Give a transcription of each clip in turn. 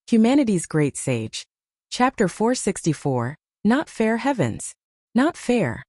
Humanity's Great Sage. Chapter 464, Not Fair Heavens. Not fair.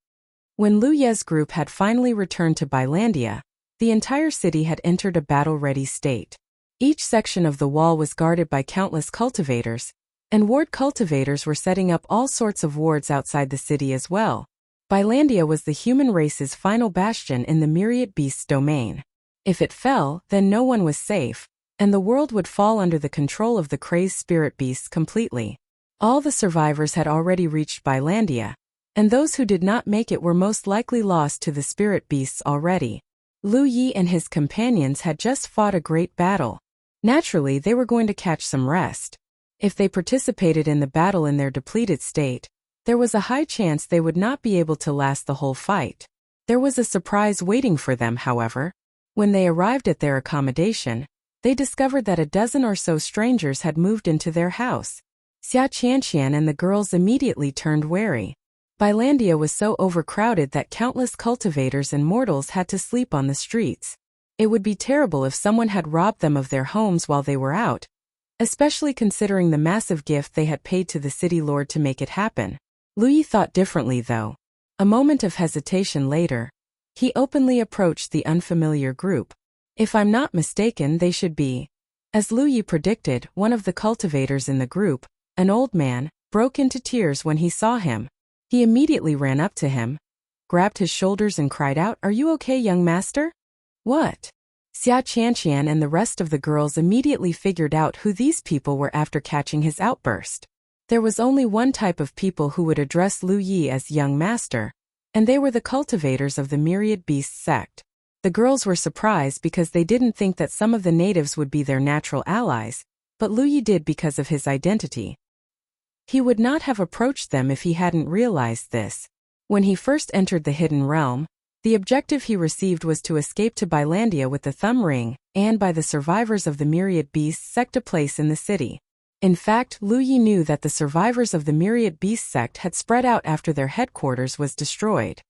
When Lu Ye's group had finally returned to Bylandia, the entire city had entered a battle-ready state. Each section of the wall was guarded by countless cultivators, and ward cultivators were setting up all sorts of wards outside the city as well. Bylandia was the human race's final bastion in the myriad beasts domain. If it fell, then no one was safe, and the world would fall under the control of the crazed spirit beasts completely. All the survivors had already reached Bylandia, and those who did not make it were most likely lost to the spirit beasts already. Lu Yi and his companions had just fought a great battle. Naturally, they were going to catch some rest. If they participated in the battle in their depleted state, there was a high chance they would not be able to last the whole fight. There was a surprise waiting for them, however. When they arrived at their accommodation, they discovered that a dozen or so strangers had moved into their house. Xia Qianqian and the girls immediately turned wary. Bylandia was so overcrowded that countless cultivators and mortals had to sleep on the streets. It would be terrible if someone had robbed them of their homes while they were out, especially considering the massive gift they had paid to the city lord to make it happen. Lu Yi thought differently though. A moment of hesitation later, he openly approached the unfamiliar group. If I'm not mistaken, they should be. As Lu Yi predicted, one of the cultivators in the group, an old man, broke into tears when he saw him. He immediately ran up to him, grabbed his shoulders and cried out, "Are you okay, young master?" What? Xia Qianqian and the rest of the girls immediately figured out who these people were after catching his outburst. There was only one type of people who would address Lu Yi as young master, and they were the cultivators of the Myriad Beasts sect. The girls were surprised because they didn't think that some of the natives would be their natural allies, but Lu Yi did because of his identity. He would not have approached them if he hadn't realized this. When he first entered the Hidden Realm, the objective he received was to escape to Bylandia with the thumb ring, and by the survivors of the Myriad Beasts sect a place in the city. In fact, Lu Yi knew that the survivors of the Myriad Beast sect had spread out after their headquarters was destroyed.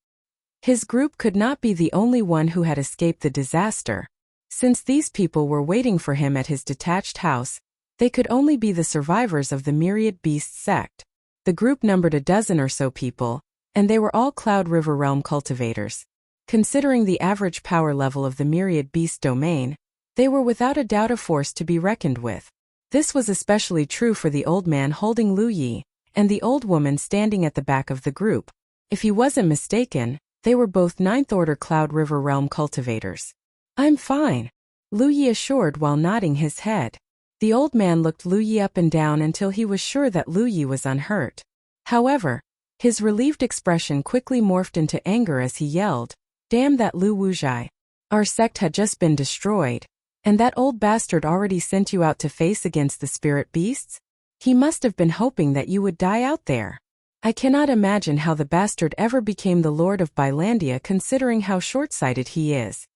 His group could not be the only one who had escaped the disaster. Since these people were waiting for him at his detached house, they could only be the survivors of the Myriad Beast sect. The group numbered a dozen or so people, and they were all Cloud River Realm cultivators. Considering the average power level of the Myriad Beast domain, they were without a doubt a force to be reckoned with. This was especially true for the old man holding Lu Yi, and the old woman standing at the back of the group. If he wasn't mistaken, they were both Ninth-Order Cloud River Realm cultivators. "I'm fine," Lu Yi assured while nodding his head. The old man looked Lu Yi up and down until he was sure that Lu Yi was unhurt. However, his relieved expression quickly morphed into anger as he yelled, "Damn that Lu Wuxia! Our sect had just been destroyed, and that old bastard already sent you out to face against the spirit beasts? He must have been hoping that you would die out there. I cannot imagine how the bastard ever became the lord of Bylandia considering how short-sighted he is."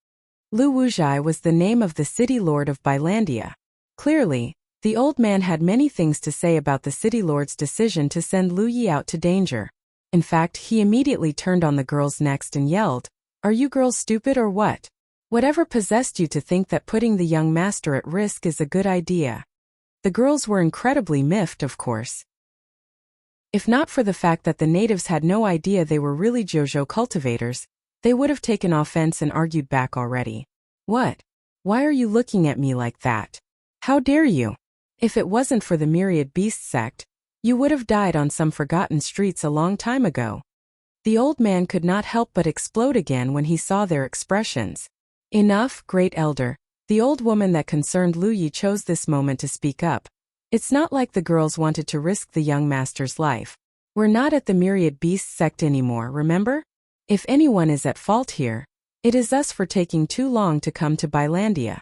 Lu Wuxia was the name of the city lord of Bylandia. Clearly, the old man had many things to say about the city lord's decision to send Lu Yi out to danger. In fact, he immediately turned on the girls next and yelled, "Are you girls stupid or what? Whatever possessed you to think that putting the young master at risk is a good idea?" The girls were incredibly miffed, of course. If not for the fact that the natives had no idea they were really Jojo cultivators, they would have taken offense and argued back already. "What? Why are you looking at me like that? How dare you? If it wasn't for the Myriad Beast sect, you would have died on some forgotten streets a long time ago." The old man could not help but explode again when he saw their expressions. "Enough, great elder." The old woman that concerned Lu Yi chose this moment to speak up. "It's not like the girls wanted to risk the young master's life. We're not at the Myriad Beast sect anymore, remember? If anyone is at fault here, it is us for taking too long to come to Bylandia."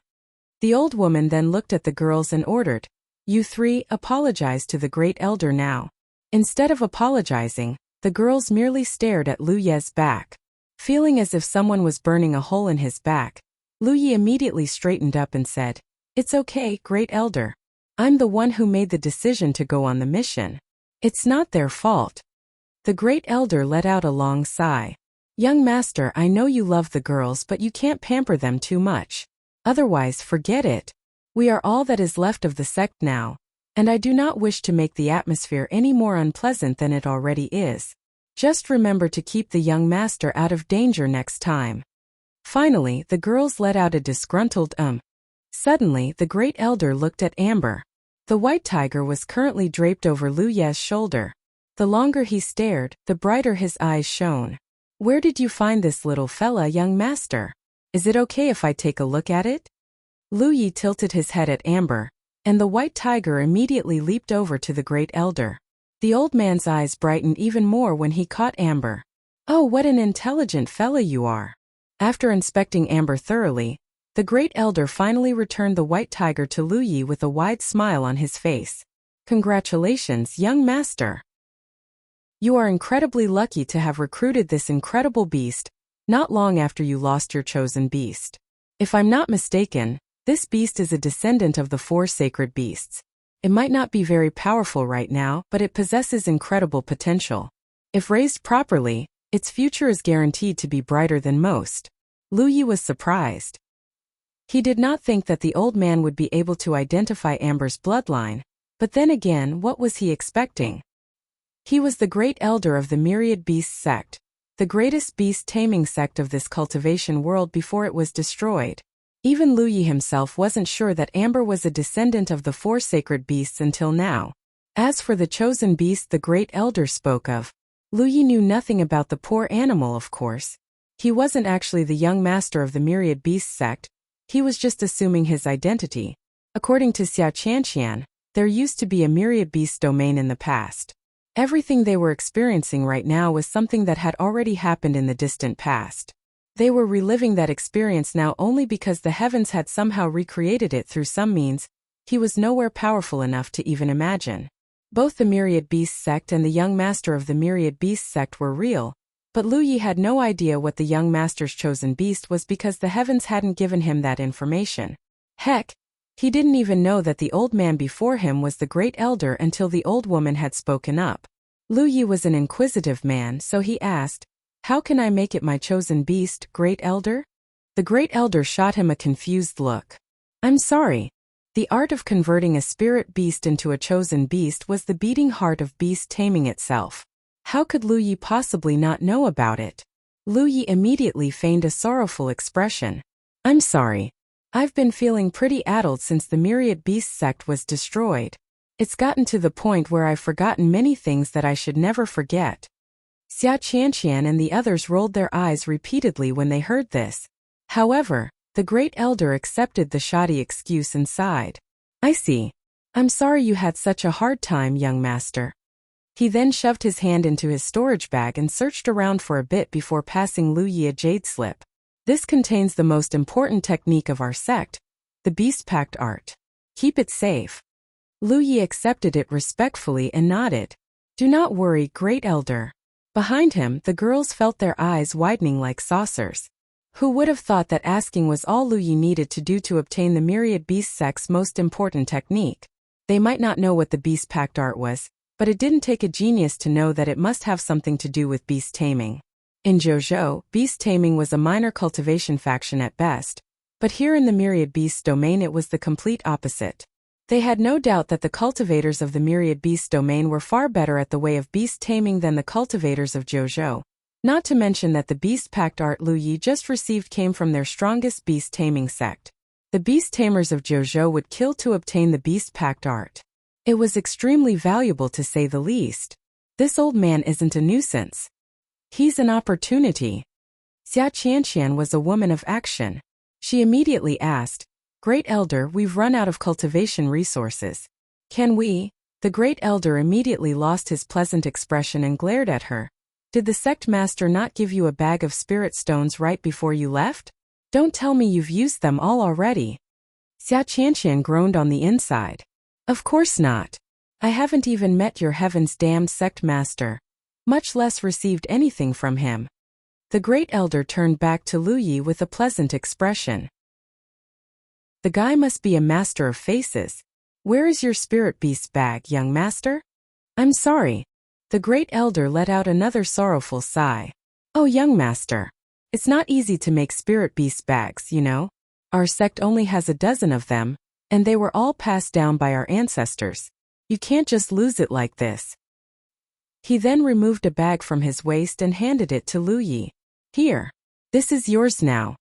The old woman then looked at the girls and ordered, "You three, apologize to the great elder now." Instead of apologizing, the girls merely stared at Lu Ye's back. Feeling as if someone was burning a hole in his back, Lu Yi immediately straightened up and said, "It's okay, great elder. I'm the one who made the decision to go on the mission. It's not their fault." The great elder let out a long sigh. "Young master, I know you love the girls, but you can't pamper them too much. Otherwise, forget it. We are all that is left of the sect now, and I do not wish to make the atmosphere any more unpleasant than it already is. Just remember to keep the young master out of danger next time." Finally, the girls let out a disgruntled Suddenly, the great elder looked at Amber. The white tiger was currently draped over Lu Ye's shoulder. The longer he stared, the brighter his eyes shone. "Where did you find this little fella, young master? Is it okay if I take a look at it?" Lu Ye tilted his head at Amber, and the white tiger immediately leaped over to the great elder. The old man's eyes brightened even more when he caught Amber. "Oh, what an intelligent fella you are." After inspecting Amber thoroughly, the great elder finally returned the white tiger to Lu Ye with a wide smile on his face. "Congratulations, young master. You are incredibly lucky to have recruited this incredible beast, not long after you lost your chosen beast. If I'm not mistaken, this beast is a descendant of the 4 sacred beasts. It might not be very powerful right now, but it possesses incredible potential. If raised properly, its future is guaranteed to be brighter than most." Lu Ye was surprised. He did not think that the old man would be able to identify Amber's bloodline, but then again, what was he expecting? He was the great elder of the Myriad Beasts sect, the greatest beast-taming sect of this cultivation world before it was destroyed. Even Lu Ye himself wasn't sure that Amber was a descendant of the 4 sacred beasts until now. As for the chosen beast the great elder spoke of, Lu Ye knew nothing about the poor animal, of course. He wasn't actually the young master of the Myriad Beasts sect, he was just assuming his identity. According to Xia Qianqian, there used to be a Myriad Beasts domain in the past. Everything they were experiencing right now was something that had already happened in the distant past. They were reliving that experience now only because the heavens had somehow recreated it through some means he was nowhere powerful enough to even imagine. Both the Myriad Beasts sect and the young master of the Myriad Beasts sect were real, but Lu Ye had no idea what the young master's chosen beast was because the heavens hadn't given him that information. Heck, he didn't even know that the old man before him was the great elder until the old woman had spoken up. Lu Ye was an inquisitive man, so he asked, "How can I make it my chosen beast, great elder?" The great elder shot him a confused look. "I'm sorry. The art of converting a spirit beast into a chosen beast was the beating heart of beast taming itself. How could Lu Ye possibly not know about it?" Lu Ye immediately feigned a sorrowful expression. "I'm sorry. I've been feeling pretty addled since the Myriad Beast sect was destroyed. It's gotten to the point where I've forgotten many things that I should never forget." Xia Qianqian and the others rolled their eyes repeatedly when they heard this. However, the great elder accepted the shoddy excuse and sighed. "I see. I'm sorry you had such a hard time, young master." He then shoved his hand into his storage bag and searched around for a bit before passing Lu Ye a jade slip. "This contains the most important technique of our sect, the Beast Pact art. Keep it safe." Lu Ye accepted it respectfully and nodded. "Do not worry, great elder." Behind him, the girls felt their eyes widening like saucers. Who would have thought that asking was all Lu Ye needed to do to obtain the Myriad Beast sect's most important technique? They might not know what the Beast Pact art was, but it didn't take a genius to know that it must have something to do with beast taming. In Zhou, beast taming was a minor cultivation faction at best, but here in the Myriad Beasts domain it was the complete opposite. They had no doubt that the cultivators of the Myriad Beasts domain were far better at the way of beast taming than the cultivators of Zhou. Not to mention that the Beast Pact art Lu Ye just received came from their strongest beast taming sect. The beast tamers of Zhou would kill to obtain the Beast Pact art. It was extremely valuable to say the least. This old man isn't a nuisance. He's an opportunity. Xia Qianqian was a woman of action. She immediately asked, "Great elder, we've run out of cultivation resources. Can we?" The great elder immediately lost his pleasant expression and glared at her. "Did the sect master not give you a bag of spirit stones right before you left? Don't tell me you've used them all already." Xia Qianqian groaned on the inside. "Of course not. I haven't even met your heaven's damned sect master, much less received anything from him." The great elder turned back to Lu Ye with a pleasant expression. "The guy must be a master of faces. Where is your spirit beast bag, young master?" "I'm sorry." The great elder let out another sorrowful sigh. "Oh, young master. It's not easy to make spirit beast bags, you know. Our sect only has a dozen of them, and they were all passed down by our ancestors. You can't just lose it like this. He then removed a bag from his waist and handed it to Lu Yi. Here. This is yours now.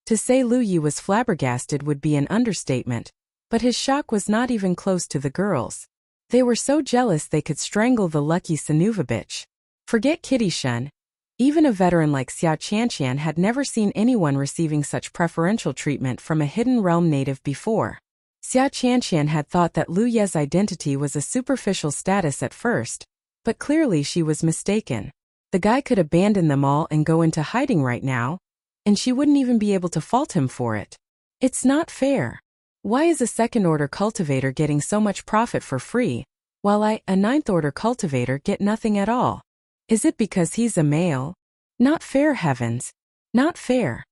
To say Lu Yi was flabbergasted would be an understatement, but his shock was not even close to the girls. They were so jealous they could strangle the lucky Sanuvabitch. Forget Kitty Shun. Even a veteran like Xia Qianqian had never seen anyone receiving such preferential treatment from a hidden realm native before. Xia Qianqian had thought that Lu Ye's identity was a superficial status at first, but clearly she was mistaken. The guy could abandon them all and go into hiding right now, and she wouldn't even be able to fault him for it. It's not fair. Why is a second-order cultivator getting so much profit for free, while I, a ninth-order cultivator, get nothing at all? Is it because he's a male? Not fair, heavens. Not fair.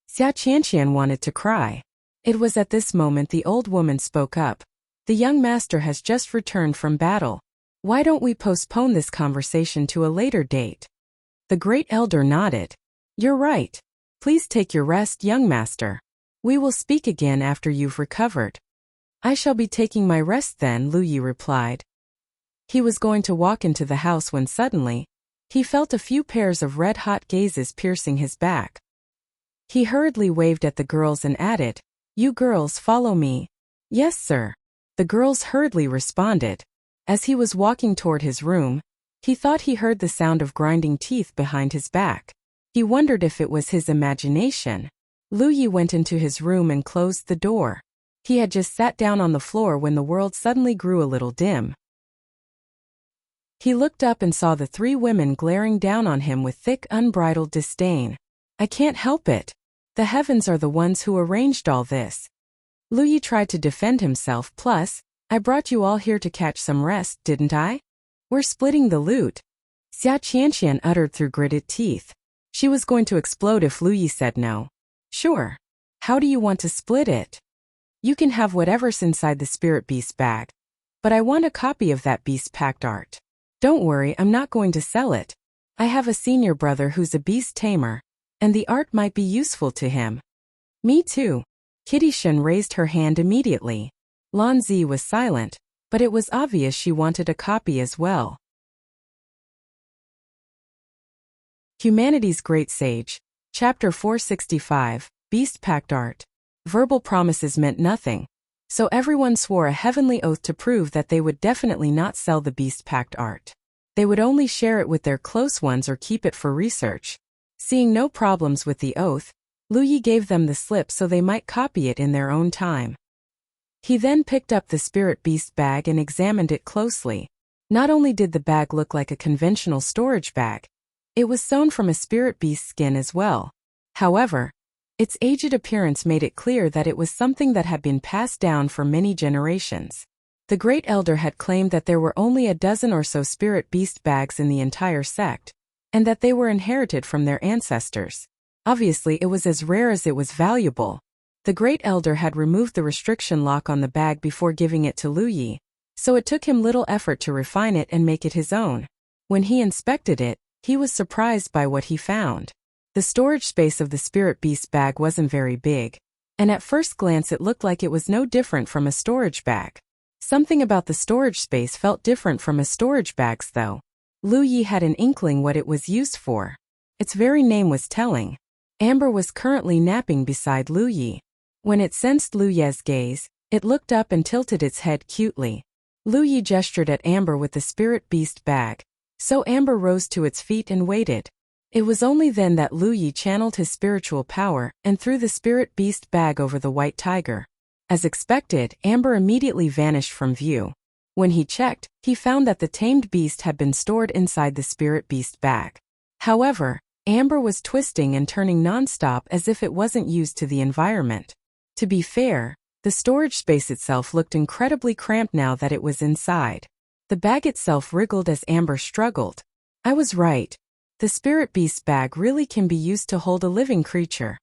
Xia Qianqian wanted to cry. It was at this moment the old woman spoke up. The young master has just returned from battle. Why don't we postpone this conversation to a later date? The great elder nodded. You're right. Please take your rest, young master. We will speak again after you've recovered. I shall be taking my rest then, Lu Yi replied. He was going to walk into the house when suddenly, he felt a few pairs of red-hot gazes piercing his back. He hurriedly waved at the girls and added, You girls follow me. Yes, sir. The girls hurriedly responded. As he was walking toward his room, he thought he heard the sound of grinding teeth behind his back. He wondered if it was his imagination. Lu Yi went into his room and closed the door. He had just sat down on the floor when the world suddenly grew a little dim. He looked up and saw the three women glaring down on him with thick, unbridled disdain. I can't help it. The heavens are the ones who arranged all this. Lu Yi tried to defend himself, plus, I brought you all here to catch some rest, didn't I? We're splitting the loot. Xia Qianqian uttered through gritted teeth. She was going to explode if Lu Yi said no. Sure. How do you want to split it? You can have whatever's inside the spirit beast bag. But I want a copy of that beast packed art. Don't worry, I'm not going to sell it. I have a senior brother who's a beast tamer, and the art might be useful to him. Me too. Kitty Shun raised her hand immediately. Lan Zi was silent, but it was obvious she wanted a copy as well. Humanity's Great Sage. Chapter 465, Beast-Packed Art. Verbal promises meant nothing, so everyone swore a heavenly oath to prove that they would definitely not sell the beast-packed art. They would only share it with their close ones or keep it for research. Seeing no problems with the oath, Lu Yi gave them the slip so they might copy it in their own time. He then picked up the spirit beast bag and examined it closely. Not only did the bag look like a conventional storage bag, it was sewn from a spirit beast skin as well. However, its aged appearance made it clear that it was something that had been passed down for many generations. The Great Elder had claimed that there were only a dozen or so spirit beast bags in the entire sect, and that they were inherited from their ancestors. Obviously, it was as rare as it was valuable. The Great Elder had removed the restriction lock on the bag before giving it to Lu Yi, so it took him little effort to refine it and make it his own. When he inspected it, he was surprised by what he found. The storage space of the spirit beast bag wasn't very big, and at first glance it looked like it was no different from a storage bag. Something about the storage space felt different from a storage bag's though. Lu Yi had an inkling what it was used for. Its very name was telling. Amber was currently napping beside Lu Yi. When it sensed Lu Ye's gaze, it looked up and tilted its head cutely. Lu Yi gestured at Amber with the spirit beast bag, so Amber rose to its feet and waited. It was only then that Lu Yi channeled his spiritual power and threw the spirit beast bag over the white tiger. As expected, Amber immediately vanished from view. When he checked, he found that the tamed beast had been stored inside the spirit beast bag. However, Amber was twisting and turning non-stop as if it wasn't used to the environment. To be fair, the storage space itself looked incredibly cramped now that it was inside. The bag itself wriggled as Amber struggled. I was right. The spirit beast bag really can be used to hold a living creature.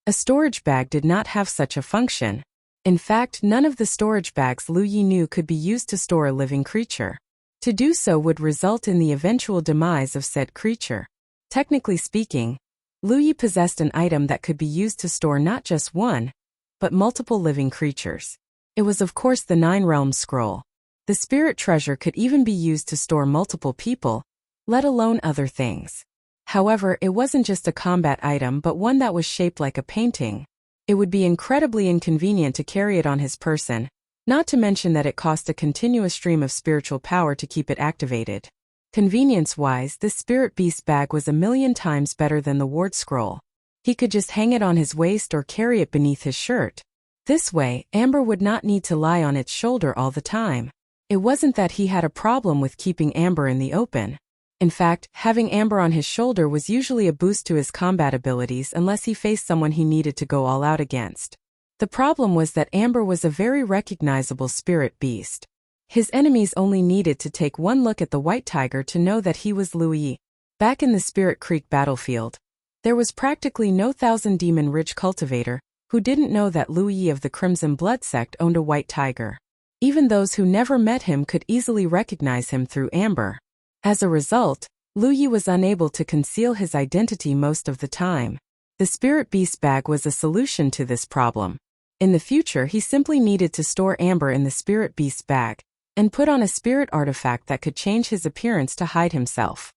A storage bag did not have such a function. In fact, none of the storage bags Lu Yi knew could be used to store a living creature. To do so would result in the eventual demise of said creature. Technically speaking, Lu Yi possessed an item that could be used to store not just one, but multiple living creatures. It was of course the Nine Realms Scroll. The spirit treasure could even be used to store multiple people, let alone other things. However, it wasn't just a combat item but one that was shaped like a painting. It would be incredibly inconvenient to carry it on his person, not to mention that it cost a continuous stream of spiritual power to keep it activated. Convenience-wise, this spirit beast bag was 1,000,000 times better than the ward scroll. He could just hang it on his waist or carry it beneath his shirt. This way, Amber would not need to lie on its shoulder all the time. It wasn't that he had a problem with keeping Amber in the open. In fact, having Amber on his shoulder was usually a boost to his combat abilities unless he faced someone he needed to go all out against. The problem was that Amber was a very recognizable spirit beast. His enemies only needed to take one look at the white tiger to know that he was Lu Yi. Back in the Spirit Creek battlefield, there was practically no Thousand Demon Ridge cultivator who didn't know that Lu Yi of the Crimson Blood sect owned a white tiger. Even those who never met him could easily recognize him through Amber. As a result, Lu Yi was unable to conceal his identity most of the time. The Spirit Beast bag was a solution to this problem. In the future, he simply needed to store Amber in the Spirit Beast bag and put on a spirit artifact that could change his appearance to hide himself.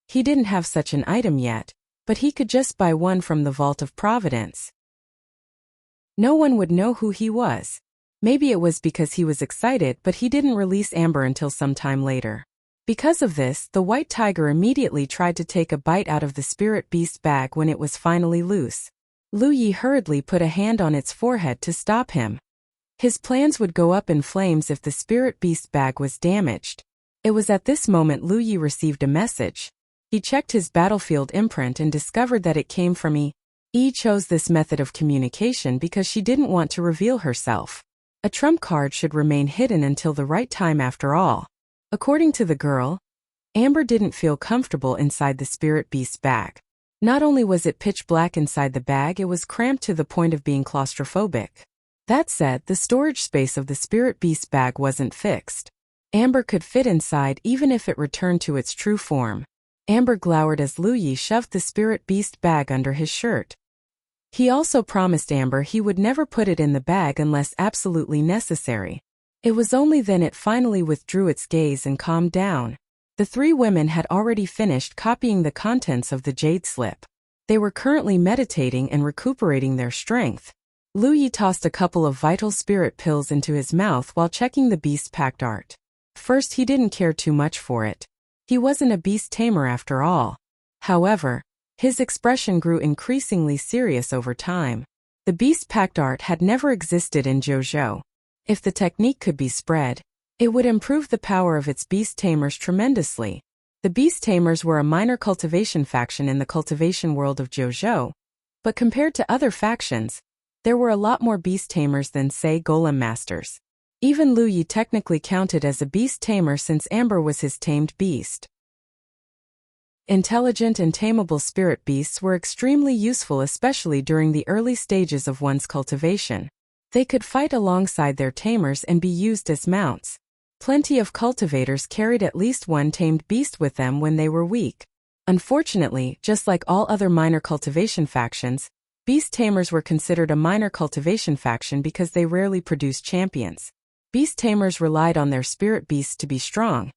He didn't have such an item yet, but he could just buy one from the Vault of Providence. No one would know who he was. Maybe it was because he was excited, but he didn't release Amber until some time later. Because of this, the white tiger immediately tried to take a bite out of the spirit beast bag when it was finally loose. Lu Yi hurriedly put a hand on its forehead to stop him. His plans would go up in flames if the spirit beast bag was damaged. It was at this moment Lu Yi received a message. He checked his battlefield imprint and discovered that it came from Yi. Yi chose this method of communication because she didn't want to reveal herself. A trump card should remain hidden until the right time after all. According to the girl, Amber didn't feel comfortable inside the spirit beast bag. Not only was it pitch black inside the bag, it was cramped to the point of being claustrophobic. That said, the storage space of the spirit beast bag wasn't fixed. Amber could fit inside even if it returned to its true form. Amber glowered as Lu Yi shoved the spirit beast bag under his shirt. He also promised Amber he would never put it in the bag unless absolutely necessary. It was only then it finally withdrew its gaze and calmed down. The three women had already finished copying the contents of the jade slip. They were currently meditating and recuperating their strength. Lu Yi tossed a couple of vital spirit pills into his mouth while checking the beast pact art. First, he didn't care too much for it. He wasn't a beast tamer after all. However, his expression grew increasingly serious over time. The beast pact art had never existed in JoJo. If the technique could be spread, it would improve the power of its beast tamers tremendously. The beast tamers were a minor cultivation faction in the cultivation world of JoJo, but compared to other factions, there were a lot more beast tamers than, say, golem masters. Even Lu Yi technically counted as a beast tamer since Amber was his tamed beast. Intelligent and tameable spirit beasts were extremely useful, especially during the early stages of one's cultivation. They could fight alongside their tamers and be used as mounts. Plenty of cultivators carried at least one tamed beast with them when they were weak. Unfortunately, just like all other minor cultivation factions, beast tamers were considered a minor cultivation faction because they rarely produced champions. Beast tamers relied on their spirit beasts to be strong,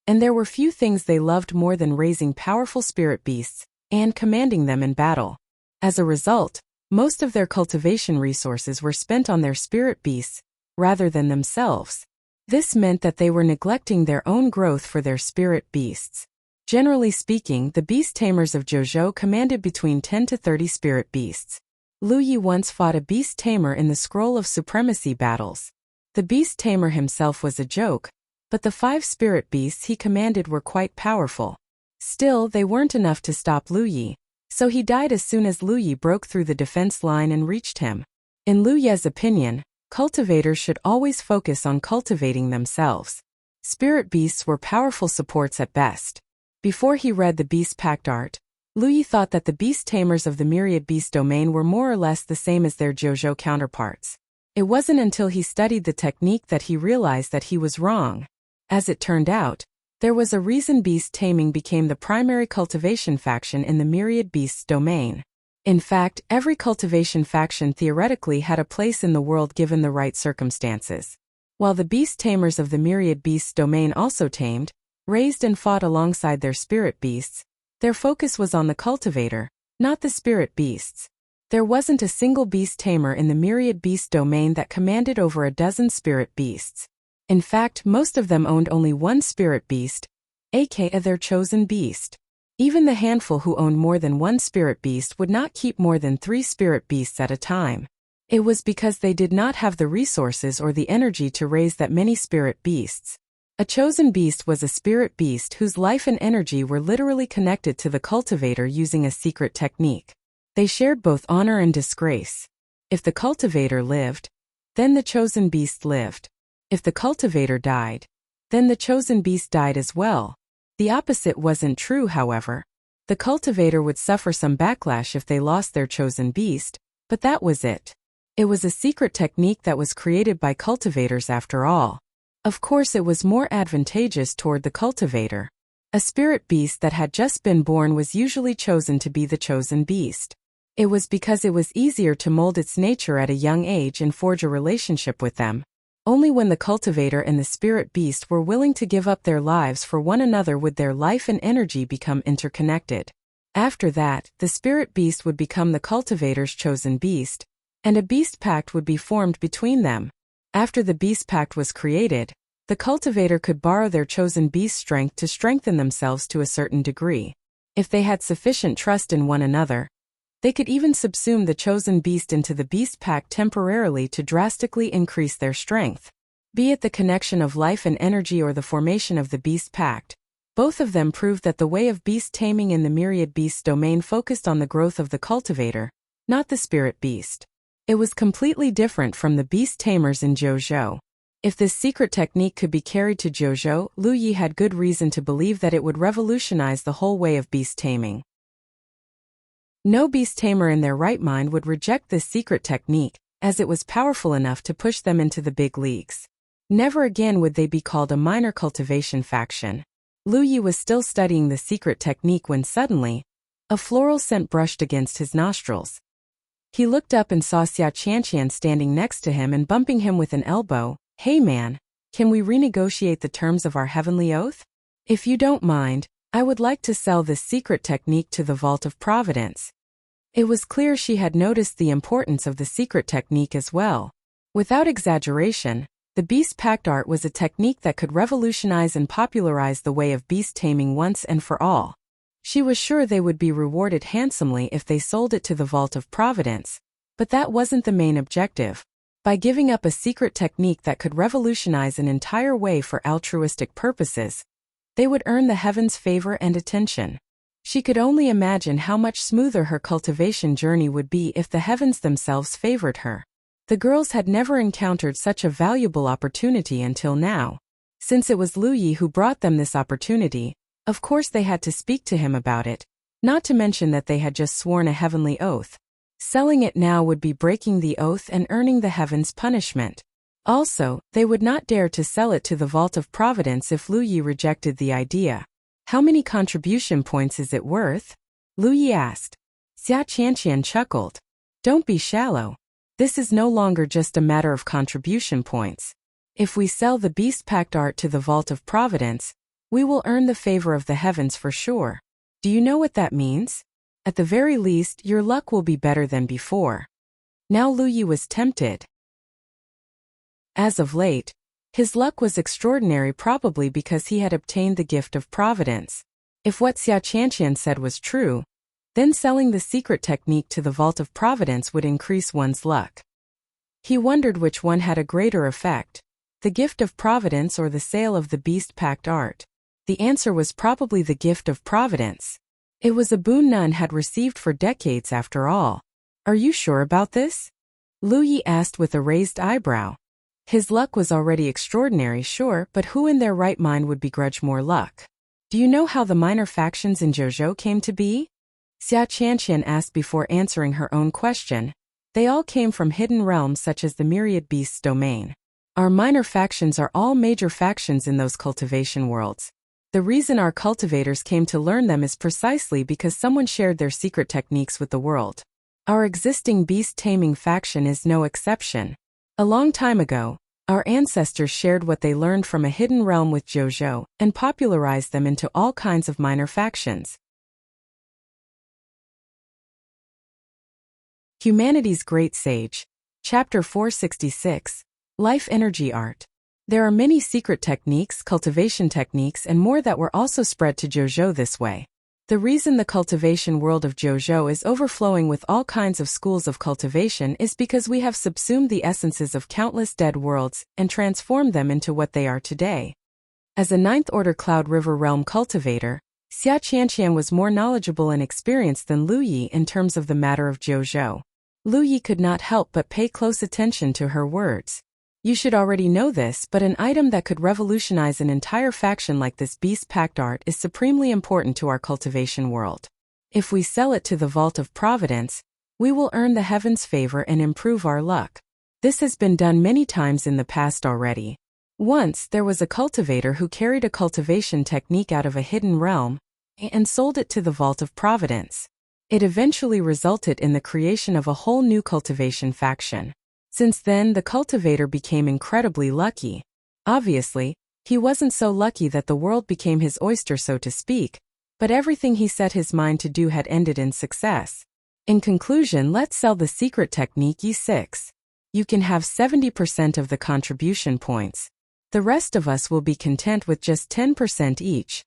and there were few things they loved more than raising powerful spirit beasts and commanding them in battle. As a result, most of their cultivation resources were spent on their spirit beasts, rather than themselves. This meant that they were neglecting their own growth for their spirit beasts. Generally speaking, the beast tamers of JoJo commanded between 10 to 30 spirit beasts. Lu Yi once fought a beast tamer in the Scroll of Supremacy battles. The beast tamer himself was a joke, but the 5 spirit beasts he commanded were quite powerful. Still, they weren't enough to stop Lu Yi, so he died as soon as Lu Yi broke through the defense line and reached him. In Lu Ye's opinion, cultivators should always focus on cultivating themselves. Spirit beasts were powerful supports at best. Before he read the beast pact art, Lu Yi thought that the beast tamers of the Myriad Beast domain were more or less the same as their JoJo counterparts. It wasn't until he studied the technique that he realized that he was wrong. As it turned out, there was a reason beast taming became the primary cultivation faction in the Myriad Beasts domain. In fact, every cultivation faction theoretically had a place in the world given the right circumstances. While the beast tamers of the myriad beasts domain also tamed, raised and fought alongside their spirit beasts, their focus was on the cultivator, not the spirit beasts. There wasn't a single beast tamer in the myriad beast domain that commanded over a dozen spirit beasts. In fact, most of them owned only one spirit beast, aka their chosen beast. Even the handful who owned more than one spirit beast would not keep more than 3 spirit beasts at a time. It was because they did not have the resources or the energy to raise that many spirit beasts. A chosen beast was a spirit beast whose life and energy were literally connected to the cultivator using a secret technique. They shared both honor and disgrace. If the cultivator lived, then the chosen beast lived. If the cultivator died, then the chosen beast died as well. The opposite wasn't true, however. The cultivator would suffer some backlash if they lost their chosen beast, but that was it. It was a secret technique that was created by cultivators after all. Of course, it was more advantageous toward the cultivator. A spirit beast that had just been born was usually chosen to be the chosen beast. It was because it was easier to mold its nature at a young age and forge a relationship with them. Only when the cultivator and the spirit beast were willing to give up their lives for one another would their life and energy become interconnected. After that, the spirit beast would become the cultivator's chosen beast, and a beast pact would be formed between them. After the beast pact was created, the cultivator could borrow their chosen beast's strength to strengthen themselves to a certain degree. If they had sufficient trust in one another, they could even subsume the chosen beast into the beast pact temporarily to drastically increase their strength. Be it the connection of life and energy or the formation of the beast pact, both of them proved that the way of beast taming in the myriad beasts domain focused on the growth of the cultivator, not the spirit beast. It was completely different from the beast tamers in JoJo. If this secret technique could be carried to JoJo, Lu Yi had good reason to believe that it would revolutionize the whole way of beast taming. No beast tamer in their right mind would reject this secret technique, as it was powerful enough to push them into the big leagues. Never again would they be called a minor cultivation faction. Lu Yi was still studying the secret technique when suddenly, a floral scent brushed against his nostrils. He looked up and saw Xia Qianqian standing next to him and bumping him with an elbow. "Hey man, can we renegotiate the terms of our heavenly oath? If you don't mind, I would like to sell this secret technique to the Vault of Providence." It was clear she had noticed the importance of the secret technique as well. Without exaggeration, the Beast Pact art was a technique that could revolutionize and popularize the way of beast taming once and for all. She was sure they would be rewarded handsomely if they sold it to the Vault of Providence, but that wasn't the main objective. By giving up a secret technique that could revolutionize an entire way for altruistic purposes, they would earn the heavens' favor and attention. She could only imagine how much smoother her cultivation journey would be if the heavens themselves favored her. The girls had never encountered such a valuable opportunity until now. Since it was Lu Yi who brought them this opportunity, of course they had to speak to him about it, not to mention that they had just sworn a heavenly oath. Selling it now would be breaking the oath and earning the heavens' punishment. Also, they would not dare to sell it to the Vault of Providence if Lu Yi rejected the idea. "How many contribution points is it worth?" Lu Yi asked. Xia Qianqian chuckled. "Don't be shallow. This is no longer just a matter of contribution points. If we sell the Beast Pact art to the Vault of Providence, we will earn the favor of the heavens for sure. Do you know what that means? At the very least, your luck will be better than before." Now Lu Yi was tempted. As of late, his luck was extraordinary, probably because he had obtained the gift of providence. If what Xia Qianqian said was true, then selling the secret technique to the Vault of Providence would increase one's luck. He wondered which one had a greater effect, the gift of providence or the sale of the Beast Pact art. The answer was probably the gift of providence. It was a boon none had received for decades after all. "Are you sure about this?" Lu Yi asked with a raised eyebrow. His luck was already extraordinary, sure, but who in their right mind would begrudge more luck? "Do you know how the minor factions in JoJo came to be?" Xia Qianqian asked before answering her own question. "They all came from hidden realms such as the Myriad Beasts domain. Our minor factions are all major factions in those cultivation worlds. The reason our cultivators came to learn them is precisely because someone shared their secret techniques with the world. Our existing beast taming faction is no exception. A long time ago, Our ancestors shared what they learned from a hidden realm with Jojo and popularized them into all kinds of minor factions. Humanity's Great Sage. Chapter 466. Life Energy Art. There are many secret techniques, cultivation techniques, and more that were also spread to Jojo this way. The reason the cultivation world of Jojo is overflowing with all kinds of schools of cultivation is because we have subsumed the essences of countless dead worlds and transformed them into what they are today. As a ninth-order Cloud River Realm cultivator, Xia Qianqian was more knowledgeable and experienced than Lu Yi in terms of the matter of Jojo. Lu Yi could not help but pay close attention to her words. You should already know this, but an item that could revolutionize an entire faction like this Beast Pact art is supremely important to our cultivation world. If we sell it to the Vault of Providence, we will earn the heavens' favor and improve our luck. This has been done many times in the past already. Once, there was a cultivator who carried a cultivation technique out of a hidden realm and sold it to the Vault of Providence. It eventually resulted in the creation of a whole new cultivation faction. Since then, the cultivator became incredibly lucky. Obviously, he wasn't so lucky that the world became his oyster, so to speak, but everything he set his mind to do had ended in success. In conclusion, let's sell the secret technique E6. You can have 70% of the contribution points. The rest of us will be content with just 10% each.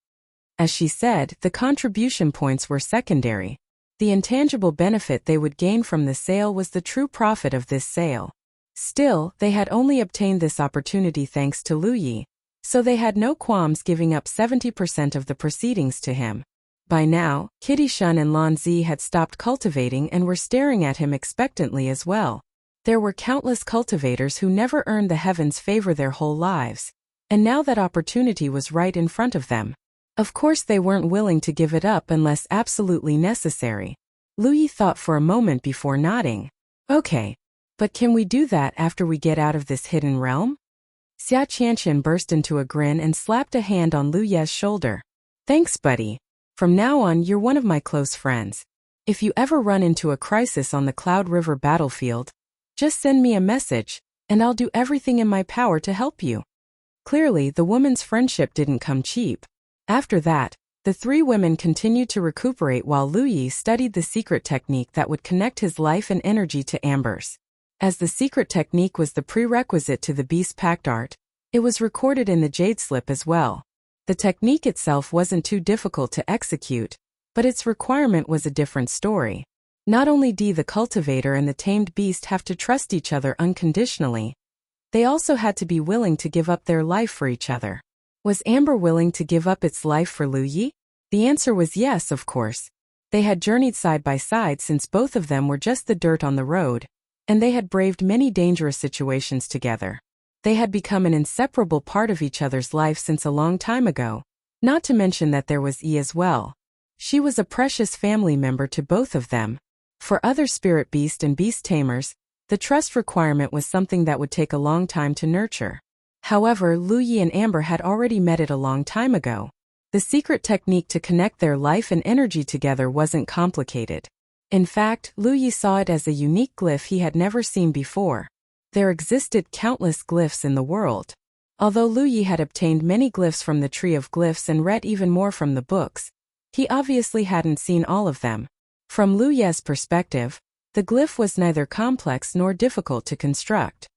As she said, the contribution points were secondary. The intangible benefit they would gain from the sale was the true profit of this sale. Still, they had only obtained this opportunity thanks to Lu Yi, so they had no qualms giving up 70% of the proceedings to him. By now, Kitty Shun and Lan Zi had stopped cultivating and were staring at him expectantly as well. There were countless cultivators who never earned the heavens' favor their whole lives, and now that opportunity was right in front of them. Of course they weren't willing to give it up unless absolutely necessary. Lu Yi thought for a moment before nodding. Okay. But can we do that after we get out of this hidden realm? Xia Qianqian burst into a grin and slapped a hand on Lu Ye's shoulder. Thanks, buddy. From now on, you're one of my close friends. If you ever run into a crisis on the Cloud River battlefield, just send me a message, and I'll do everything in my power to help you. Clearly, the woman's friendship didn't come cheap. After that, the three women continued to recuperate while Lu Yi studied the secret technique that would connect his life and energy to Amber's. As the secret technique was the prerequisite to the Beast Pact art, it was recorded in the Jade Slip as well. The technique itself wasn't too difficult to execute, but its requirement was a different story. Not only did the cultivator and the tamed beast have to trust each other unconditionally, they also had to be willing to give up their life for each other. Was Amber willing to give up its life for Lu Yi? The answer was yes, of course. They had journeyed side by side since both of them were just the dirt on the road, and they had braved many dangerous situations together. They had become an inseparable part of each other's life since a long time ago, not to mention that there was Yi as well. She was a precious family member to both of them. For other spirit beast and beast tamers, the trust requirement was something that would take a long time to nurture. However, Lu Yi and Amber had already met it a long time ago. The secret technique to connect their life and energy together wasn't complicated. In fact, Lu Yi saw it as a unique glyph he had never seen before. There existed countless glyphs in the world. Although Lu Yi had obtained many glyphs from the Tree of Glyphs and read even more from the books, he obviously hadn't seen all of them. From Lu Ye's perspective, the glyph was neither complex nor difficult to construct.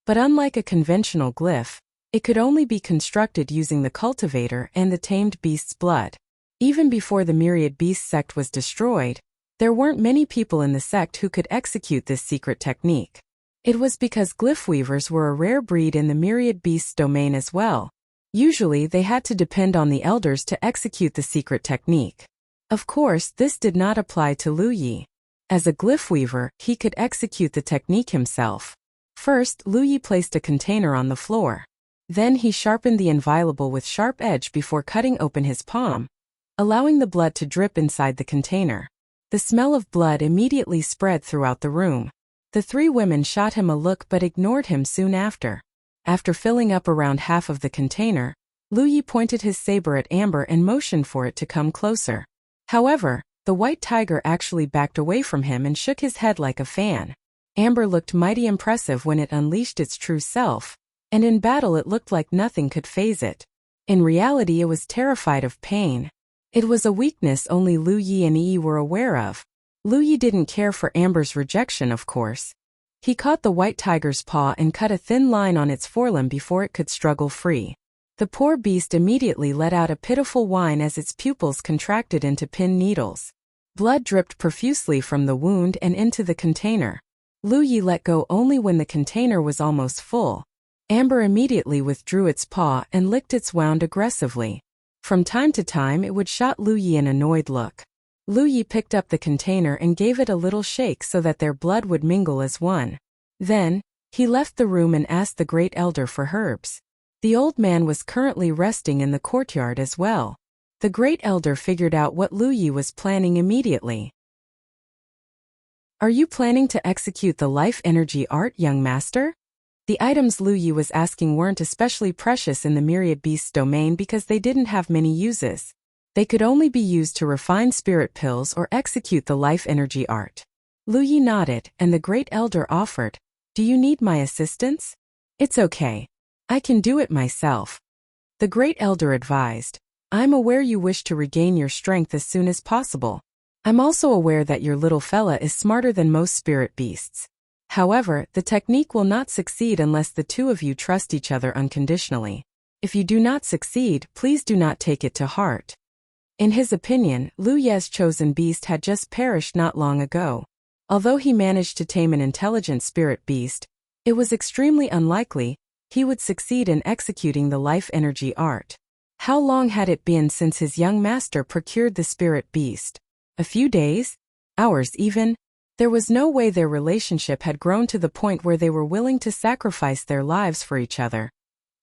But unlike a conventional glyph, it could only be constructed using the cultivator and the tamed beast's blood. Even before the Myriad Beast sect was destroyed, there weren't many people in the sect who could execute this secret technique. It was because glyph weavers were a rare breed in the Myriad Beast's domain as well. Usually they had to depend on the elders to execute the secret technique. Of course, this did not apply to Lu Yi. As a glyph weaver, he could execute the technique himself. First, Lu Yi placed a container on the floor. Then he sharpened the inviolable with sharp edge before cutting open his palm, allowing the blood to drip inside the container. The smell of blood immediately spread throughout the room. The three women shot him a look but ignored him soon after. After filling up around half of the container, Lu Yi pointed his saber at Amber and motioned for it to come closer. However, the white tiger actually backed away from him and shook his head like a fan. Amber looked mighty impressive when it unleashed its true self, and in battle it looked like nothing could faze it. In reality, it was terrified of pain. It was a weakness only Lu Yi and Yi were aware of. Lu Yi didn't care for Amber's rejection, of course. He caught the white tiger's paw and cut a thin line on its forelimb before it could struggle free. The poor beast immediately let out a pitiful whine as its pupils contracted into pin needles. Blood dripped profusely from the wound and into the container. Lu Yi let go only when the container was almost full. Amber immediately withdrew its paw and licked its wound aggressively. From time to time it would shot Lu Yi an annoyed look. Lu Yi picked up the container and gave it a little shake so that their blood would mingle as one. Then, he left the room and asked the great elder for herbs. The old man was currently resting in the courtyard as well. The great elder figured out what Lu Yi was planning immediately. "Are you planning to execute the life energy art, young master?" The items Lu Yi was asking weren't especially precious in the myriad beasts domain because they didn't have many uses. They could only be used to refine spirit pills or execute the life energy art. Lu Yi nodded, and the great elder offered, "Do you need my assistance?" "It's okay. I can do it myself." The great elder advised, "I'm aware you wish to regain your strength as soon as possible. I'm also aware that your little fella is smarter than most spirit beasts. However, the technique will not succeed unless the two of you trust each other unconditionally. If you do not succeed, please do not take it to heart." In his opinion, Lu Ye's chosen beast had just perished not long ago. Although he managed to tame an intelligent spirit beast, it was extremely unlikely he would succeed in executing the life energy art. How long had it been since his young master procured the spirit beast? A few days? Hours even? There was no way their relationship had grown to the point where they were willing to sacrifice their lives for each other.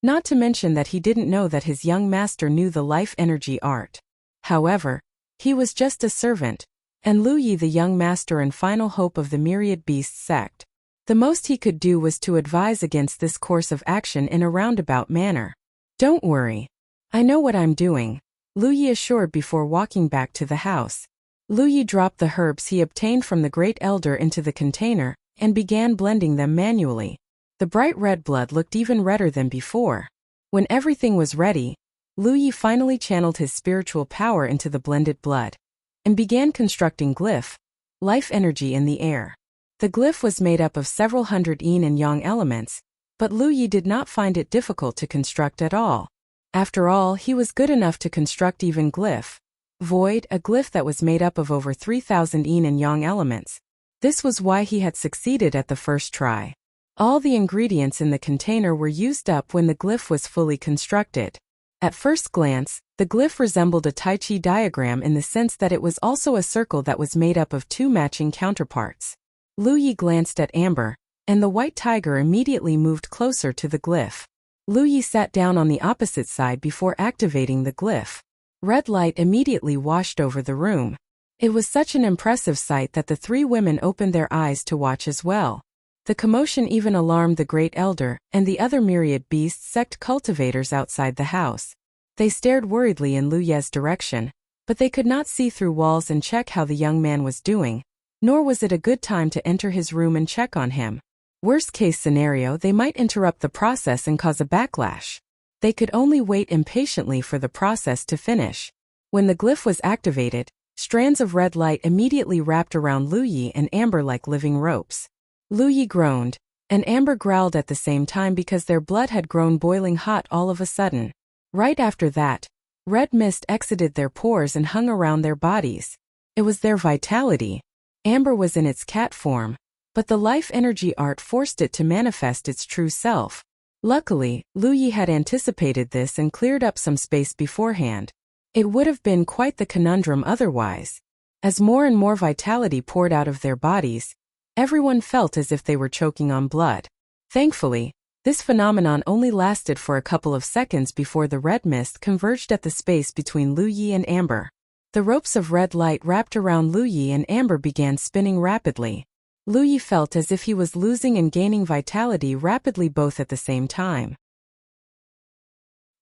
Not to mention that he didn't know that his young master knew the life energy art. However, he was just a servant, and Lu Yi the young master and final hope of the myriad beasts sect. The most he could do was to advise against this course of action in a roundabout manner. "Don't worry. I know what I'm doing," Lu Yi assured before walking back to the house. Lu Yi dropped the herbs he obtained from the great elder into the container and began blending them manually. The bright red blood looked even redder than before. When everything was ready, Lu Yi finally channeled his spiritual power into the blended blood and began constructing glyph, life energy in the air. The glyph was made up of several hundred yin and yang elements, but Lu Yi did not find it difficult to construct at all. After all, he was good enough to construct even glyph, void, a glyph that was made up of over 3,000 yin and yang elements. This was why he had succeeded at the first try. All the ingredients in the container were used up when the glyph was fully constructed. At first glance, the glyph resembled a Tai Chi diagram in the sense that it was also a circle that was made up of two matching counterparts. Lu Yi glanced at Amber, and the white tiger immediately moved closer to the glyph. Lu Yi sat down on the opposite side before activating the glyph. Red light immediately washed over the room. It was such an impressive sight that the three women opened their eyes to watch as well. The commotion even alarmed the great elder and the other myriad beast sect cultivators outside the house. They stared worriedly in Lu Ye's direction, but they could not see through walls and check how the young man was doing, nor was it a good time to enter his room and check on him. Worst case scenario, they might interrupt the process and cause a backlash. They could only wait impatiently for the process to finish. When the glyph was activated, strands of red light immediately wrapped around Lu Yi and Amber like living ropes. Lu Yi groaned, and Amber growled at the same time because their blood had grown boiling hot all of a sudden. Right after that, red mist exited their pores and hung around their bodies. It was their vitality. Amber was in its cat form, but the life energy art forced it to manifest its true self. Luckily, Lu Yi had anticipated this and cleared up some space beforehand. It would have been quite the conundrum otherwise. As more and more vitality poured out of their bodies, everyone felt as if they were choking on blood. Thankfully, this phenomenon only lasted for a couple of seconds before the red mist converged at the space between Lu Yi and Amber. The ropes of red light wrapped around Lu Yi and Amber began spinning rapidly. Lu Yi felt as if he was losing and gaining vitality rapidly both at the same time.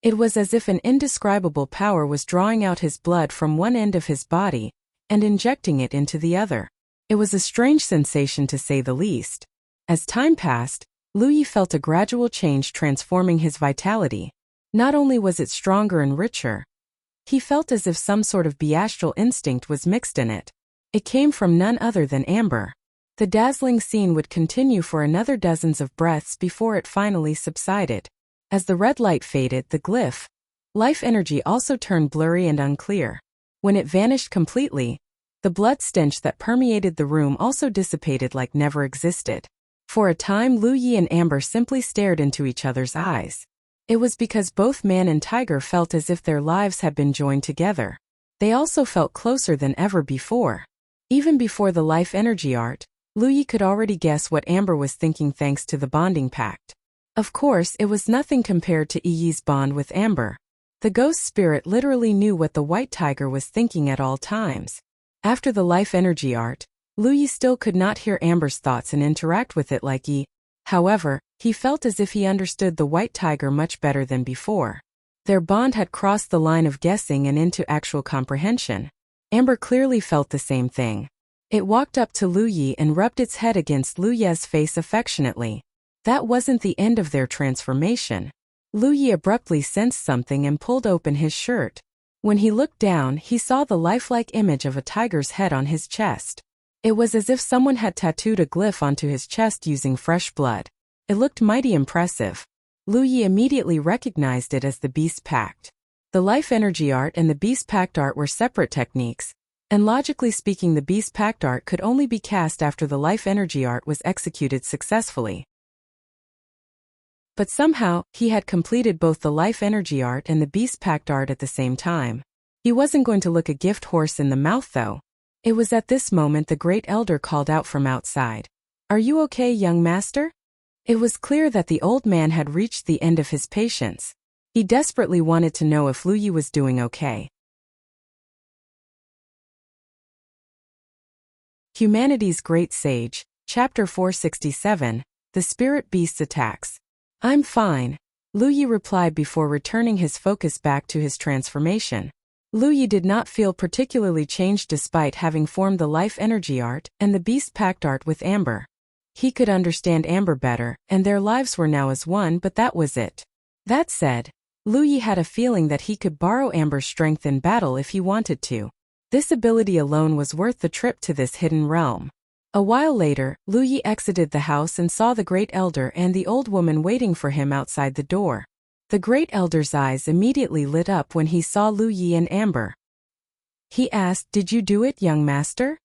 It was as if an indescribable power was drawing out his blood from one end of his body and injecting it into the other. It was a strange sensation to say the least. As time passed, Lu Yi felt a gradual change transforming his vitality. Not only was it stronger and richer, he felt as if some sort of bestial instinct was mixed in it. It came from none other than amber. The dazzling scene would continue for another dozens of breaths before it finally subsided. As the red light faded, the glyph, life energy also turned blurry and unclear. When it vanished completely, the blood stench that permeated the room also dissipated like never existed. For a time, Lu Yi and Amber simply stared into each other's eyes. It was because both man and tiger felt as if their lives had been joined together. They also felt closer than ever before. Even before the life energy art, Lu Yi could already guess what Amber was thinking thanks to the bonding pact. Of course, it was nothing compared to Yi's bond with Amber. The ghost spirit literally knew what the white tiger was thinking at all times. After the life energy art, Lu Yi still could not hear Amber's thoughts and interact with it like Yi. However, he felt as if he understood the white tiger much better than before. Their bond had crossed the line of guessing and into actual comprehension. Amber clearly felt the same thing. It walked up to Lu Yi and rubbed its head against Lu Ye's face affectionately. That wasn't the end of their transformation. Lu Yi abruptly sensed something and pulled open his shirt. When he looked down, he saw the lifelike image of a tiger's head on his chest. It was as if someone had tattooed a glyph onto his chest using fresh blood. It looked mighty impressive. Lu Yi immediately recognized it as the Beast Pact. The Life Energy art and the Beast Pact art were separate techniques, and logically speaking the Beast Pact art could only be cast after the Life Energy art was executed successfully. But somehow, he had completed both the Life Energy art and the Beast Pact art at the same time. He wasn't going to look a gift horse in the mouth though. It was at this moment the Great Elder called out from outside. "Are you okay, young master?" It was clear that the old man had reached the end of his patience. He desperately wanted to know if Lu Yi was doing okay. Humanity's Great Sage, Chapter 467, The Spirit Beast's Attacks. "I'm fine," Lu Yi replied before returning his focus back to his transformation. Lu Yi did not feel particularly changed despite having formed the Life Energy art and the Beast Pact art with Amber. He could understand Amber better, and their lives were now as one, but that was it. That said, Lu Yi had a feeling that he could borrow Amber's strength in battle if he wanted to. This ability alone was worth the trip to this hidden realm. A while later, Lu Yi exited the house and saw the Great Elder and the old woman waiting for him outside the door. The Great Elder's eyes immediately lit up when he saw Lu Yi and Amber. He asked, "Did you do it, young master?"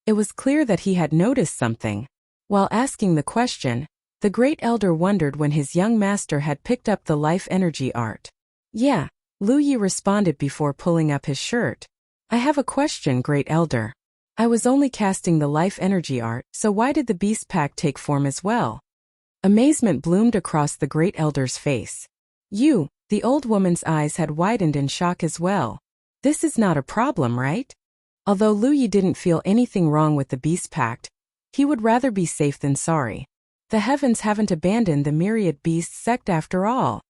It was clear that he had noticed something. While asking the question, the Great Elder wondered when his young master had picked up the Life Energy art. "Yeah," Lu Yi responded before pulling up his shirt. "I have a question, Great Elder. I was only casting the Life Energy art, so why did the Beast Pact take form as well?" Amazement bloomed across the Great Elder's face. The old woman's eyes had widened in shock as well. "This is not a problem, right?" Although Lu Yi didn't feel anything wrong with the Beast Pact, he would rather be safe than sorry. The heavens haven't abandoned the myriad beast sect after all.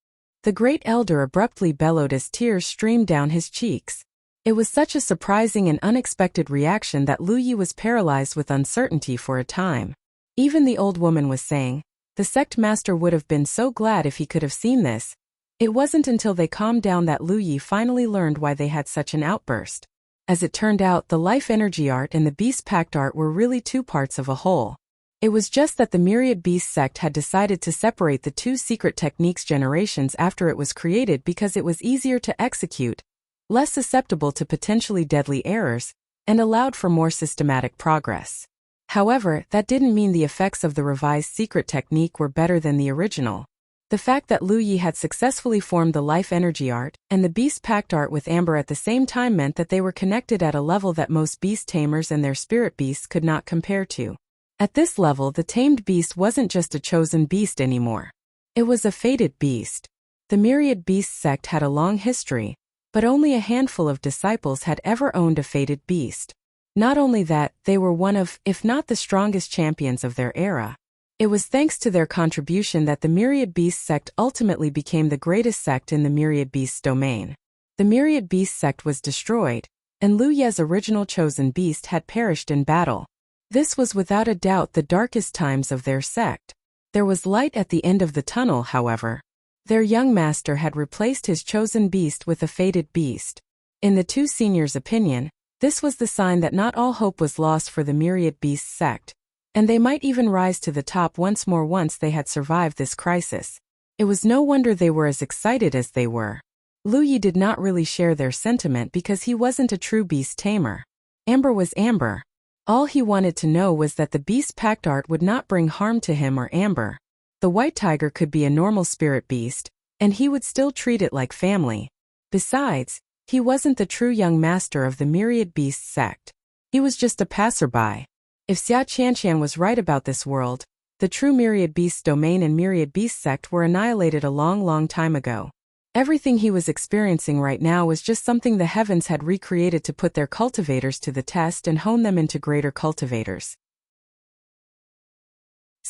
The Great Elder abruptly bellowed as tears streamed down his cheeks. It was such a surprising and unexpected reaction that Lu Yi was paralyzed with uncertainty for a time. Even the old woman was saying, the sect master would have been so glad if he could have seen this. It wasn't until they calmed down that Lu Yi finally learned why they had such an outburst. As it turned out, the Life Energy art and the Beast Pact art were really two parts of a whole. It was just that the Myriad Beast sect had decided to separate the two secret techniques generations after it was created because it was easier to execute, less susceptible to potentially deadly errors, and allowed for more systematic progress. However, that didn't mean the effects of the revised secret technique were better than the original. The fact that Lu Yi had successfully formed the Life Energy art and the Beast Pact art with Amber at the same time meant that they were connected at a level that most beast tamers and their spirit beasts could not compare to. At this level, the tamed beast wasn't just a chosen beast anymore. It was a fated beast. The Myriad Beast sect had a long history, but only a handful of disciples had ever owned a fated beast. Not only that, they were one of, if not the strongest champions of their era. It was thanks to their contribution that the Myriad Beast sect ultimately became the greatest sect in the Myriad Beasts domain. The Myriad Beast sect was destroyed, and Lu Ye's original chosen beast had perished in battle. This was without a doubt the darkest times of their sect. There was light at the end of the tunnel, however. Their young master had replaced his chosen beast with a fated beast. In the two seniors' opinion, this was the sign that not all hope was lost for the Myriad Beasts sect, and they might even rise to the top once more once they had survived this crisis. It was no wonder they were as excited as they were. Lu Yi did not really share their sentiment because he wasn't a true beast tamer. Amber was Amber. All he wanted to know was that the beast pact art would not bring harm to him or Amber. The white tiger could be a normal spirit beast, and he would still treat it like family. Besides, he wasn't the true young master of the Myriad Beasts sect. He was just a passerby. If Xia Qianqian was right about this world, the true Myriad Beasts domain and Myriad Beasts sect were annihilated a long time ago. Everything he was experiencing right now was just something the heavens had recreated to put their cultivators to the test and hone them into greater cultivators.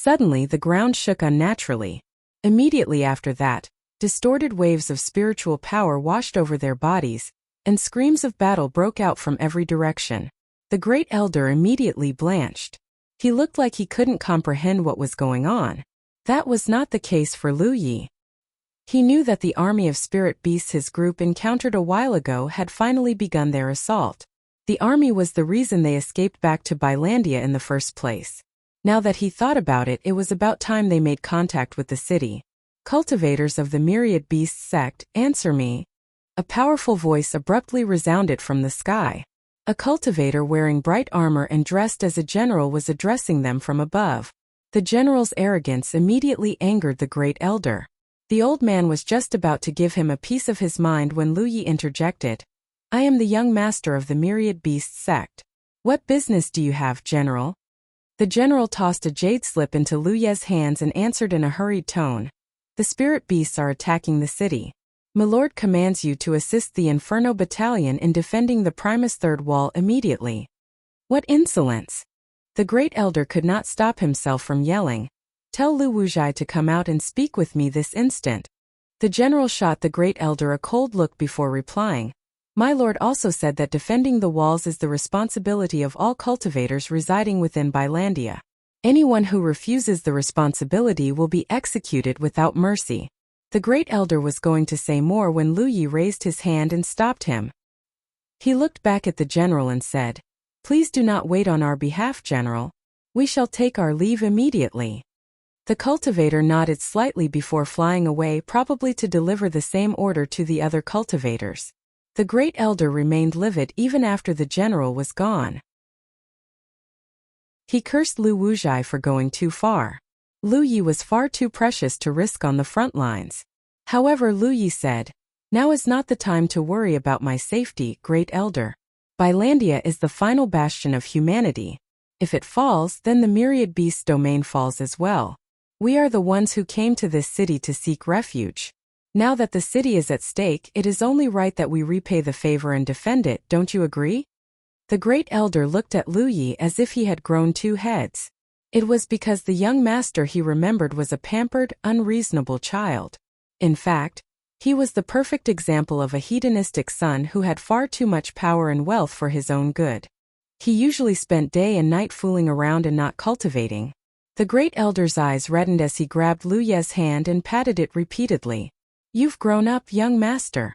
Suddenly the ground shook unnaturally. Immediately after that, distorted waves of spiritual power washed over their bodies, and screams of battle broke out from every direction. The great elder immediately blanched. He looked like he couldn't comprehend what was going on. That was not the case for Lu Yi. He knew that the army of spirit beasts his group encountered a while ago had finally begun their assault. The army was the reason they escaped back to Bylandia in the first place. Now that he thought about it, it was about time they made contact with the city. Cultivators of the Myriad Beasts sect, answer me. A powerful voice abruptly resounded from the sky. A cultivator wearing bright armor and dressed as a general was addressing them from above. The general's arrogance immediately angered the great elder. The old man was just about to give him a piece of his mind when Lu Yi interjected. I am the young master of the Myriad Beasts sect. What business do you have, General? The general tossed a jade slip into Lu Ye's hands and answered in a hurried tone. The spirit beasts are attacking the city. My lord commands you to assist the Inferno Battalion in defending the Primus Third Wall immediately. What insolence! The great elder could not stop himself from yelling. Tell Lu Wuzhai to come out and speak with me this instant. The general shot the great elder a cold look before replying. My lord also said that defending the walls is the responsibility of all cultivators residing within Bylandia. Anyone who refuses the responsibility will be executed without mercy. The great elder was going to say more when Lu Yi raised his hand and stopped him. He looked back at the general and said, Please do not wait on our behalf, General. We shall take our leave immediately. The cultivator nodded slightly before flying away, probably to deliver the same order to the other cultivators. The great elder remained livid even after the general was gone. He cursed Lu Wuzhai for going too far. Lu Yi was far too precious to risk on the front lines. However, Lu Yi said, Now is not the time to worry about my safety, great elder. Bylandia is the final bastion of humanity. If it falls, then the Myriad Beasts domain falls as well. We are the ones who came to this city to seek refuge. Now that the city is at stake, it is only right that we repay the favor and defend it, don't you agree? The great elder looked at Lu Yi as if he had grown two heads. It was because the young master he remembered was a pampered, unreasonable child. In fact, he was the perfect example of a hedonistic son who had far too much power and wealth for his own good. He usually spent day and night fooling around and not cultivating. The great elder's eyes reddened as he grabbed Lu Ye's hand and patted it repeatedly. You've grown up, young master.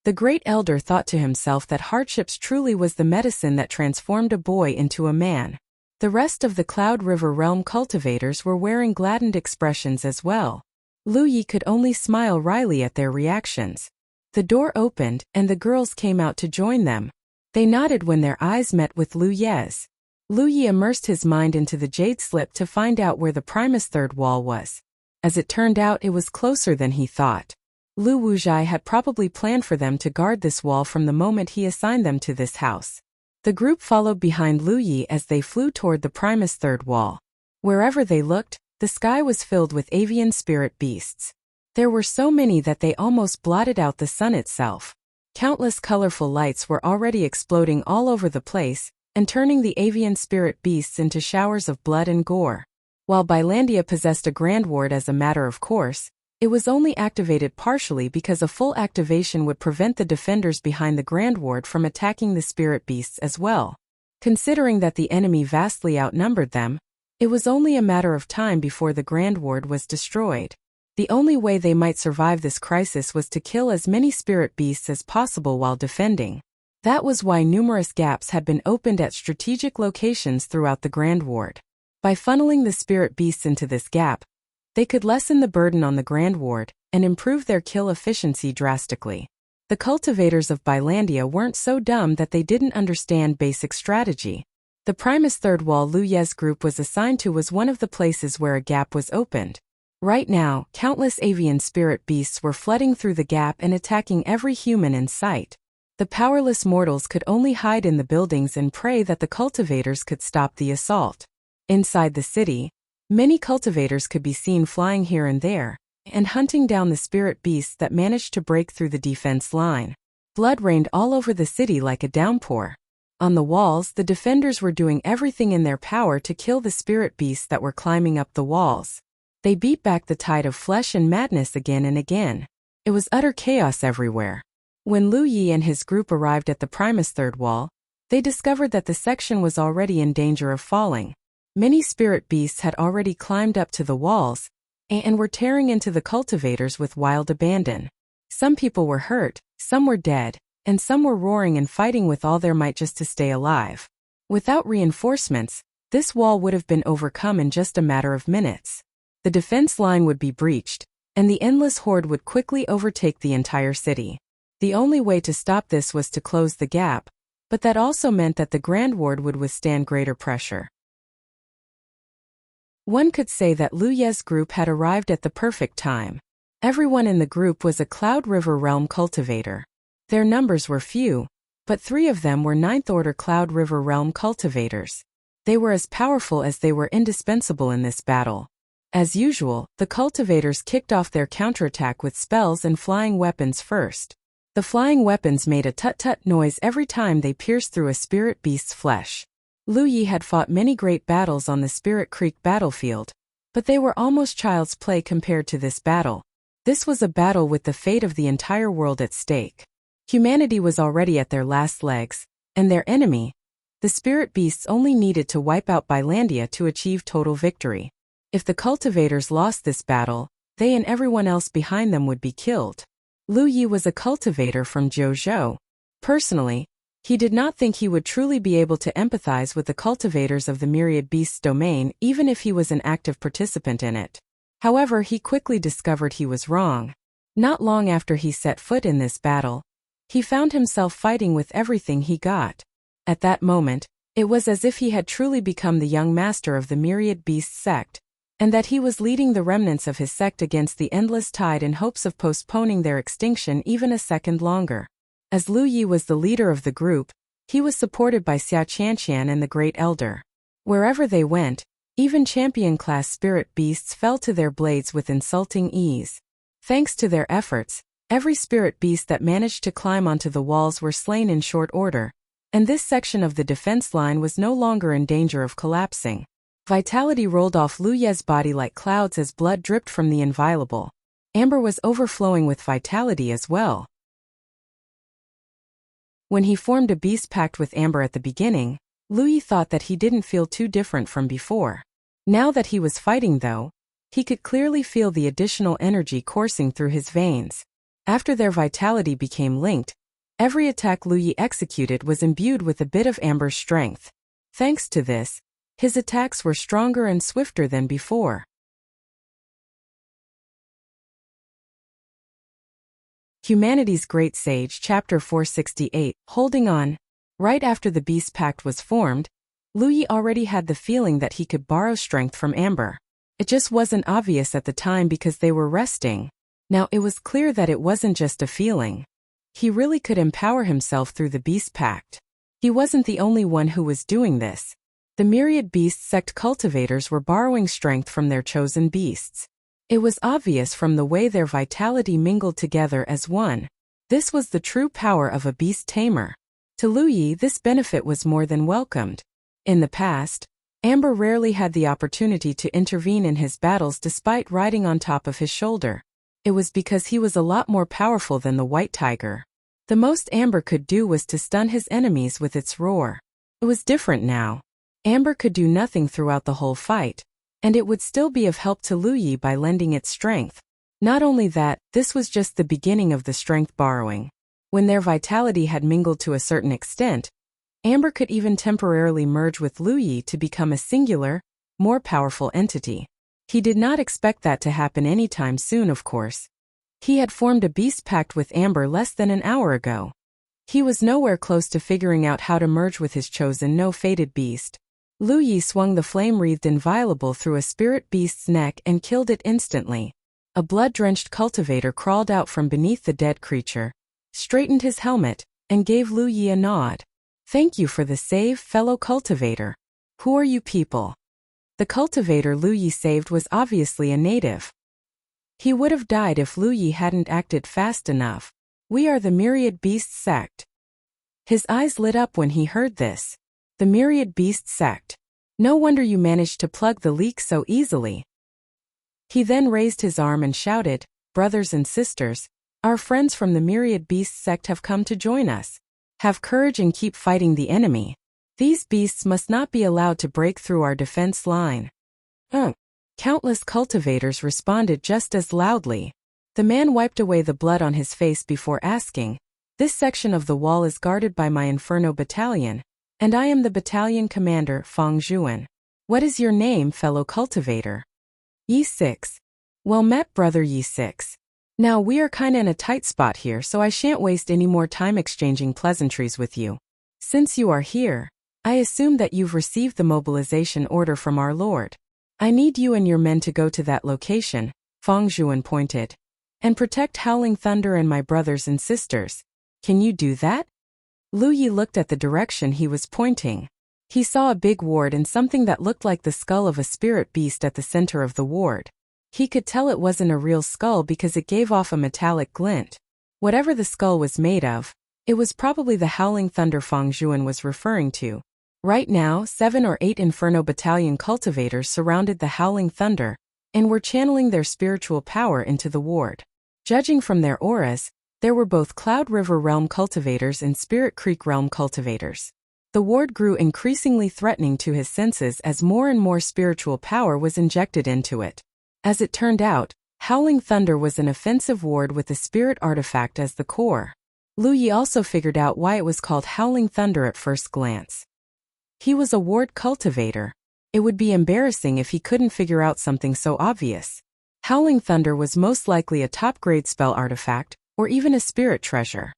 The great elder thought to himself that hardships truly was the medicine that transformed a boy into a man. The rest of the Cloud River Realm cultivators were wearing gladdened expressions as well. Lu Yi could only smile wryly at their reactions. The door opened, and the girls came out to join them. They nodded when their eyes met with Lu Ye's. Lu Yi immersed his mind into the jade slip to find out where the Primus Third Wall was. As it turned out, it was closer than he thought. Lu Wuzhai had probably planned for them to guard this wall from the moment he assigned them to this house. The group followed behind Lu Yi as they flew toward the Primus Third Wall. Wherever they looked, the sky was filled with avian spirit beasts. There were so many that they almost blotted out the sun itself. Countless colorful lights were already exploding all over the place, and turning the avian spirit beasts into showers of blood and gore. While Bylandia possessed a Grand Ward as a matter of course, it was only activated partially because a full activation would prevent the defenders behind the Grand Ward from attacking the spirit beasts as well. Considering that the enemy vastly outnumbered them, it was only a matter of time before the Grand Ward was destroyed. The only way they might survive this crisis was to kill as many spirit beasts as possible while defending. That was why numerous gaps had been opened at strategic locations throughout the Grand Ward. By funneling the spirit beasts into this gap, they could lessen the burden on the Grand Ward and improve their kill efficiency drastically. The cultivators of Bylandia weren't so dumb that they didn't understand basic strategy. The Primus third wall Lu Ye's group was assigned to was one of the places where a gap was opened. Right now, countless avian spirit beasts were flooding through the gap and attacking every human in sight. The powerless mortals could only hide in the buildings and pray that the cultivators could stop the assault. Inside the city, many cultivators could be seen flying here and there, and hunting down the spirit beasts that managed to break through the defense line. Blood rained all over the city like a downpour. On the walls, the defenders were doing everything in their power to kill the spirit beasts that were climbing up the walls. They beat back the tide of flesh and madness again and again. It was utter chaos everywhere. When Lu Yi and his group arrived at the Primus third wall, they discovered that the section was already in danger of falling. Many spirit beasts had already climbed up to the walls, and were tearing into the cultivators with wild abandon. Some people were hurt, some were dead, and some were roaring and fighting with all their might just to stay alive. Without reinforcements, this wall would have been overcome in just a matter of minutes. The defense line would be breached, and the endless horde would quickly overtake the entire city. The only way to stop this was to close the gap, but that also meant that the Grand Ward would withstand greater pressure. One could say that Lu Ye's group had arrived at the perfect time. Everyone in the group was a Cloud River Realm cultivator. Their numbers were few, but 3 of them were 9th Order Cloud River Realm cultivators. They were as powerful as they were indispensable in this battle. As usual, the cultivators kicked off their counterattack with spells and flying weapons first. The flying weapons made a tut-tut noise every time they pierced through a spirit beast's flesh. Lu Yi had fought many great battles on the Spirit Creek battlefield, but they were almost child's play compared to this battle. This was a battle with the fate of the entire world at stake. Humanity was already at their last legs, and their enemy, the spirit beasts, only needed to wipe out Bylandia to achieve total victory. If the cultivators lost this battle, they and everyone else behind them would be killed. Lu Yi was a cultivator from Zhou. Personally, he did not think he would truly be able to empathize with the cultivators of the Myriad Beasts domain even if he was an active participant in it. However, he quickly discovered he was wrong. Not long after he set foot in this battle, he found himself fighting with everything he got. At that moment, it was as if he had truly become the young master of the Myriad Beasts sect, and that he was leading the remnants of his sect against the endless tide in hopes of postponing their extinction even a second longer. As Lu Yi was the leader of the group, he was supported by Xia Qianqian and the Great Elder. Wherever they went, even champion-class spirit beasts fell to their blades with insulting ease. Thanks to their efforts, every spirit beast that managed to climb onto the walls were slain in short order, and this section of the defense line was no longer in danger of collapsing. Vitality rolled off Lu Ye's body like clouds as blood dripped from the inviolable. Amber was overflowing with vitality as well. When he formed a beast pact with Amber at the beginning, Lu Yi thought that he didn't feel too different from before. Now that he was fighting though, he could clearly feel the additional energy coursing through his veins. After their vitality became linked, every attack Lu Yi executed was imbued with a bit of Amber's strength. Thanks to this, his attacks were stronger and swifter than before. Humanity's Great Sage, Chapter 468, Holding On. Right after the Beast Pact was formed, Lu Yi already had the feeling that he could borrow strength from Amber. It just wasn't obvious at the time because they were resting. Now it was clear that it wasn't just a feeling. He really could empower himself through the Beast Pact. He wasn't the only one who was doing this. The Myriad Beast sect cultivators were borrowing strength from their chosen beasts. It was obvious from the way their vitality mingled together as one. This was the true power of a beast tamer. To Lu Yi, this benefit was more than welcomed. In the past, Amber rarely had the opportunity to intervene in his battles despite riding on top of his shoulder. It was because he was a lot more powerful than the White Tiger. The most Amber could do was to stun his enemies with its roar. It was different now. Amber could do nothing throughout the whole fight, and it would still be of help to Lu Yi by lending its strength. Not only that, this was just the beginning of the strength borrowing. When their vitality had mingled to a certain extent, Amber could even temporarily merge with Lu Yi to become a singular, more powerful entity. He did not expect that to happen anytime soon, of course. He had formed a beast pact with Amber less than an hour ago. He was nowhere close to figuring out how to merge with his chosen no-fated beast. Lu Yi swung the flame-wreathed inviolable through a spirit beast's neck and killed it instantly. A blood-drenched cultivator crawled out from beneath the dead creature, straightened his helmet, and gave Lu Yi a nod. "Thank you for the save, fellow cultivator. Who are you people?" The cultivator Lu Yi saved was obviously a native. He would have died if Lu Yi hadn't acted fast enough. "We are the Myriad Beast Sect." His eyes lit up when he heard this. The Myriad Beast Sect. No wonder you managed to plug the leak so easily. He then raised his arm and shouted, "Brothers and sisters, our friends from the Myriad Beast Sect have come to join us. Have courage and keep fighting the enemy. These beasts must not be allowed to break through our defense line." Countless cultivators responded just as loudly. The man wiped away the blood on his face before asking, "This section of the wall is guarded by my Inferno Battalion, and I am the battalion commander, Feng Zhuan. What is your name, fellow cultivator?" "Yi 6. Well met, brother Yi 6. Now we are kinda in a tight spot here, so I shan't waste any more time exchanging pleasantries with you. Since you are here, I assume that you've received the mobilization order from our lord. I need you and your men to go to that location," Feng Zhuan pointed, "and protect Howling Thunder and my brothers and sisters. Can you do that?" Lu Yi looked at the direction he was pointing. He saw a big ward and something that looked like the skull of a spirit beast at the center of the ward. He could tell it wasn't a real skull because it gave off a metallic glint. Whatever the skull was made of, it was probably the Howling Thunder Feng Zhuan was referring to. Right now, 7 or 8 Inferno Battalion cultivators surrounded the Howling Thunder and were channeling their spiritual power into the ward. Judging from their auras, there were both Cloud River Realm cultivators and Spirit Creek Realm cultivators. The ward grew increasingly threatening to his senses as more and more spiritual power was injected into it. As it turned out, Howling Thunder was an offensive ward with a spirit artifact as the core. Lu Yi also figured out why it was called Howling Thunder at first glance. He was a ward cultivator. It would be embarrassing if he couldn't figure out something so obvious. Howling Thunder was most likely a top-grade spell artifact, or even a spirit treasure.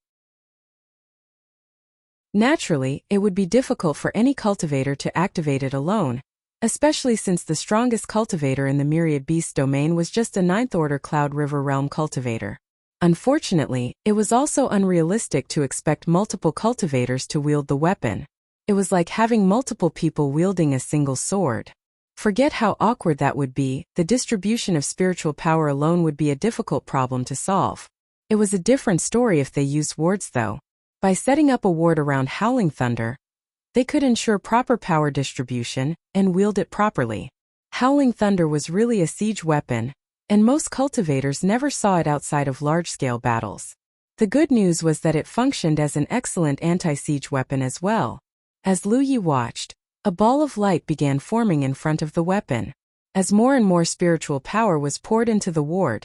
Naturally, it would be difficult for any cultivator to activate it alone, especially since the strongest cultivator in the Myriad Beast domain was just a 9th-order Cloud River Realm cultivator. Unfortunately, it was also unrealistic to expect multiple cultivators to wield the weapon. It was like having multiple people wielding a single sword. Forget how awkward that would be, the distribution of spiritual power alone would be a difficult problem to solve. It was a different story if they used wards though. By setting up a ward around Howling Thunder, they could ensure proper power distribution and wield it properly. Howling Thunder was really a siege weapon, and most cultivators never saw it outside of large-scale battles. The good news was that it functioned as an excellent anti-siege weapon as well. As Lu Yi watched, a ball of light began forming in front of the weapon. As more and more spiritual power was poured into the ward,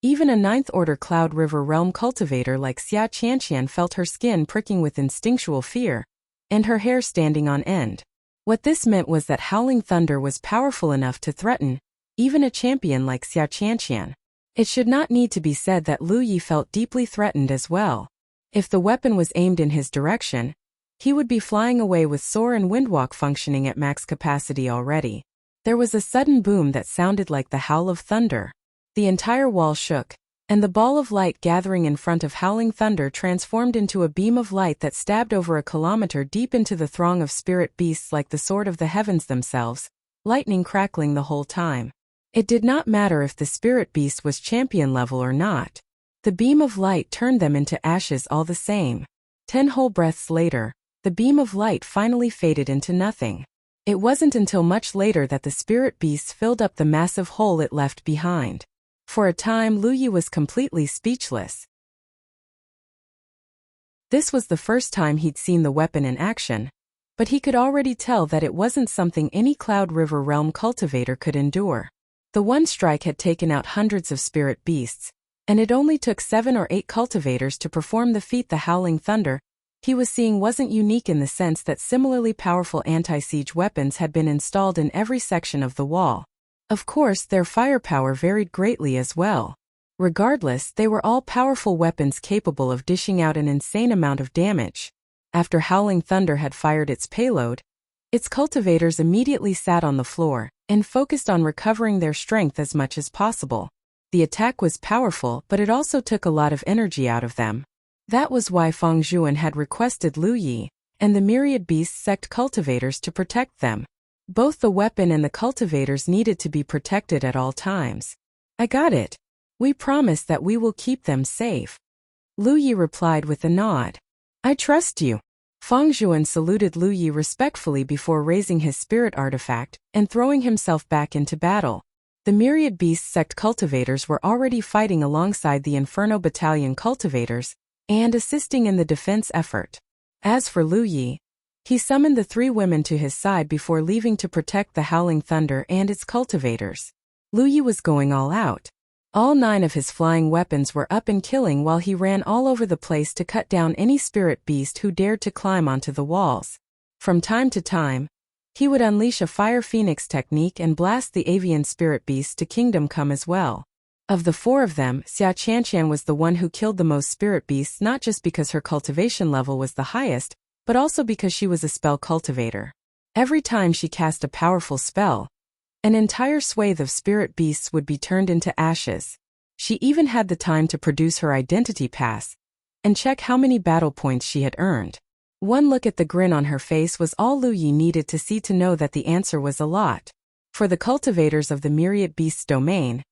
even a 9th-order Cloud River Realm cultivator like Xia Qianqian felt her skin pricking with instinctual fear, and her hair standing on end. What this meant was that Howling Thunder was powerful enough to threaten even a champion like Xia Qianqian. It should not need to be said that Lu Yi felt deeply threatened as well. If the weapon was aimed in his direction, he would be flying away with Soar and Windwalk functioning at max capacity already. There was a sudden boom that sounded like the howl of thunder. The entire wall shook, and the ball of light gathering in front of Howling Thunder transformed into a beam of light that stabbed over a kilometer deep into the throng of spirit beasts like the sword of the heavens themselves, lightning crackling the whole time. It did not matter if the spirit beast was champion level or not. The beam of light turned them into ashes all the same. 10 whole breaths later, the beam of light finally faded into nothing. It wasn't until much later that the spirit beast filled up the massive hole it left behind. For a time, Lu Yi was completely speechless. This was the first time he'd seen the weapon in action, but he could already tell that it wasn't something any Cloud River Realm cultivator could endure. The one strike had taken out hundreds of spirit beasts, and it only took 7 or 8 cultivators to perform the feat. The Howling Thunder he was seeing wasn't unique in the sense that similarly powerful anti-siege weapons had been installed in every section of the wall. Of course, their firepower varied greatly as well. Regardless, they were all powerful weapons capable of dishing out an insane amount of damage. After Howling Thunder had fired its payload, its cultivators immediately sat on the floor and focused on recovering their strength as much as possible. The attack was powerful, but it also took a lot of energy out of them. That was why Feng Zhuan had requested Lu Yi and the myriad beast sect cultivators to protect them. Both the weapon and the cultivators needed to be protected at all times. I got it. We promise that we will keep them safe. Lu Yi replied with a nod. I trust you. Feng Zhuan saluted Lu Yi respectfully before raising his spirit artifact and throwing himself back into battle. The myriad beast sect cultivators were already fighting alongside the Inferno Battalion cultivators and assisting in the defense effort. As for Lu Yi, he summoned the 3 women to his side before leaving to protect the Howling Thunder and its cultivators. Lu Yi was going all out. All 9 of his flying weapons were up and killing while he ran all over the place to cut down any spirit beast who dared to climb onto the walls. From time to time, he would unleash a Fire Phoenix technique and blast the avian spirit beasts to Kingdom Come as well. Of the 4 of them, Xia Qianqian was the one who killed the most spirit beasts, not just because her cultivation level was the highest, but also because she was a spell cultivator. Every time she cast a powerful spell, an entire swathe of spirit beasts would be turned into ashes. She even had the time to produce her identity pass and check how many battle points she had earned. One look at the grin on her face was all Lu Yi needed to see to know that the answer was a lot. For the cultivators of the myriad beasts domain,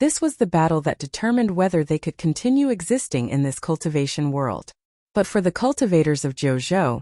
this was the battle that determined whether they could continue existing in this cultivation world. But for the cultivators of Zhou,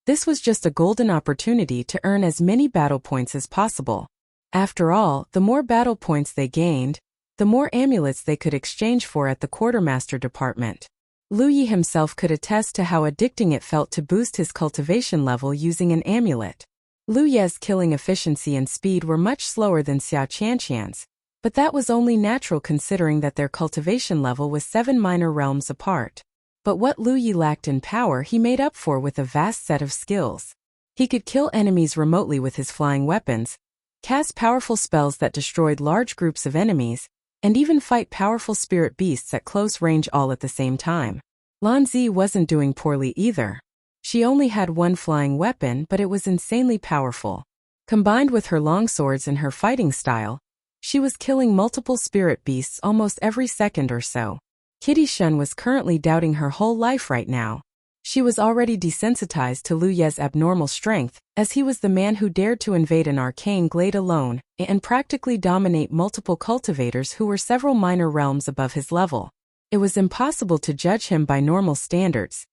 this was just a golden opportunity to earn as many battle points as possible. After all, the more battle points they gained, the more amulets they could exchange for at the quartermaster department. Lu Yi himself could attest to how addicting it felt to boost his cultivation level using an amulet. Lu Ye's killing efficiency and speed were much slower than Xia Qianqian's, but that was only natural considering that their cultivation level was 7 minor realms apart. But what Lu Yi lacked in power he made up for with a vast set of skills. He could kill enemies remotely with his flying weapons, cast powerful spells that destroyed large groups of enemies, and even fight powerful spirit beasts at close range all at the same time. Lan Zi wasn't doing poorly either. She only had 1 flying weapon, but it was insanely powerful. Combined with her longswords and her fighting style, she was killing multiple spirit beasts almost every second or so. Kitty Shun was currently doubting her whole life right now. She was already desensitized to Lu Ye's abnormal strength, as he was the man who dared to invade an arcane glade alone and practically dominate multiple cultivators who were several minor realms above his level. It was impossible to judge him by normal standards.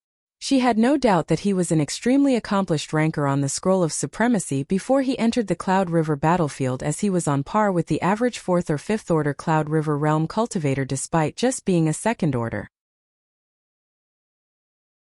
She had no doubt that he was an extremely accomplished ranker on the Scroll of Supremacy before he entered the Cloud River battlefield, as he was on par with the average 4th or 5th order Cloud River realm cultivator despite just being a 2nd order.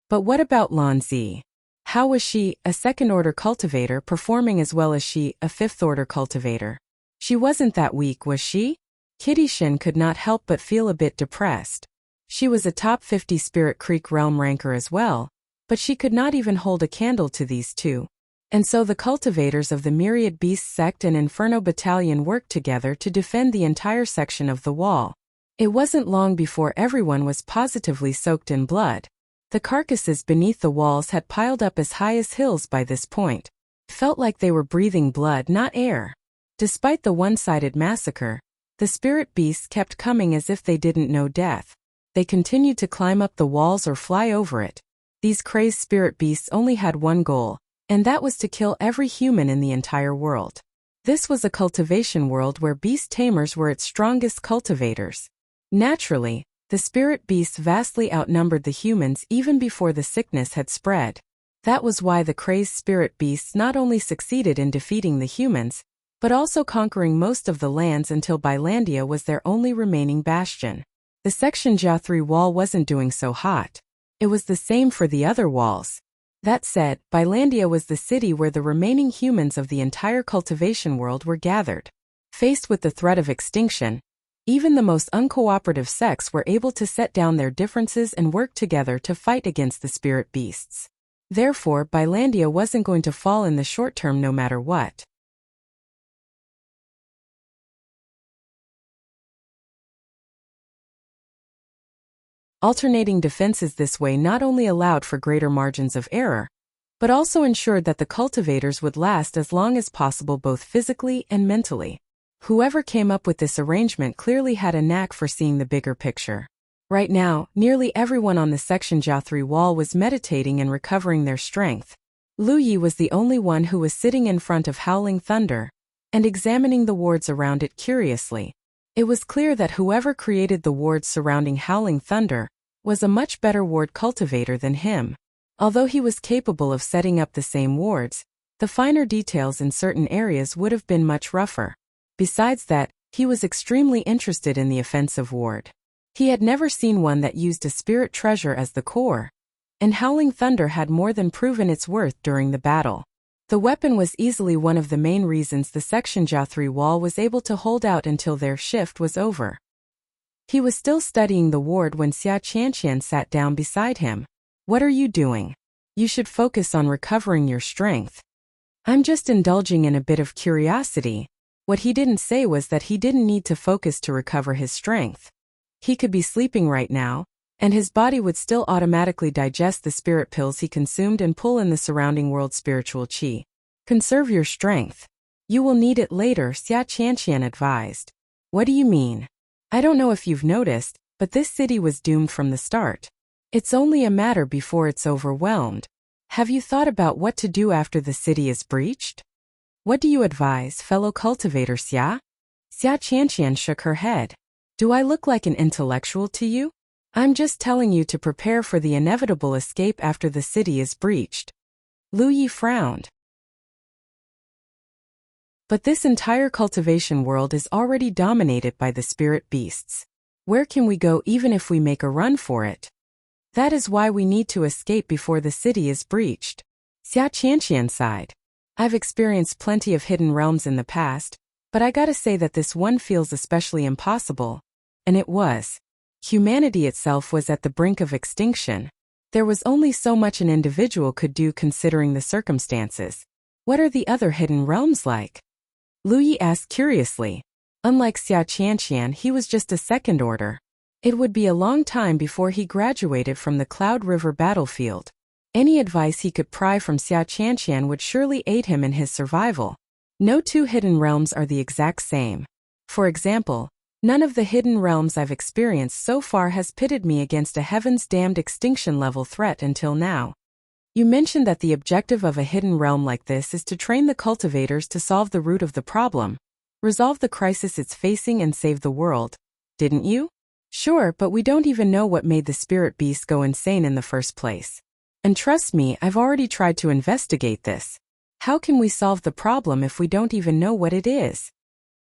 But what about Lan Zi? How was she, a 2nd order cultivator, performing as well as she, a 5th order cultivator? She wasn't that weak, was she? Kitty Shin could not help but feel a bit depressed. She was a top 50 Spirit Creek realm ranker as well, but she could not even hold a candle to these 2. And so the cultivators of the Myriad Beast sect and Inferno Battalion worked together to defend the entire section of the wall. It wasn't long before everyone was positively soaked in blood. The carcasses beneath the walls had piled up as high as hills by this point. It felt like they were breathing blood, not air. Despite the one-sided massacre, the spirit beasts kept coming as if they didn't know death. They continued to climb up the walls or fly over it. These crazed spirit beasts only had one goal, and that was to kill every human in the entire world. This was a cultivation world where beast tamers were its strongest cultivators. Naturally, the spirit beasts vastly outnumbered the humans even before the sickness had spread. That was why the crazed spirit beasts not only succeeded in defeating the humans, but also conquering most of the lands until Bylandia was their only remaining bastion. The Section Jia 3 wall wasn't doing so hot. It was the same for the other walls. That said, Bylandia was the city where the remaining humans of the entire cultivation world were gathered. Faced with the threat of extinction, even the most uncooperative sects were able to set down their differences and work together to fight against the spirit beasts. Therefore, Bylandia wasn't going to fall in the short term no matter what. Alternating defenses this way not only allowed for greater margins of error, but also ensured that the cultivators would last as long as possible both physically and mentally. Whoever came up with this arrangement clearly had a knack for seeing the bigger picture. Right now, nearly everyone on the Section J3 wall was meditating and recovering their strength. Lu Yi was the only one who was sitting in front of Howling Thunder and examining the wards around it curiously. It was clear that whoever created the wards surrounding Howling Thunder was a much better ward cultivator than him. Although he was capable of setting up the same wards, the finer details in certain areas would have been much rougher. Besides that, he was extremely interested in the offensive ward. He had never seen one that used a spirit treasure as the core, and Howling Thunder had more than proven its worth during the battle. The weapon was easily one of the main reasons the Section J3 wall was able to hold out until their shift was over. He was still studying the ward when Xia Qianqian sat down beside him. "What are you doing? You should focus on recovering your strength." "I'm just indulging in a bit of curiosity." What he didn't say was that he didn't need to focus to recover his strength. He could be sleeping right now, and his body would still automatically digest the spirit pills he consumed and pull in the surrounding world's spiritual qi. "Conserve your strength. You will need it later," Xia Qianqian advised. "What do you mean?" "I don't know if you've noticed, but this city was doomed from the start. It's only a matter before it's overwhelmed. Have you thought about what to do after the city is breached?" "What do you advise, fellow cultivator Xia?" Xia Qianqian shook her head. "Do I look like an intellectual to you? I'm just telling you to prepare for the inevitable escape after the city is breached." Lu Yi frowned. "But this entire cultivation world is already dominated by the spirit beasts. Where can we go even if we make a run for it? That is why we need to escape before the city is breached." Xia Qianqian sighed. "I've experienced plenty of hidden realms in the past, but I gotta say that this one feels especially impossible." And it was. Humanity itself was at the brink of extinction. There was only so much an individual could do considering the circumstances. "What are the other hidden realms like?" Lu Yi asked curiously. Unlike Xia Qianqian, he was just a second order. It would be a long time before he graduated from the Cloud River battlefield. Any advice he could pry from Xia Qianqian would surely aid him in his survival. No two hidden realms are the exact same. For example, none of the hidden realms I've experienced so far has pitted me against a Heaven's Damned extinction-level threat until now. You mentioned that the objective of a hidden realm like this is to train the cultivators to solve the root of the problem, resolve the crisis it's facing and save the world, didn't you? Sure, but we don't even know what made the spirit beast go insane in the first place. And trust me, I've already tried to investigate this. How can we solve the problem if we don't even know what it is?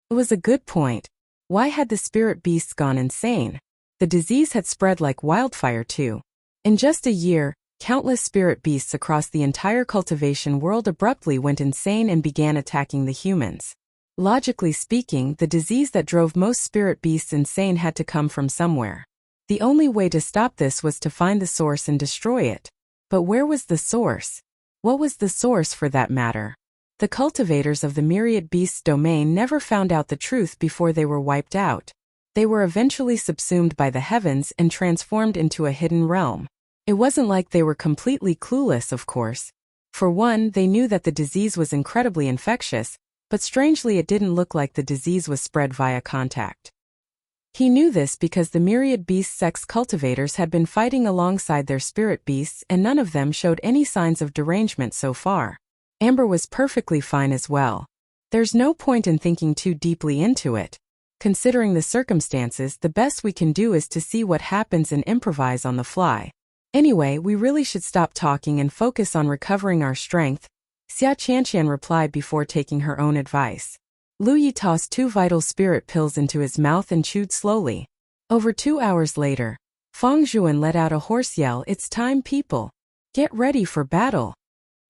It was a good point. Why had the spirit beasts gone insane? The disease had spread like wildfire too. In just a year, countless spirit beasts across the entire cultivation world abruptly went insane and began attacking the humans. Logically speaking, the disease that drove most spirit beasts insane had to come from somewhere. The only way to stop this was to find the source and destroy it. But where was the source? What was the source for that matter? The cultivators of the myriad beasts domain never found out the truth before they were wiped out. They were eventually subsumed by the heavens and transformed into a hidden realm. It wasn't like they were completely clueless, of course. For one, they knew that the disease was incredibly infectious, but strangely it didn't look like the disease was spread via contact. He knew this because the myriad beast sex cultivators had been fighting alongside their spirit beasts and none of them showed any signs of derangement so far. Amber was perfectly fine as well. There's no point in thinking too deeply into it. Considering the circumstances, the best we can do is to see what happens and improvise on the fly. Anyway, we really should stop talking and focus on recovering our strength, Xia Qianqian replied before taking her own advice. Lu Yi tossed 2 vital spirit pills into his mouth and chewed slowly. Over 2 hours later, Feng Zhuan let out a hoarse yell, "It's time, people. Get ready for battle.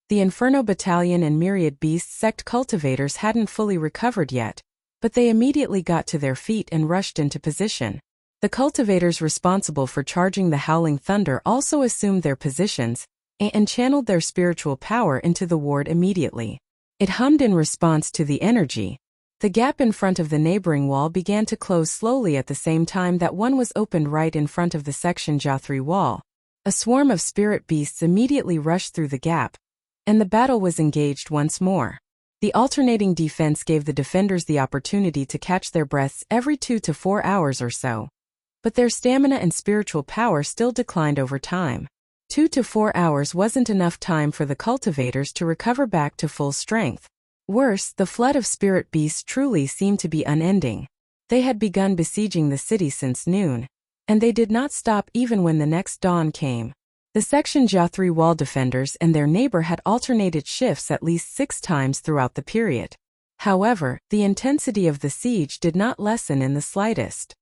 The Inferno Battalion and Myriad Beast sect cultivators hadn't fully recovered yet, but they immediately got to their feet and rushed into position. The cultivators responsible for charging the Howling Thunder also assumed their positions and channeled their spiritual power into the ward immediately. It hummed in response to the energy. The gap in front of the neighboring wall began to close slowly at the same time that one was opened right in front of the Section J3 wall. A swarm of spirit beasts immediately rushed through the gap, and the battle was engaged once more. The alternating defense gave the defenders the opportunity to catch their breaths every 2 to 4 hours or so. But their stamina and spiritual power still declined over time. 2 to 4 hours wasn't enough time for the cultivators to recover back to full strength. Worse, the flood of spirit beasts truly seemed to be unending. They had begun besieging the city since noon, and they did not stop even when the next dawn came. The Section J3 wall defenders and their neighbor had alternated shifts at least 6 times throughout the period. However, the intensity of the siege did not lessen in the slightest.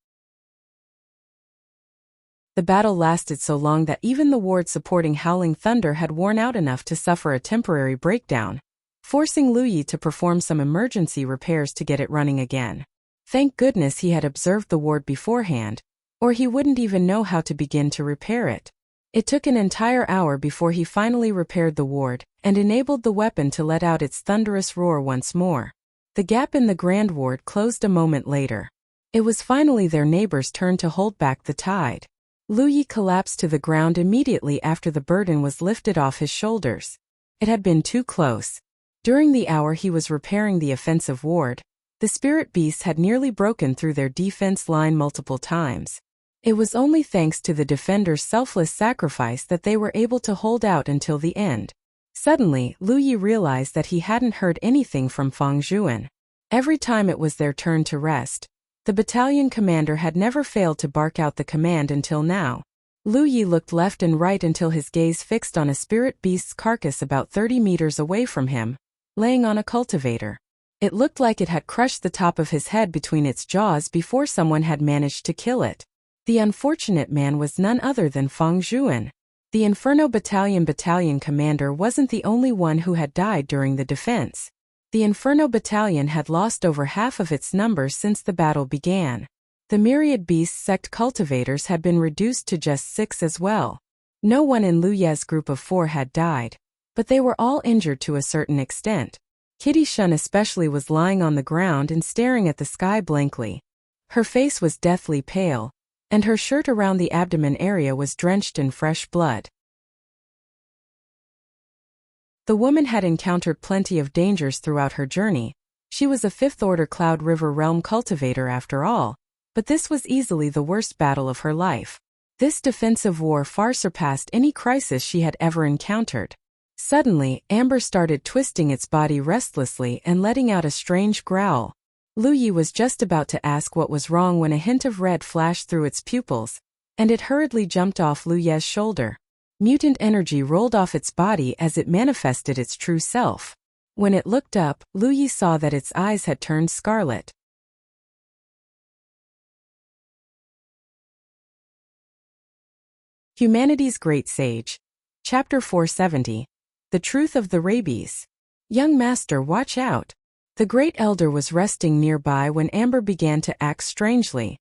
The battle lasted so long that even the ward supporting Howling Thunder had worn out enough to suffer a temporary breakdown, forcing Lu Yi to perform some emergency repairs to get it running again. Thank goodness he had observed the ward beforehand, or he wouldn't even know how to begin to repair it. It took an entire hour before he finally repaired the ward and enabled the weapon to let out its thunderous roar once more. The gap in the Grand Ward closed a moment later. It was finally their neighbor's turn to hold back the tide. Lu Yi collapsed to the ground immediately after the burden was lifted off his shoulders. It had been too close. During the hour he was repairing the offensive ward, the spirit beasts had nearly broken through their defense line multiple times. It was only thanks to the defenders' selfless sacrifice that they were able to hold out until the end. Suddenly, Lu Yi realized that he hadn't heard anything from Feng Zhuan. Every time it was their turn to rest, the battalion commander had never failed to bark out the command until now. Lu Yi looked left and right until his gaze fixed on a spirit beast's carcass about 30 meters away from him, laying on a cultivator. It looked like it had crushed the top of his head between its jaws before someone had managed to kill it. The unfortunate man was none other than Feng Zhuan. The Inferno battalion commander wasn't the only one who had died during the defense. The Inferno Battalion had lost over half of its numbers since the battle began. The Myriad Beast sect cultivators had been reduced to just 6 as well. No one in Lu Ye's group of 4 had died, but they were all injured to a certain extent. Kitty Shun especially was lying on the ground and staring at the sky blankly. Her face was deathly pale, and her shirt around the abdomen area was drenched in fresh blood. The woman had encountered plenty of dangers throughout her journey. She was a 5th-order Cloud River Realm cultivator after all, but this was easily the worst battle of her life. This defensive war far surpassed any crisis she had ever encountered. Suddenly, Amber started twisting its body restlessly and letting out a strange growl. Lu Yi was just about to ask what was wrong when a hint of red flashed through its pupils, and it hurriedly jumped off Lu Ye's shoulder. Mutant energy rolled off its body as it manifested its true self. When it looked up, Lu Yi saw that its eyes had turned scarlet. Humanity's Great Sage. Chapter 470. The Truth of the Rabies. Young Master, watch out. The Great Elder was resting nearby when Amber began to act strangely.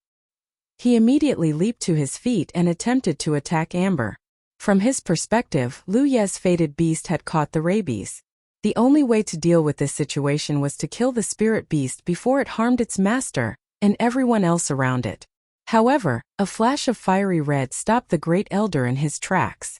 He immediately leaped to his feet and attempted to attack Amber. From his perspective, Lu Ye's fated beast had caught the rabies. The only way to deal with this situation was to kill the spirit beast before it harmed its master and everyone else around it. However, a flash of fiery red stopped the Great Elder in his tracks.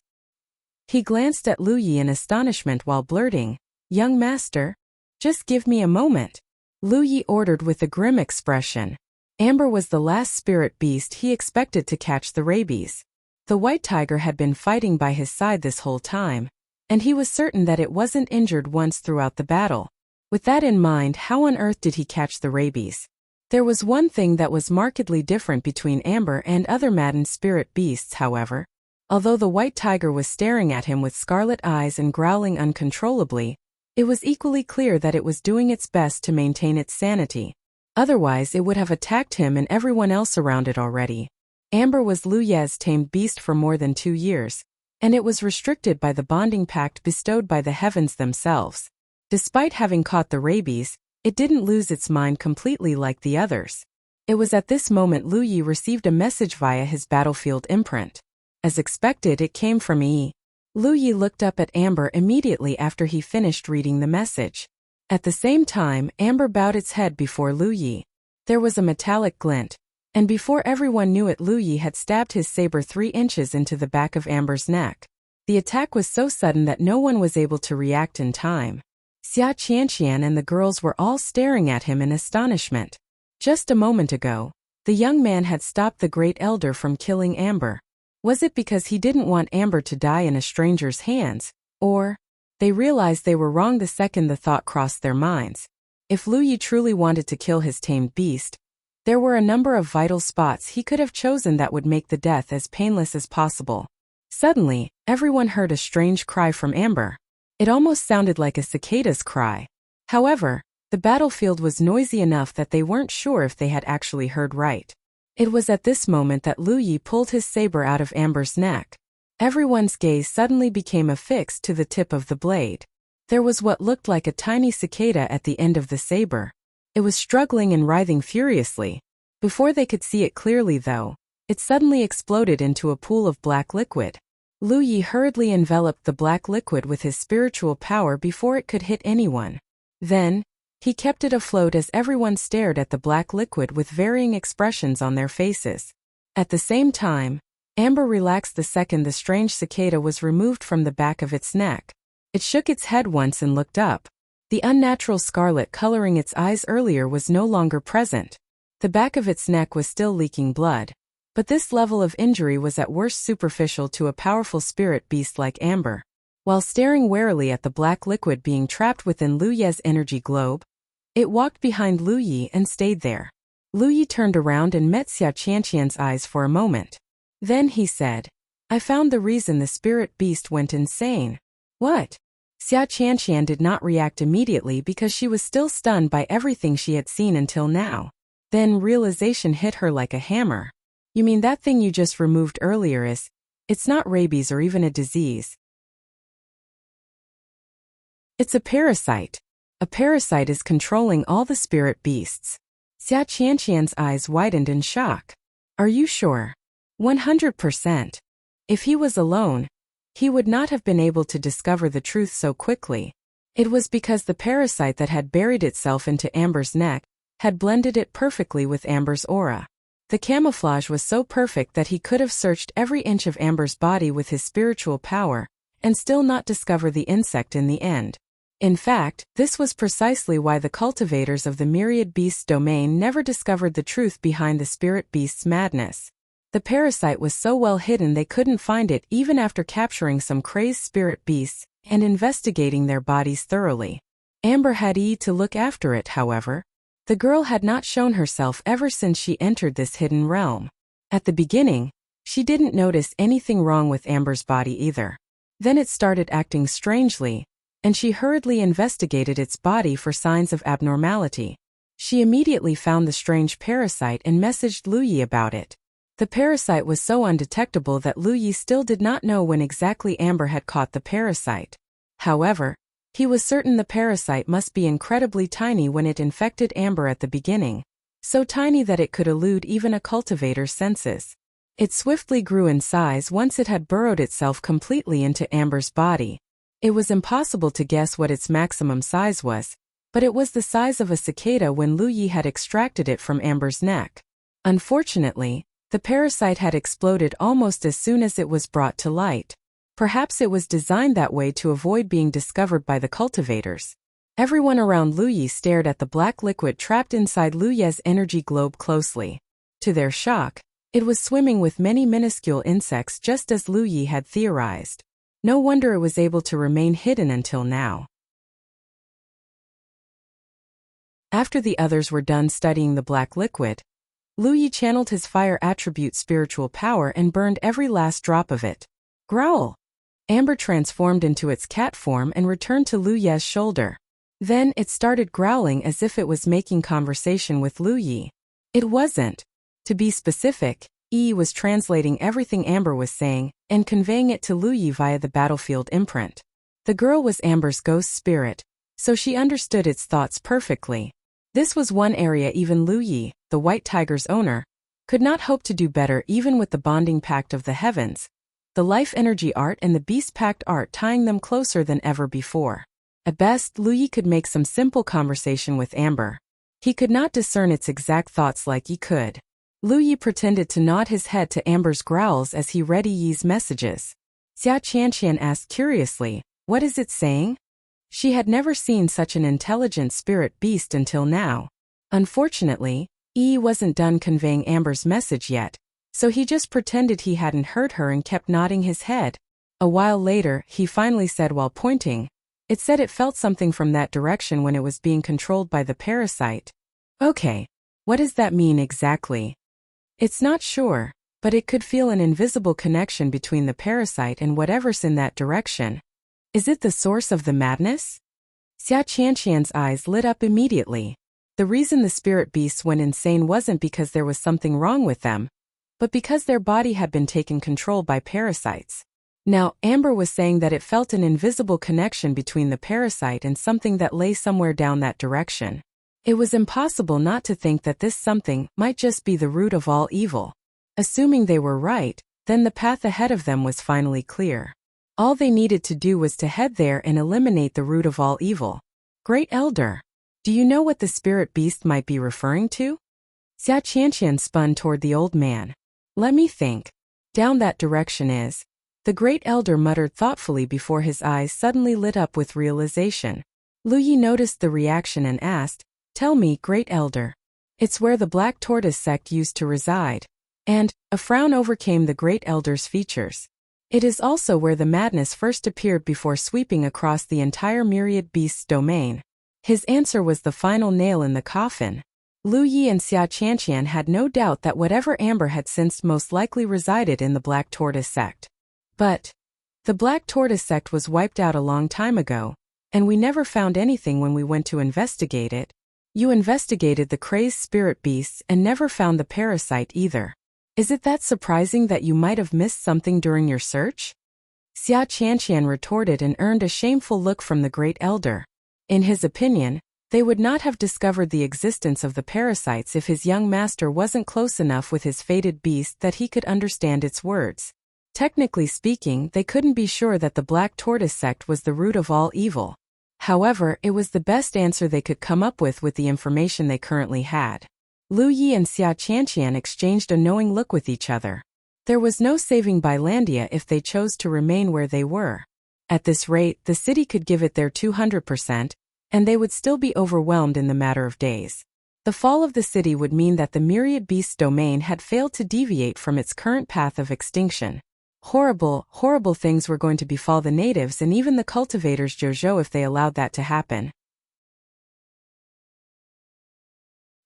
He glanced at Lu Yi in astonishment while blurting, "Young Master, just give me a moment," Lu Yi ordered with a grim expression. Amber was the last spirit beast he expected to catch the rabies. The white tiger had been fighting by his side this whole time, and he was certain that it wasn't injured once throughout the battle. With that in mind, how on earth did he catch the rabies? There was one thing that was markedly different between Amber and other maddened spirit beasts, however. Although the white tiger was staring at him with scarlet eyes and growling uncontrollably, it was equally clear that it was doing its best to maintain its sanity. Otherwise, it would have attacked him and everyone else around it already. Amber was Lu Ye's tamed beast for more than 2 years, and it was restricted by the bonding pact bestowed by the heavens themselves. Despite having caught the rabies, it didn't lose its mind completely like the others. It was at this moment Lu Yi received a message via his battlefield imprint. As expected, it came from Yi. Lu Yi looked up at Amber immediately after he finished reading the message. At the same time, Amber bowed its head before Lu Yi. There was a metallic glint, and before everyone knew it, Lu Yi had stabbed his saber 3 inches into the back of Amber's neck. The attack was so sudden that no one was able to react in time. Xia Qianqian and the girls were all staring at him in astonishment. Just a moment ago, the young man had stopped the Great Elder from killing Amber. Was it because he didn't want Amber to die in a stranger's hands, or? They realized they were wrong the second the thought crossed their minds. If Lu Yi truly wanted to kill his tamed beast, there were a number of vital spots he could have chosen that would make the death as painless as possible. Suddenly, everyone heard a strange cry from Amber. It almost sounded like a cicada's cry. However, the battlefield was noisy enough that they weren't sure if they had actually heard right. It was at this moment that Lu Yi pulled his saber out of Amber's neck. Everyone's gaze suddenly became affixed to the tip of the blade. There was what looked like a tiny cicada at the end of the saber. It was struggling and writhing furiously. Before they could see it clearly though, it suddenly exploded into a pool of black liquid. Lu Yi hurriedly enveloped the black liquid with his spiritual power before it could hit anyone. Then, he kept it afloat as everyone stared at the black liquid with varying expressions on their faces. At the same time, Amber relaxed the second the strange cicada was removed from the back of its neck. It shook its head once and looked up. The unnatural scarlet coloring its eyes earlier was no longer present. The back of its neck was still leaking blood. But this level of injury was at worst superficial to a powerful spirit beast like Amber. While staring warily at the black liquid being trapped within Lu Ye's energy globe, it walked behind Lu Yi and stayed there. Lu Yi turned around and met Xia Qianqian's eyes for a moment. Then he said, "I found the reason the spirit beast went insane." "What?" Xia Qianqian did not react immediately because she was still stunned by everything she had seen until now. Then realization hit her like a hammer. "You mean that thing you just removed earlier it's not rabies or even a disease. It's a parasite. A parasite is controlling all the spirit beasts." Xia Qianqian's eyes widened in shock. "Are you sure?" 100%. If he was alone, he would not have been able to discover the truth so quickly. It was because the parasite that had buried itself into Amber's neck had blended it perfectly with Amber's aura. The camouflage was so perfect that he could have searched every inch of Amber's body with his spiritual power and still not discover the insect in the end. In fact, this was precisely why the cultivators of the myriad beasts domain never discovered the truth behind the spirit beast's madness. The parasite was so well hidden they couldn't find it even after capturing some crazed spirit beasts and investigating their bodies thoroughly. Amber had to look after it, however. The girl had not shown herself ever since she entered this hidden realm. At the beginning, she didn't notice anything wrong with Amber's body either. Then it started acting strangely, and she hurriedly investigated its body for signs of abnormality. She immediately found the strange parasite and messaged Lu Yi about it. The parasite was so undetectable that Lu Yi still did not know when exactly Amber had caught the parasite. However, he was certain the parasite must be incredibly tiny when it infected Amber at the beginning, so tiny that it could elude even a cultivator's senses. It swiftly grew in size once it had burrowed itself completely into Amber's body. It was impossible to guess what its maximum size was, but it was the size of a cicada when Lu Yi had extracted it from Amber's neck. Unfortunately, the parasite had exploded almost as soon as it was brought to light. Perhaps it was designed that way to avoid being discovered by the cultivators. Everyone around Lu Yi stared at the black liquid trapped inside Lu Ye's energy globe closely. To their shock, it was swimming with many minuscule insects just as Lu Yi had theorized. No wonder it was able to remain hidden until now. After the others were done studying the black liquid, Lu Yi channeled his fire attribute spiritual power and burned every last drop of it. Growl! Amber transformed into its cat form and returned to Lu Ye's shoulder. Then it started growling as if it was making conversation with Lu Yi. It wasn't. To be specific, Yi was translating everything Amber was saying and conveying it to Lu Yi via the battlefield imprint. The girl was Amber's ghost spirit, so she understood its thoughts perfectly. This was one area even Lu Yi, the White Tiger's owner, could not hope to do better even with the bonding pact of the heavens, the life energy art and the beast pact art tying them closer than ever before. At best, Lu Yi could make some simple conversation with Amber. He could not discern its exact thoughts like Yi could. Lu Yi pretended to nod his head to Amber's growls as he read Yi's messages. Xia Qianqian asked curiously, "What is it saying?" She had never seen such an intelligent spirit beast until now. Unfortunately, Yi wasn't done conveying Amber's message yet, so he just pretended he hadn't heard her and kept nodding his head. A while later, he finally said while pointing, "It said it felt something from that direction when it was being controlled by the parasite." "Okay, what does that mean exactly?" "It's not sure, but it could feel an invisible connection between the parasite and whatever's in that direction." "Is it the source of the madness?" Xia Qianqian's eyes lit up immediately. The reason the spirit beasts went insane wasn't because there was something wrong with them, but because their body had been taken control by parasites. Now, Amber was saying that it felt an invisible connection between the parasite and something that lay somewhere down that direction. It was impossible not to think that this something might just be the root of all evil. Assuming they were right, then the path ahead of them was finally clear. All they needed to do was to head there and eliminate the root of all evil. "Great Elder, do you know what the spirit beast might be referring to?" Xia Qianqian spun toward the old man. "Let me think. Down that direction is..." The Great Elder muttered thoughtfully before his eyes suddenly lit up with realization. Lu Yi noticed the reaction and asked, "Tell me, Great Elder." "It's where the Black Tortoise sect used to reside." And a frown overcame the Great Elder's features. "It is also where the madness first appeared before sweeping across the entire myriad beasts' domain." His answer was the final nail in the coffin. Lu Yi and Xia Qianqian had no doubt that whatever Amber had sensed most likely resided in the Black Tortoise sect. But the Black Tortoise sect was wiped out a long time ago, and we never found anything when we went to investigate it. You investigated the crazed spirit beasts and never found the parasite either. Is it that surprising that you might have missed something during your search?" Xia Qianqian retorted and earned a shameful look from the Great Elder. In his opinion, they would not have discovered the existence of the parasites if his young master wasn't close enough with his fated beast that he could understand its words. Technically speaking, they couldn't be sure that the Black Tortoise sect was the root of all evil. However, it was the best answer they could come up with the information they currently had. Lu Yi and Xia Qianqian exchanged a knowing look with each other. There was no saving Bailandia if they chose to remain where they were. At this rate, the city could give it their 200%, and they would still be overwhelmed in the matter of days. The fall of the city would mean that the myriad beasts domain had failed to deviate from its current path of extinction. Horrible, horrible things were going to befall the natives and even the cultivators Jojo if they allowed that to happen.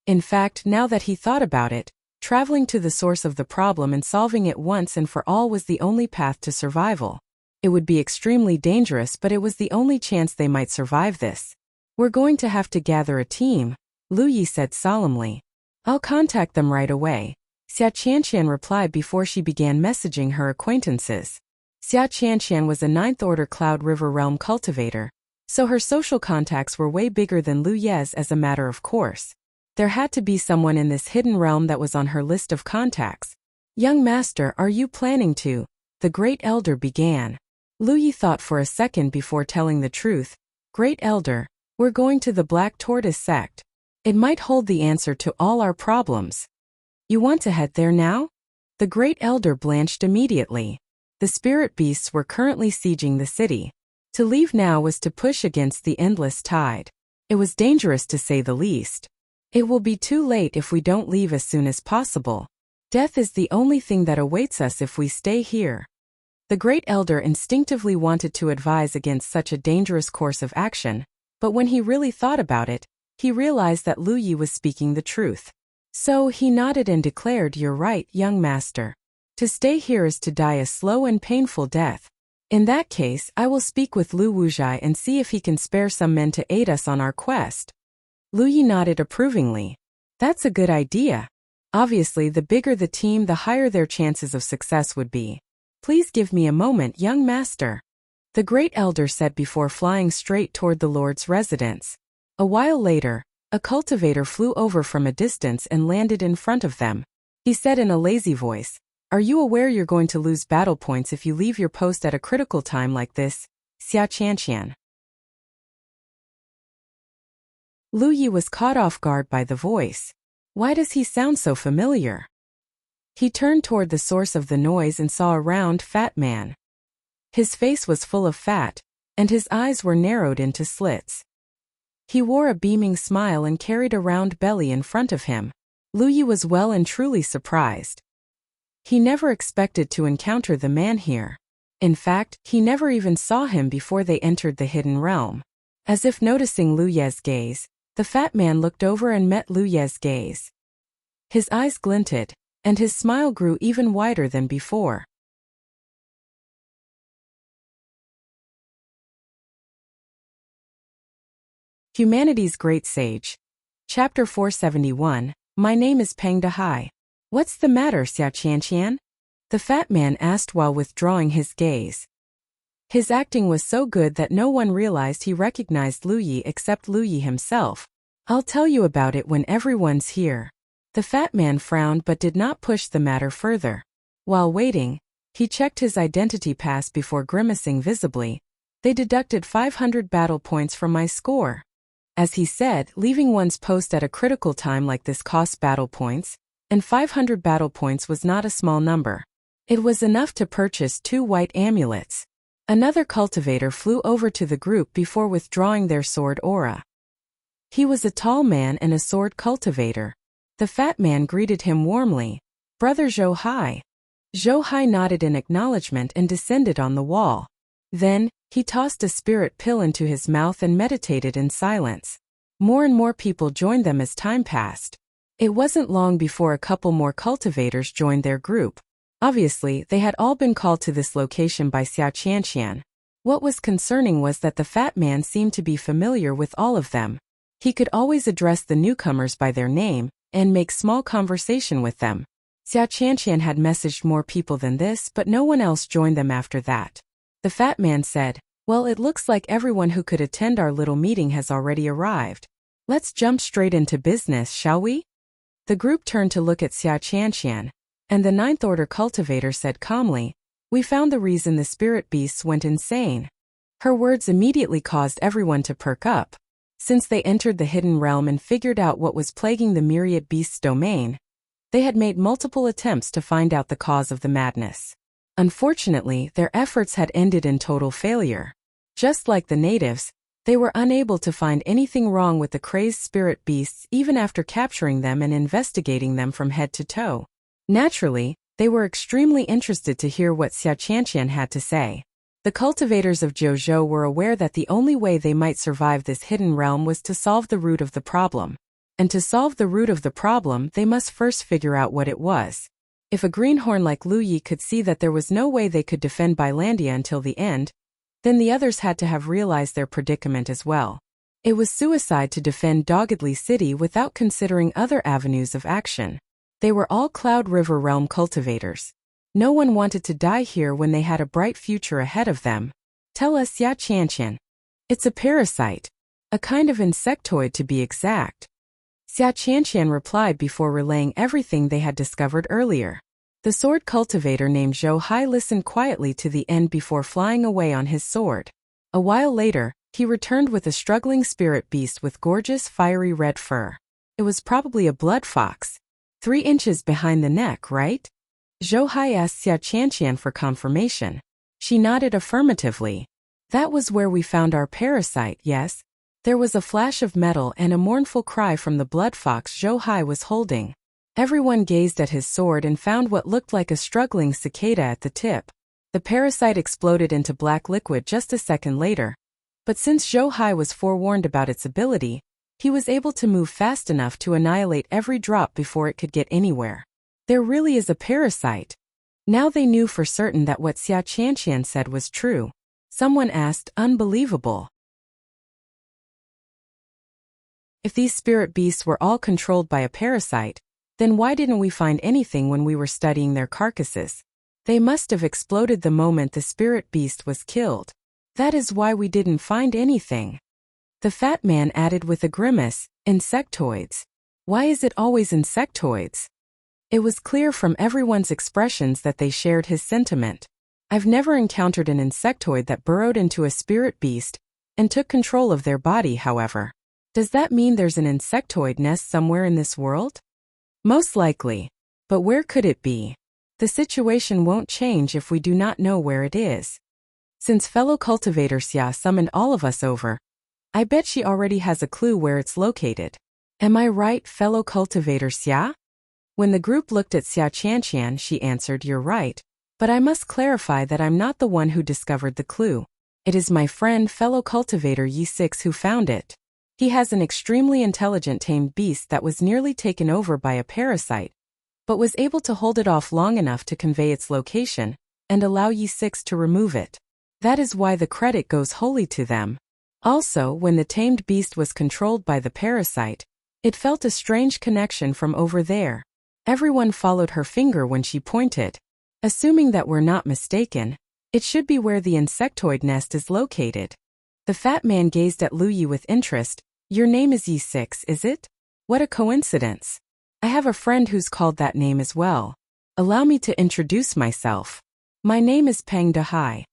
In fact, now that he thought about it, traveling to the source of the problem and solving it once and for all was the only path to survival. It would be extremely dangerous, but it was the only chance they might survive this. "We're going to have to gather a team," Lu Yi said solemnly. "I'll contact them right away," Xia Qianqian replied before she began messaging her acquaintances. Xia Qianqian was a 9th Order Cloud River Realm cultivator, so her social contacts were way bigger than Lu Ye's as a matter of course. There had to be someone in this hidden realm that was on her list of contacts. "Young master, are you planning to?" the Great Elder began. Lu Yi thought for a second before telling the truth. "Great Elder, we're going to the Black Tortoise sect. It might hold the answer to all our problems." "You want to head there now?" The Great Elder blanched immediately. The spirit beasts were currently sieging the city. To leave now was to push against the endless tide. It was dangerous to say the least. "It will be too late if we don't leave as soon as possible. Death is the only thing that awaits us if we stay here." The Great Elder instinctively wanted to advise against such a dangerous course of action, but when he really thought about it, he realized that Lu Yi was speaking the truth. So he nodded and declared, "You're right, young master. To stay here is to die a slow and painful death. In that case, I will speak with Lu Wuzhai and see if he can spare some men to aid us on our quest." Lu Yi nodded approvingly. "That's a good idea. Obviously, the bigger the team, the higher their chances of success would be. Please give me a moment, young master, the great elder said before flying straight toward the Lord's residence. A while later, a cultivator flew over from a distance and landed in front of them. He said in a lazy voice, "Are you aware you're going to lose battle points if you leave your post at a critical time like this, Xia Qianqian?" Lu Yi was caught off guard by the voice. Why does he sound so familiar? He turned toward the source of the noise and saw a round, fat man. His face was full of fat, and his eyes were narrowed into slits. He wore a beaming smile and carried a round belly in front of him. Lu Yi was well and truly surprised. He never expected to encounter the man here. In fact, he never even saw him before they entered the hidden realm. As if noticing Lu Ye's gaze, the fat man looked over and met Lu Ye's gaze. His eyes glinted, and his smile grew even wider than before. Humanity's Great Sage. Chapter 471, My name is Peng Dehai. What's the matter, Xia Qianqian? The fat man asked while withdrawing his gaze. His acting was so good that no one realized he recognized Lu Yi except Lu Yi himself. I'll tell you about it when everyone's here. The fat man frowned but did not push the matter further. While waiting, he checked his identity pass before grimacing visibly. They deducted 500 battle points from my score. As he said, leaving one's post at a critical time like this costs battle points, and 500 battle points was not a small number. It was enough to purchase 2 white amulets. Another cultivator flew over to the group before withdrawing their sword aura. He was a tall man and a sword cultivator. The fat man greeted him warmly. Brother Zhou Hai. Zhou Hai nodded in acknowledgement and descended on the wall. Then, he tossed a spirit pill into his mouth and meditated in silence. More and more people joined them as time passed. It wasn't long before a couple more cultivators joined their group. Obviously, they had all been called to this location by Xia Qianqian. What was concerning was that the fat man seemed to be familiar with all of them. He could always address the newcomers by their name and make small conversation with them. Xia Qianqian had messaged more people than this, but no one else joined them after that. The fat man said, "Well, it looks like everyone who could attend our little meeting has already arrived. Let's jump straight into business, shall we?" The group turned to look at Xia Qianqian, and the Ninth Order cultivator said calmly, "We found the reason the spirit beasts went insane." Her words immediately caused everyone to perk up. Since they entered the hidden realm and figured out what was plaguing the myriad beasts' domain, they had made multiple attempts to find out the cause of the madness. Unfortunately, their efforts had ended in total failure. Just like the natives, they were unable to find anything wrong with the crazed spirit beasts even after capturing them and investigating them from head to toe. Naturally, they were extremely interested to hear what Xia Qianqian had to say. The cultivators of Zhouzhou were aware that the only way they might survive this hidden realm was to solve the root of the problem. And to solve the root of the problem, they must first figure out what it was. If a greenhorn like Lu Yi could see that there was no way they could defend Bailandia until the end, then the others had to have realized their predicament as well. It was suicide to defend Doggedly City without considering other avenues of action. They were all Cloud River Realm cultivators. No one wanted to die here when they had a bright future ahead of them. Tell us, Xia Qianqian. It's a parasite. A kind of insectoid to be exact. Xia Qianqian replied before relaying everything they had discovered earlier. The sword cultivator named Zhou Hai listened quietly to the end before flying away on his sword. A while later, he returned with a struggling spirit beast with gorgeous fiery red fur. It was probably a blood fox. 3 inches behind the neck, right? Zhou Hai asked Xia Qianqian for confirmation. She nodded affirmatively. That was where we found our parasite, yes? There was a flash of metal and a mournful cry from the blood fox Zhou Hai was holding. Everyone gazed at his sword and found what looked like a struggling cicada at the tip. The parasite exploded into black liquid just a second later. But since Zhou Hai was forewarned about its ability, he was able to move fast enough to annihilate every drop before it could get anywhere. There really is a parasite. Now they knew for certain that what Xia Qianqian said was true. Someone asked, "Unbelievable. If these spirit beasts were all controlled by a parasite, Then why didn't we find anything when we were studying their carcasses? They must have exploded the moment the spirit beast was killed. That is why we didn't find anything. The fat man added with a grimace, insectoids. Why is it always insectoids? It was clear from everyone's expressions that they shared his sentiment. I've never encountered an insectoid that burrowed into a spirit beast and took control of their body, however. Does that mean there's an insectoid nest somewhere in this world? Most likely. But where could it be? The situation won't change if we do not know where it is. Since fellow cultivator Xia summoned all of us over, I bet she already has a clue where it's located. Am I right, fellow cultivator Xia? When the group looked at Xia Qianqian, she answered, "You're right. But I must clarify that I'm not the one who discovered the clue. It is my friend, fellow cultivator Yi6 who found it. He has an extremely intelligent tamed beast that was nearly taken over by a parasite, but was able to hold it off long enough to convey its location and allow Yi6 to remove it. That is why the credit goes wholly to them. Also, when the tamed beast was controlled by the parasite, it felt a strange connection from over there. Everyone followed her finger when she pointed. Assuming that we're not mistaken, it should be where the insectoid nest is located." The fat man gazed at Lu Yi with interest. "Your name is Yi6, is it? What a coincidence. I have a friend who's called that name as well. Allow me to introduce myself. My name is Pang Dehai.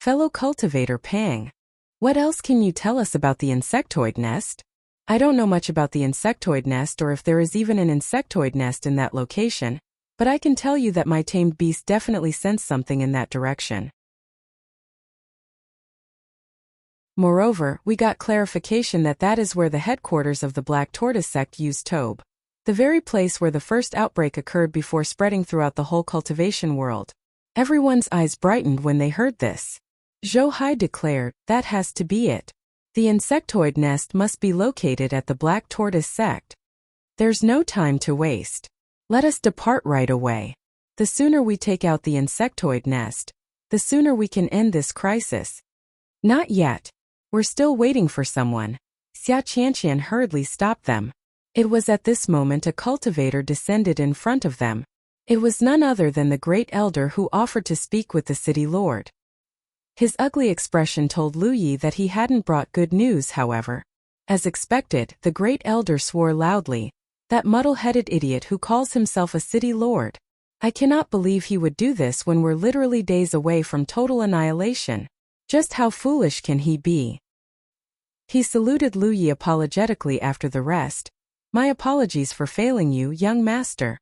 Fellow cultivator Pang. What else can you tell us about the insectoid nest?" "I don't know much about the insectoid nest or if there is even an insectoid nest in that location, but I can tell you that my tamed beast definitely sensed something in that direction. Moreover, we got clarification that that is where the headquarters of the Black Tortoise sect used Tobe. The very place where the first outbreak occurred before spreading throughout the whole cultivation world." Everyone's eyes brightened when they heard this. Zhou Hai declared, "That has to be it. The insectoid nest must be located at the Black Tortoise sect. There's no time to waste. Let us depart right away. The sooner we take out the insectoid nest, the sooner we can end this crisis." "Not yet. We're still waiting for someone." Xia Qianqian hurriedly stopped them. It was at this moment a cultivator descended in front of them. It was none other than the great elder who offered to speak with the city lord. His ugly expression told Lu Yi that he hadn't brought good news, however. As expected, the great elder swore loudly. "That muddle-headed idiot who calls himself a city lord. I cannot believe he would do this when we're literally days away from total annihilation. Just how foolish can he be?" He saluted Lu Yi apologetically after the rest. "My apologies for failing you, young master."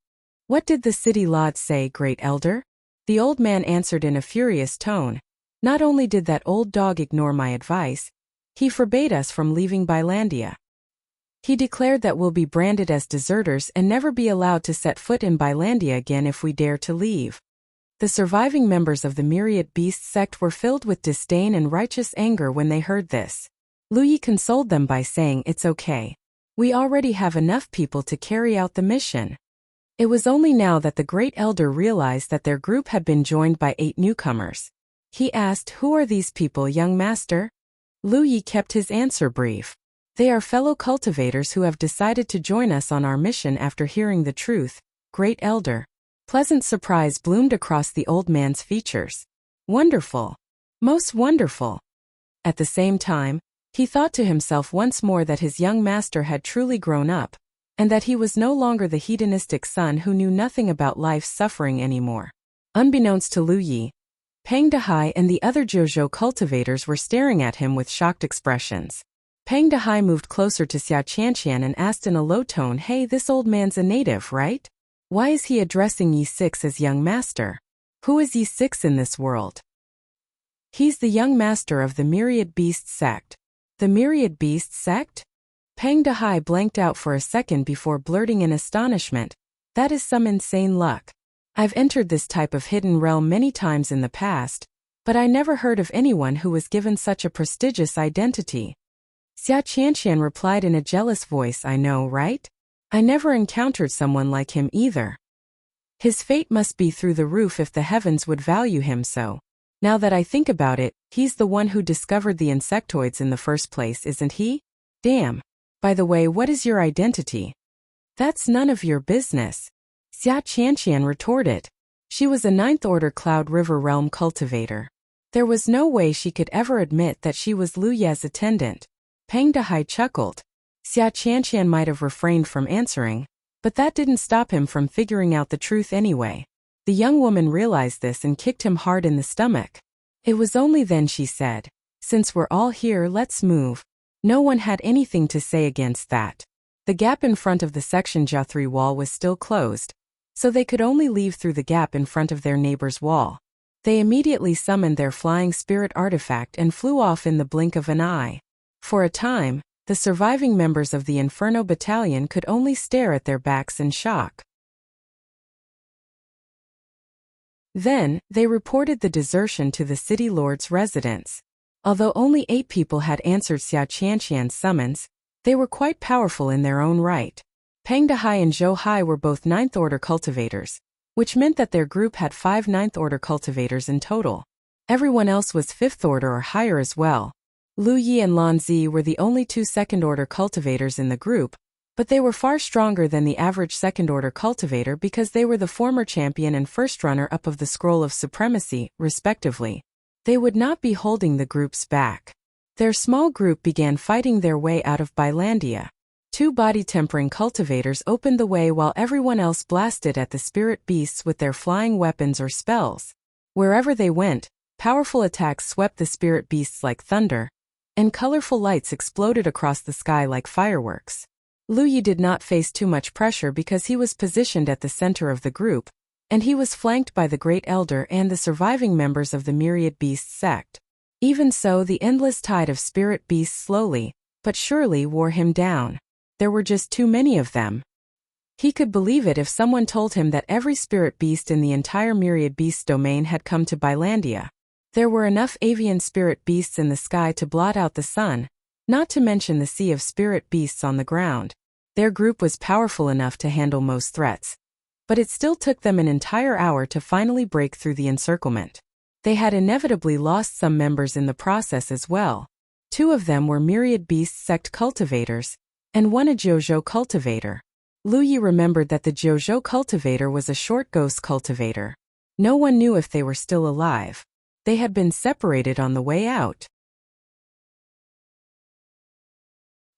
"What did the city lord say, great elder?" The old man answered in a furious tone. "Not only did that old dog ignore my advice, he forbade us from leaving Bylandia. He declared that we'll be branded as deserters and never be allowed to set foot in Bylandia again if we dare to leave." The surviving members of the Myriad Beast sect were filled with disdain and righteous anger when they heard this. Lu Yi consoled them by saying, "It's okay. We already have enough people to carry out the mission." It was only now that the great elder realized that their group had been joined by 8 newcomers. He asked, "Who are these people, young master?" Lu Yi kept his answer brief. "They are fellow cultivators who have decided to join us on our mission after hearing the truth, great elder." Pleasant surprise bloomed across the old man's features. Wonderful. Most wonderful. At the same time, he thought to himself once more that his young master had truly grown up, and that he was no longer the hedonistic son who knew nothing about life's suffering anymore. Unbeknownst to Lu Yi, Pang Dehai and the other Zhuzhou cultivators were staring at him with shocked expressions. Pang Dehai moved closer to Xia Qianqian and asked in a low tone, "Hey, this old man's a native, right? Why is he addressing Yi6 as young master? Who is Yi6 in this world?" "He's the young master of the Myriad Beast sect." "The Myriad Beast sect?" Pang Dehai blanked out for a second before blurting in astonishment, "That is some insane luck. I've entered this type of hidden realm many times in the past, but I never heard of anyone who was given such a prestigious identity." Xia Qianqian replied in a jealous voice, "I know, right? I never encountered someone like him either. His fate must be through the roof if the heavens would value him so. Now that I think about it, he's the one who discovered the insectoids in the first place, isn't he? Damn. By the way, what is your identity?" That's none of your business, Xia Qianqian retorted. She was a ninth-order Cloud River Realm cultivator. There was no way she could ever admit that she was Lu Ye's attendant. Peng Dehai chuckled. Xia Qianqian might have refrained from answering, but that didn't stop him from figuring out the truth anyway. The young woman realized this and kicked him hard in the stomach. It was only then she said, "Since we're all here, let's move." No one had anything to say against that. The gap in front of the Section J3 wall was still closed, so they could only leave through the gap in front of their neighbor's wall. They immediately summoned their flying spirit artifact and flew off in the blink of an eye. For a time, the surviving members of the Inferno Battalion could only stare at their backs in shock. Then, they reported the desertion to the city lord's residence. Although only 8 people had answered Xia Qianqian's summons, they were quite powerful in their own right. Peng Dehai and Zhou Hai were both 9th Order cultivators, which meant that their group had 5 9th Order cultivators in total. Everyone else was 5th Order or higher as well. Lu Yi and Lan Zi were the only 2 2nd Order cultivators in the group, but they were far stronger than the average 2nd Order cultivator because they were the former champion and first runner-up of the Scroll of Supremacy, respectively. They would not be holding the groups back. Their small group began fighting their way out of Bylandia. 2 body-tempering cultivators opened the way while everyone else blasted at the spirit beasts with their flying weapons or spells. Wherever they went, powerful attacks swept the spirit beasts like thunder, and colorful lights exploded across the sky like fireworks. Lu Yi did not face too much pressure because he was positioned at the center of the group, and he was flanked by the Great Elder and the surviving members of the Myriad Beasts sect. Even so, the endless tide of spirit beasts slowly, but surely wore him down. There were just too many of them. He could believe it if someone told him that every spirit beast in the entire Myriad Beasts domain had come to Bylandia. There were enough avian spirit beasts in the sky to blot out the sun, not to mention the sea of spirit beasts on the ground. Their group was powerful enough to handle most threats, but it still took them an entire hour to finally break through the encirclement. They had inevitably lost some members in the process as well. 2 of them were Myriad Beasts sect cultivators, and 1 a Jiuzhou cultivator. Lu Yi remembered that the Jiuzhou cultivator was a short ghost cultivator. No one knew if they were still alive. They had been separated on the way out.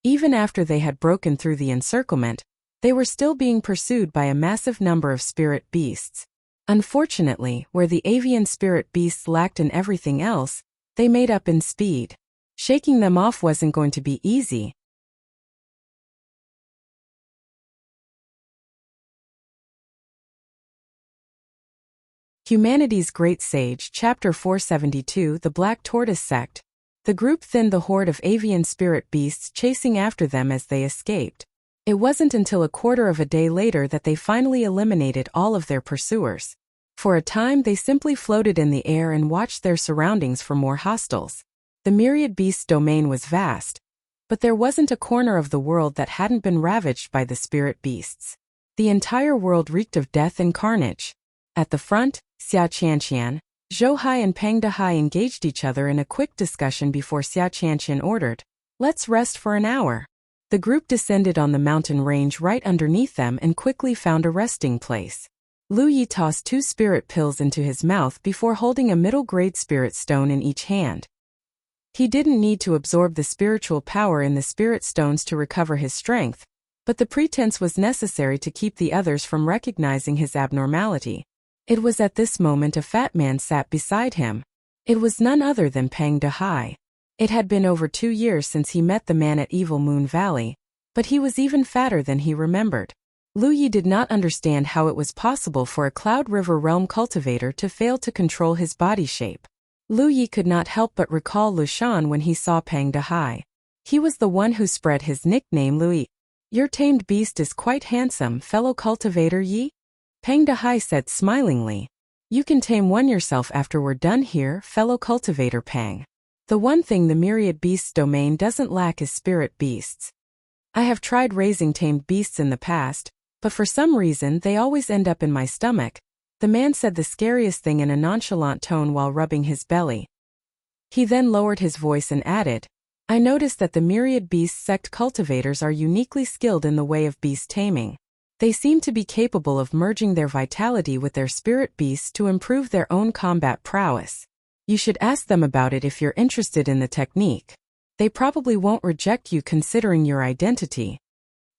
Even after they had broken through the encirclement, they were still being pursued by a massive number of spirit beasts. Unfortunately, where the avian spirit beasts lacked in everything else, they made up in speed. Shaking them off wasn't going to be easy. Humanity's Great Sage, Chapter 472, The Black Tortoise Sect. The group thinned the horde of avian spirit beasts chasing after them as they escaped. It wasn't until a quarter of a day later that they finally eliminated all of their pursuers. For a time they simply floated in the air and watched their surroundings for more hostiles. The Myriad Beasts domain was vast, but there wasn't a corner of the world that hadn't been ravaged by the spirit beasts. The entire world reeked of death and carnage. At the front, Xia Qianqian, Zhou Hai and Peng Dehai engaged each other in a quick discussion before Xia Qianqian ordered, "Let's rest for an hour." The group descended on the mountain range right underneath them and quickly found a resting place. Lu Yi tossed 2 spirit pills into his mouth before holding a middle-grade spirit stone in each hand. He didn't need to absorb the spiritual power in the spirit stones to recover his strength, but the pretense was necessary to keep the others from recognizing his abnormality. It was at this moment a fat man sat beside him. It was none other than Peng Dehai. It had been over 2 years since he met the man at Evil Moon Valley, but he was even fatter than he remembered. Lu Yi did not understand how it was possible for a Cloud River Realm cultivator to fail to control his body shape. Lu Yi could not help but recall Lu Shan when he saw Peng Dehai. He was the one who spread his nickname Lu Yi. "Your tamed beast is quite handsome, fellow cultivator Yi," Peng Dehai said smilingly. "You can tame one yourself after we're done here, fellow cultivator Peng. The one thing the Myriad Beasts domain doesn't lack is spirit beasts. I have tried raising tamed beasts in the past, but for some reason they always end up in my stomach," the man said the scariest thing in a nonchalant tone while rubbing his belly. He then lowered his voice and added, "I noticed that the Myriad Beasts sect cultivators are uniquely skilled in the way of beast taming. They seem to be capable of merging their vitality with their spirit beasts to improve their own combat prowess. You should ask them about it if you're interested in the technique. They probably won't reject you considering your identity.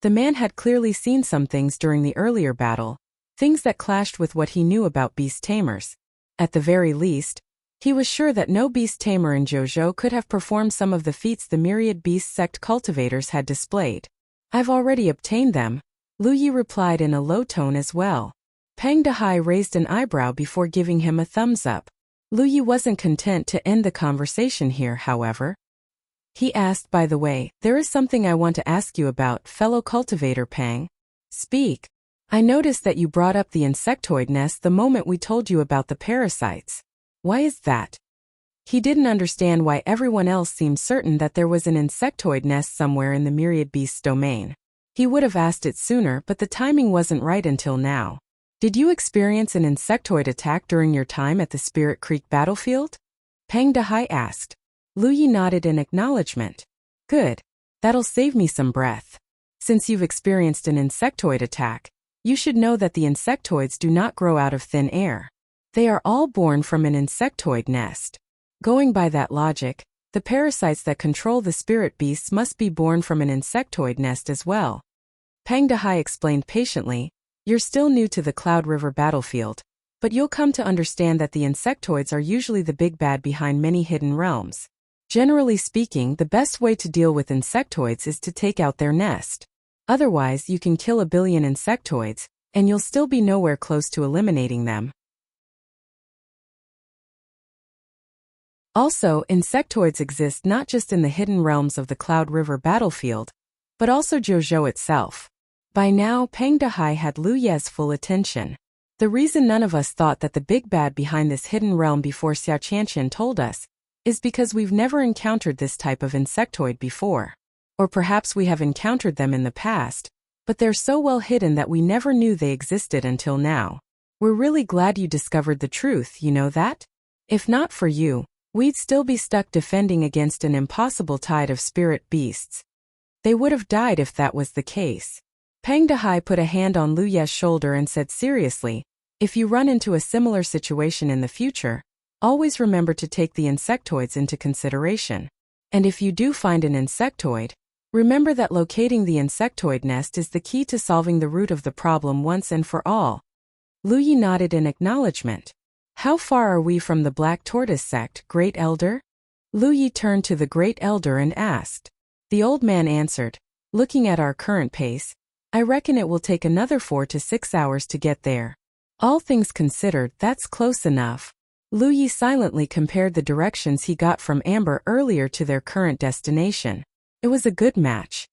The man had clearly seen some things during the earlier battle, things that clashed with what he knew about beast tamers. At the very least, he was sure that no beast tamer in Zhou could have performed some of the feats the myriad beast sect cultivators had displayed. I've already obtained them, Lu Yi replied in a low tone as well. Peng Dehai raised an eyebrow before giving him a thumbs up. Lu Yi wasn't content to end the conversation here, however. He asked, by the way, there is something I want to ask you about, fellow cultivator Peng. Speak. I noticed that you brought up the insectoid nest the moment we told you about the parasites. Why is that? He didn't understand why everyone else seemed certain that there was an insectoid nest somewhere in the myriad beast's domain. He would have asked it sooner, but the timing wasn't right until now. Did you experience an insectoid attack during your time at the Spirit Creek battlefield? Peng Dehai asked. Lu Yi nodded in acknowledgement. Good. That'll save me some breath. Since you've experienced an insectoid attack, you should know that the insectoids do not grow out of thin air. They are all born from an insectoid nest. Going by that logic, the parasites that control the spirit beasts must be born from an insectoid nest as well. Peng Dehai explained patiently, you're still new to the Cloud River battlefield, but you'll come to understand that the insectoids are usually the big bad behind many hidden realms. Generally speaking, the best way to deal with insectoids is to take out their nest. Otherwise, you can kill a billion insectoids, and you'll still be nowhere close to eliminating them. Also, insectoids exist not just in the hidden realms of the Cloud River battlefield, but also Zhou itself. By now, Peng Dehai had Lu Ye's full attention. The reason none of us thought that the big bad behind this hidden realm before Xiao Qianqian told us is because we've never encountered this type of insectoid before. Or perhaps we have encountered them in the past, but they're so well hidden that we never knew they existed until now. We're really glad you discovered the truth, you know that? If not for you, we'd still be stuck defending against an impossible tide of spirit beasts. They would have died if that was the case. Peng Dehai put a hand on Lu Ye's shoulder and said seriously, if you run into a similar situation in the future, always remember to take the insectoids into consideration. And if you do find an insectoid, remember that locating the insectoid nest is the key to solving the root of the problem once and for all. Lu Yi nodded in acknowledgement. How far are we from the Black Tortoise sect, Great Elder? Lu Yi turned to the Great Elder and asked. The old man answered, looking at our current pace, I reckon it will take another 4 to 6 hours to get there. All things considered, that's close enough. Lu Yi silently compared the directions he got from Amber earlier to their current destination. It was a good match.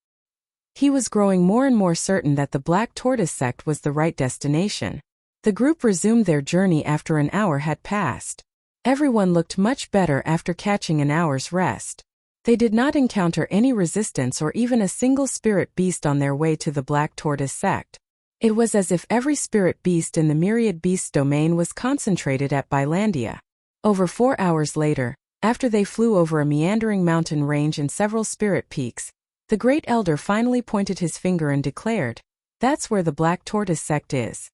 He was growing more and more certain that the Black Tortoise sect was the right destination. The group resumed their journey after an hour had passed. Everyone looked much better after catching an hour's rest. They did not encounter any resistance or even a single spirit beast on their way to the Black Tortoise sect. It was as if every spirit beast in the myriad beasts domain was concentrated at Bylandia. Over 4 hours later, after they flew over a meandering mountain range and several spirit peaks, the Great Elder finally pointed his finger and declared, that's where the Black Tortoise sect is.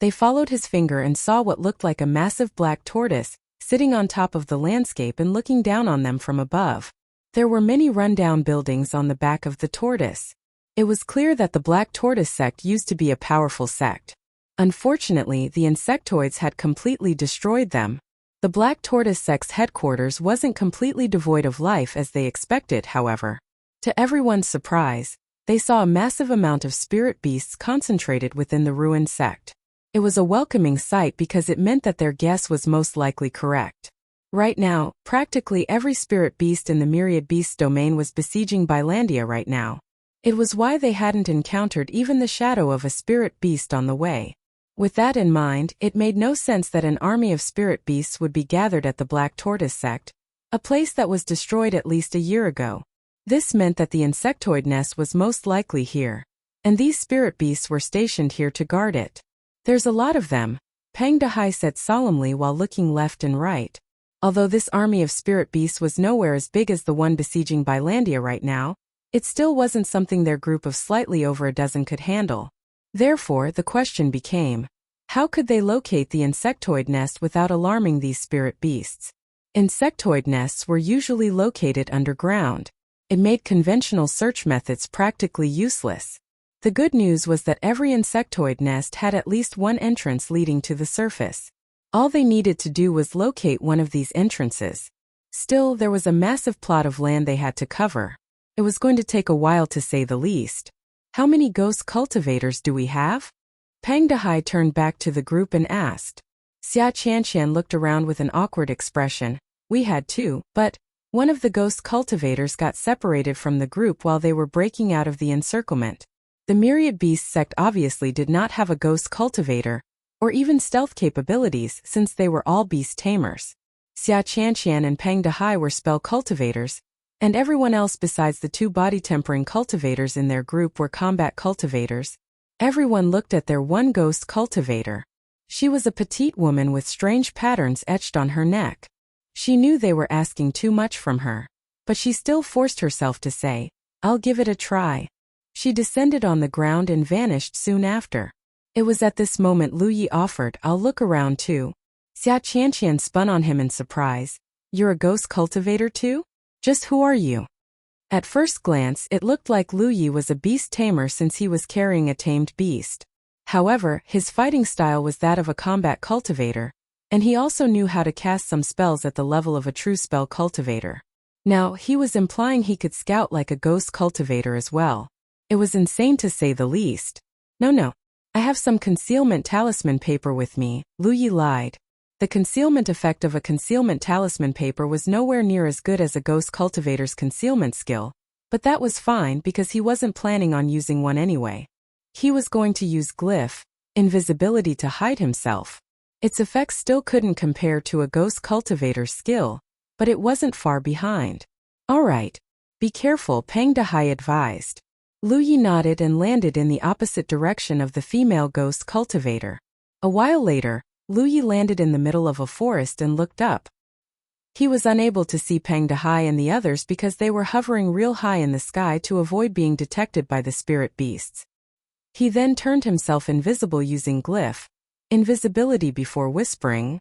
They followed his finger and saw what looked like a massive black tortoise, sitting on top of the landscape and looking down on them from above. There were many rundown buildings on the back of the tortoise. It was clear that the Black Tortoise sect used to be a powerful sect. Unfortunately, the insectoids had completely destroyed them. The Black Tortoise sect's headquarters wasn't completely devoid of life as they expected, however. To everyone's surprise, they saw a massive amount of spirit beasts concentrated within the ruined sect. It was a welcoming sight because it meant that their guess was most likely correct. Right now, practically every spirit beast in the myriad beasts domain was besieging Bylandia right now. It was why they hadn't encountered even the shadow of a spirit beast on the way. With that in mind, it made no sense that an army of spirit beasts would be gathered at the Black Tortoise sect, a place that was destroyed at least a year ago. This meant that the insectoid nest was most likely here, and these spirit beasts were stationed here to guard it. There's a lot of them, Peng Dehai said solemnly while looking left and right. Although this army of spirit beasts was nowhere as big as the one besieging Bylandia right now, It still wasn't something their group of slightly over a dozen could handle. Therefore, the question became, how could they locate the insectoid nest without alarming these spirit beasts? Insectoid nests were usually located underground. It made conventional search methods practically useless. The good news was that every insectoid nest had at least one entrance leading to the surface. All they needed to do was locate one of these entrances. Still, there was a massive plot of land they had to cover. It was going to take a while to say the least. How many ghost cultivators do we have? Pang Dehai turned back to the group and asked. Xia Qianqian looked around with an awkward expression. We had two, but one of the ghost cultivators got separated from the group while they were breaking out of the encirclement. The Myriad Beast sect obviously did not have a ghost cultivator, or even stealth capabilities since they were all beast tamers. Xia Qianqian and Pang Dehai were spell cultivators, and everyone else besides the two body-tempering cultivators in their group were combat cultivators. Everyone looked at their one ghost cultivator. She was a petite woman with strange patterns etched on her neck. She knew they were asking too much from her, but she still forced herself to say, I'll give it a try. She descended on the ground and vanished soon after. It was at this moment Lu Yi offered, I'll look around too. Xia Qianqian spun on him in surprise. You're a ghost cultivator too? Just who are you? At first glance, it looked like Lu Yi was a beast tamer since he was carrying a tamed beast. However, his fighting style was that of a combat cultivator, and he also knew how to cast some spells at the level of a true spell cultivator. Now, he was implying he could scout like a ghost cultivator as well. It was insane to say the least. No. I have some concealment talisman paper with me, Lu Yi lied. The concealment effect of a concealment talisman paper was nowhere near as good as a ghost cultivator's concealment skill, but that was fine because he wasn't planning on using one anyway. He was going to use glyph, invisibility, to hide himself. Its effects still couldn't compare to a ghost cultivator's skill, but it wasn't far behind. Alright, be careful, Pang Dehai advised. Lu Yi nodded and landed in the opposite direction of the female ghost cultivator. A while later, Lu Yi landed in the middle of a forest and looked up. He was unable to see Pang Dehai and the others because they were hovering real high in the sky to avoid being detected by the spirit beasts. He then turned himself invisible using glyph, invisibility, before whispering.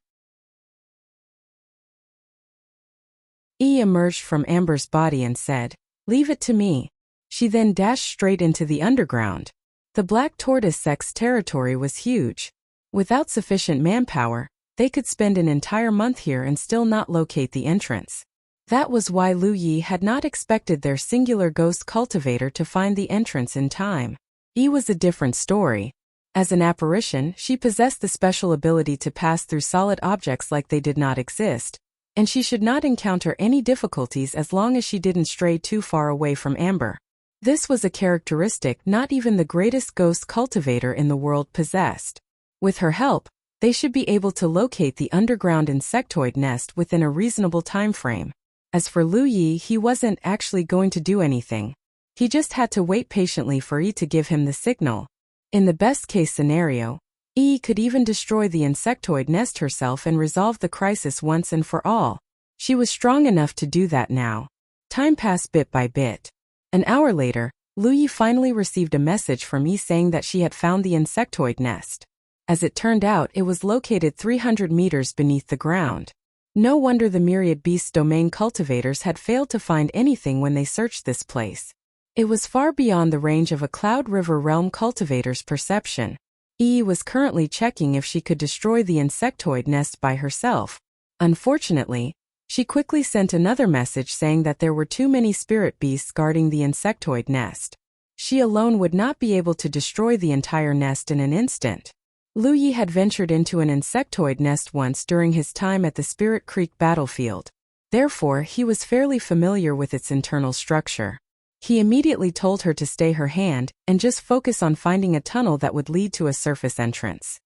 He emerged from Amber's body and said, Leave it to me. She then dashed straight into the underground. The Black Tortoise sect's territory was huge. Without sufficient manpower, they could spend an entire month here and still not locate the entrance. That was why Lu Yi had not expected their singular ghost cultivator to find the entrance in time. Yi was a different story. As an apparition, she possessed the special ability to pass through solid objects like they did not exist, and she should not encounter any difficulties as long as she didn't stray too far away from Amber. This was a characteristic not even the greatest ghost cultivator in the world possessed. With her help, they should be able to locate the underground insectoid nest within a reasonable time frame. As for Lu Yi, he wasn't actually going to do anything. He just had to wait patiently for Yi to give him the signal. In the best-case scenario, Yi could even destroy the insectoid nest herself and resolve the crisis once and for all. She was strong enough to do that now. Time passed bit by bit. An hour later, Lu Yi finally received a message from Yi saying that she had found the insectoid nest. As it turned out, it was located 300 meters beneath the ground. No wonder the Myriad Beast domain cultivators had failed to find anything when they searched this place. It was far beyond the range of a Cloud River realm cultivator's perception. Yi was currently checking if she could destroy the insectoid nest by herself. Unfortunately, she quickly sent another message saying that there were too many spirit beasts guarding the insectoid nest. She alone would not be able to destroy the entire nest in an instant. Lu Yi had ventured into an insectoid nest once during his time at the Spirit Creek battlefield. Therefore, he was fairly familiar with its internal structure. He immediately told her to stay her hand and just focus on finding a tunnel that would lead to a surface entrance.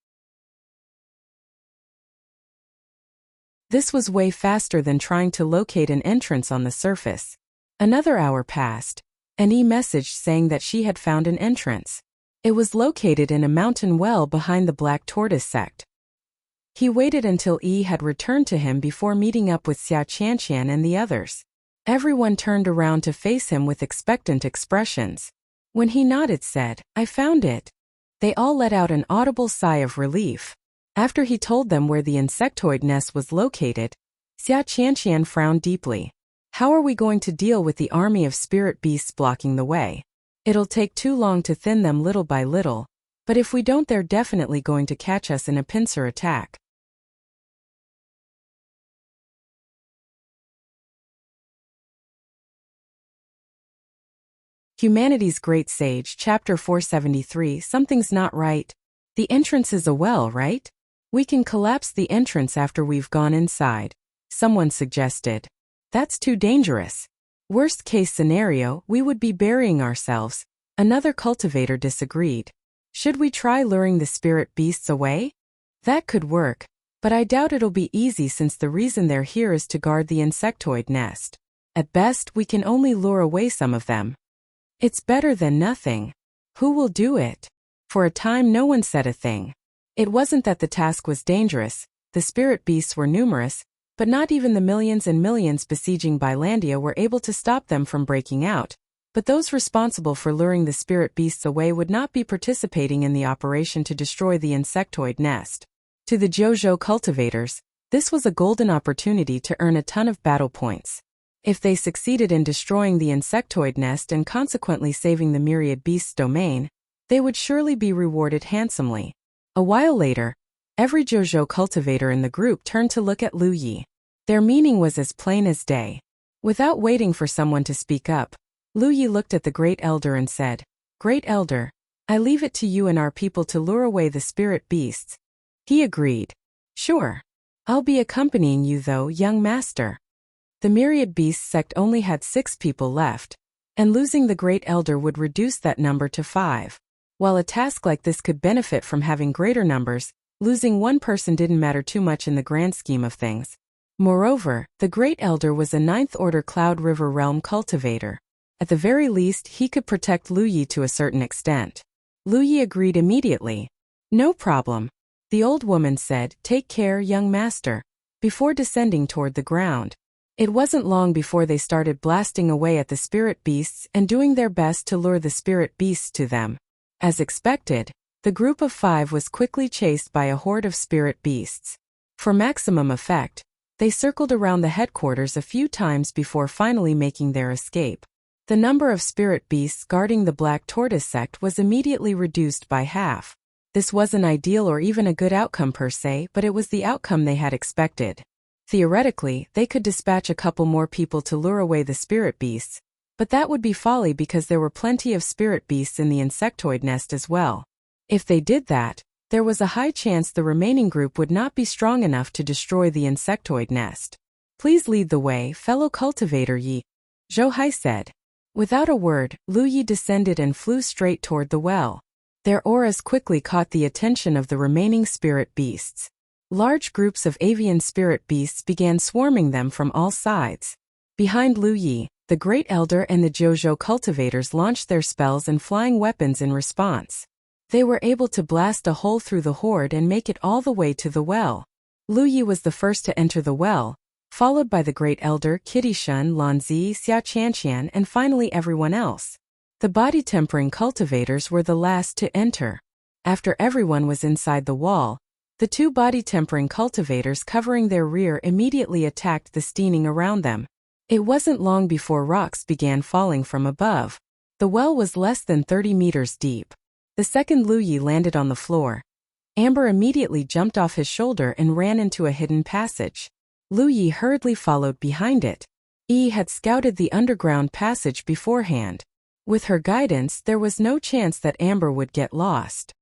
This was way faster than trying to locate an entrance on the surface. Another hour passed, and Yi messaged saying that she had found an entrance. It was located in a mountain well behind the Black Tortoise sect. He waited until Yi had returned to him before meeting up with Xia Qianqian and the others. Everyone turned around to face him with expectant expressions. When he nodded, said, "I found it." They all let out an audible sigh of relief. After he told them where the insectoid nest was located, Xia Qianqian frowned deeply. "How are we going to deal with the army of spirit beasts blocking the way? It'll take too long to thin them little by little, but if we don't, they're definitely going to catch us in a pincer attack." Humanity's Great Sage, Chapter 473. Something's not right. The entrance is a well, right? We can collapse the entrance after we've gone inside, someone suggested. That's too dangerous. Worst case scenario, we would be burying ourselves. Another cultivator disagreed. Should we try luring the spirit beasts away? That could work, but I doubt it'll be easy since the reason they're here is to guard the insectoid nest. At best, we can only lure away some of them. It's better than nothing. Who will do it? For a time no one said a thing. It wasn't that the task was dangerous, the spirit beasts were numerous, but not even the millions and millions besieging Bylandia were able to stop them from breaking out. But those responsible for luring the spirit beasts away would not be participating in the operation to destroy the insectoid nest. To the Jojo cultivators, this was a golden opportunity to earn a ton of battle points. If they succeeded in destroying the insectoid nest and consequently saving the myriad beasts' domain, they would surely be rewarded handsomely. A while later, every Jojo cultivator in the group turned to look at Lu Yi. Their meaning was as plain as day. Without waiting for someone to speak up, Lu Yi looked at the Great Elder and said, "Great Elder, I leave it to you and our people to lure away the spirit beasts." He agreed. "Sure. I'll be accompanying you though, young master." The myriad beasts sect only had 6 people left, and losing the Great Elder would reduce that number to 5. While a task like this could benefit from having greater numbers, losing one person didn't matter too much in the grand scheme of things. Moreover, the Great Elder was a 9th Order Cloud River Realm cultivator. At the very least, he could protect Lu Yi to a certain extent. Lu Yi agreed immediately. "No problem." The old woman said, "Take care, young master," before descending toward the ground. It wasn't long before they started blasting away at the spirit beasts and doing their best to lure the spirit beasts to them. As expected, the group of 5 was quickly chased by a horde of spirit beasts. For maximum effect, they circled around the headquarters a few times before finally making their escape. The number of spirit beasts guarding the Black Tortoise sect was immediately reduced by half. This wasn't ideal or even a good outcome per se, but it was the outcome they had expected. Theoretically, they could dispatch a couple more people to lure away the spirit beasts, but that would be folly because there were plenty of spirit beasts in the insectoid nest as well. If they did that, there was a high chance the remaining group would not be strong enough to destroy the insectoid nest. "Please lead the way, fellow cultivator Yi," Zhou Hai said. Without a word, Lu Yi descended and flew straight toward the well. Their auras quickly caught the attention of the remaining spirit beasts. Large groups of avian spirit beasts began swarming them from all sides. Behind Lu Yi, the Great Elder and the Jojo cultivators launched their spells and flying weapons in response. They were able to blast a hole through the horde and make it all the way to the well. Lu Yi was the first to enter the well, followed by the Great Elder, Kitty Shun, Lanzi, Xia Qianqian, and finally everyone else. The body-tempering cultivators were the last to enter. After everyone was inside the wall, the 2 body-tempering cultivators covering their rear immediately attacked the steening around them. It wasn't long before rocks began falling from above. The well was less than 30 meters deep. The second Lu Yi landed on the floor. Amber immediately jumped off his shoulder and ran into a hidden passage. Lu Yi hurriedly followed behind it. Yi had scouted the underground passage beforehand. With her guidance, there was no chance that Amber would get lost.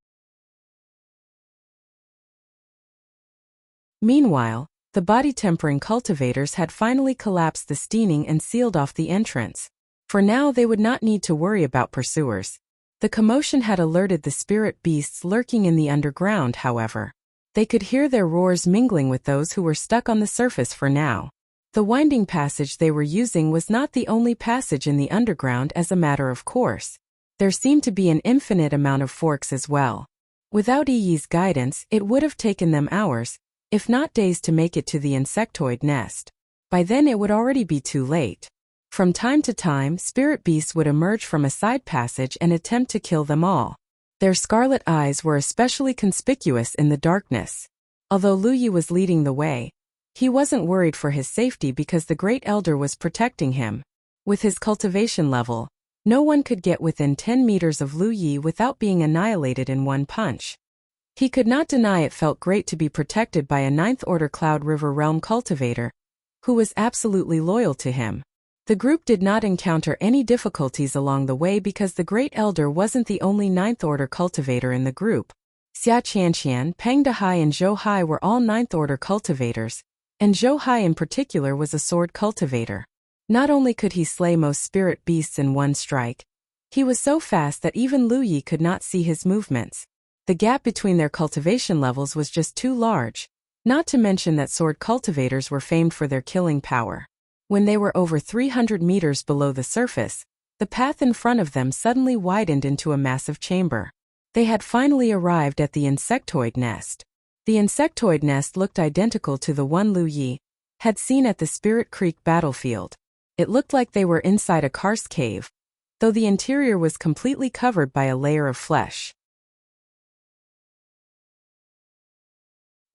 Meanwhile, the body-tempering cultivators had finally collapsed the steening and sealed off the entrance. For now they would not need to worry about pursuers. The commotion had alerted the spirit beasts lurking in the underground, however. They could hear their roars mingling with those who were stuck on the surface for now. The winding passage they were using was not the only passage in the underground as a matter of course. There seemed to be an infinite amount of forks as well. Without Yi's guidance, it would have taken them hours, if not days, to make it to the insectoid nest. By then it would already be too late. From time to time, spirit beasts would emerge from a side passage and attempt to kill them all. Their scarlet eyes were especially conspicuous in the darkness. Although Lu Yi was leading the way, he wasn't worried for his safety because the Great Elder was protecting him. With his cultivation level, no one could get within 10 meters of Lu Yi without being annihilated in one punch. He could not deny it felt great to be protected by a 9th Order Cloud River Realm cultivator, who was absolutely loyal to him. The group did not encounter any difficulties along the way because the Great Elder wasn't the only 9th Order cultivator in the group. Xia Qianqian, Peng Dehai and Zhou Hai were all 9th Order cultivators, and Zhou Hai in particular was a sword cultivator. Not only could he slay most spirit beasts in one strike, he was so fast that even Lu Yi could not see his movements. The gap between their cultivation levels was just too large, not to mention that sword cultivators were famed for their killing power. When they were over 300 meters below the surface, the path in front of them suddenly widened into a massive chamber. They had finally arrived at the insectoid nest. The insectoid nest looked identical to the one Lu Yi had seen at the Spirit Creek battlefield. It looked like they were inside a karst cave, though the interior was completely covered by a layer of flesh.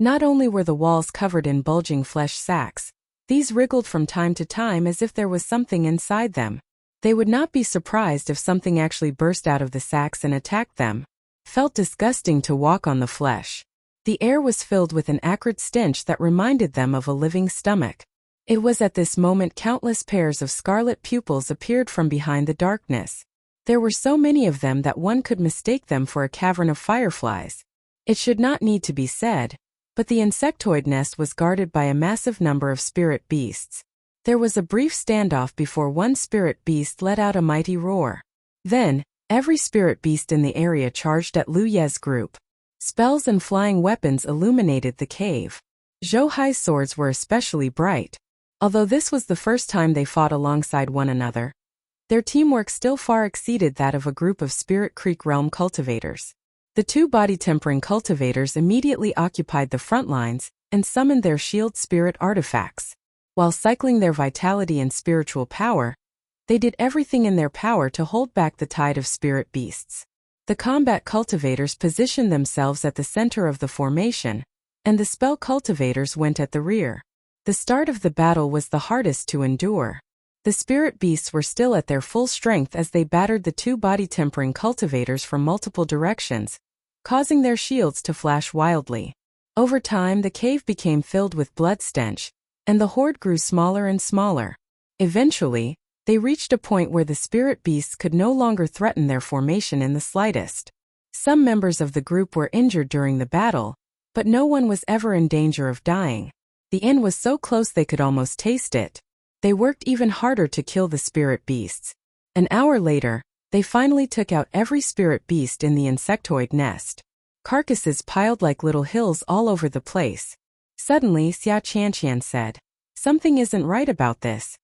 Not only were the walls covered in bulging flesh sacks, these wriggled from time to time as if there was something inside them. They would not be surprised if something actually burst out of the sacks and attacked them. Felt disgusting to walk on the flesh. The air was filled with an acrid stench that reminded them of a living stomach. It was at this moment countless pairs of scarlet pupils appeared from behind the darkness. There were so many of them that one could mistake them for a cavern of fireflies. It should not need to be said, but the insectoid nest was guarded by a massive number of spirit beasts. There was a brief standoff before one spirit beast let out a mighty roar. Then, every spirit beast in the area charged at Lu Ye's group. Spells and flying weapons illuminated the cave. Zhou Hai's swords were especially bright. Although this was the first time they fought alongside one another, their teamwork still far exceeded that of a group of Spirit Creek realm cultivators. The two body-tempering cultivators immediately occupied the front lines and summoned their shield spirit artifacts. While cycling their vitality and spiritual power, they did everything in their power to hold back the tide of spirit beasts. The combat cultivators positioned themselves at the center of the formation, and the spell cultivators went at the rear. The start of the battle was the hardest to endure. The spirit beasts were still at their full strength as they battered the two body-tempering cultivators from multiple directions, causing their shields to flash wildly. Over time, the cave became filled with blood stench, and the horde grew smaller and smaller. Eventually, they reached a point where the spirit beasts could no longer threaten their formation in the slightest. Some members of the group were injured during the battle, but no one was ever in danger of dying. The end was so close they could almost taste it. They worked even harder to kill the spirit beasts. An hour later, they finally took out every spirit beast in the insectoid nest. Carcasses piled like little hills all over the place. Suddenly, Xia Qianqian said, "Something isn't right about this."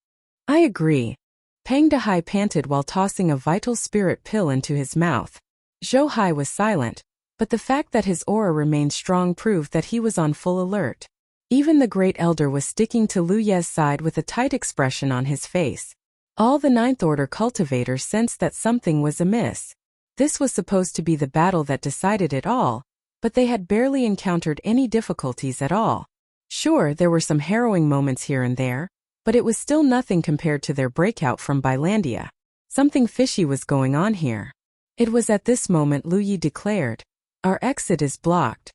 "I agree." Peng Dehai panted while tossing a vital spirit pill into his mouth. Zhou Hai was silent, but the fact that his aura remained strong proved that he was on full alert. Even the Great Elder was sticking to Lu Ye's side with a tight expression on his face. All the 9th Order cultivators sensed that something was amiss. This was supposed to be the battle that decided it all, but they had barely encountered any difficulties at all. Sure, there were some harrowing moments here and there, but it was still nothing compared to their breakout from Bylandia. Something fishy was going on here. It was at this moment Lu Yi declared, "Our exit is blocked."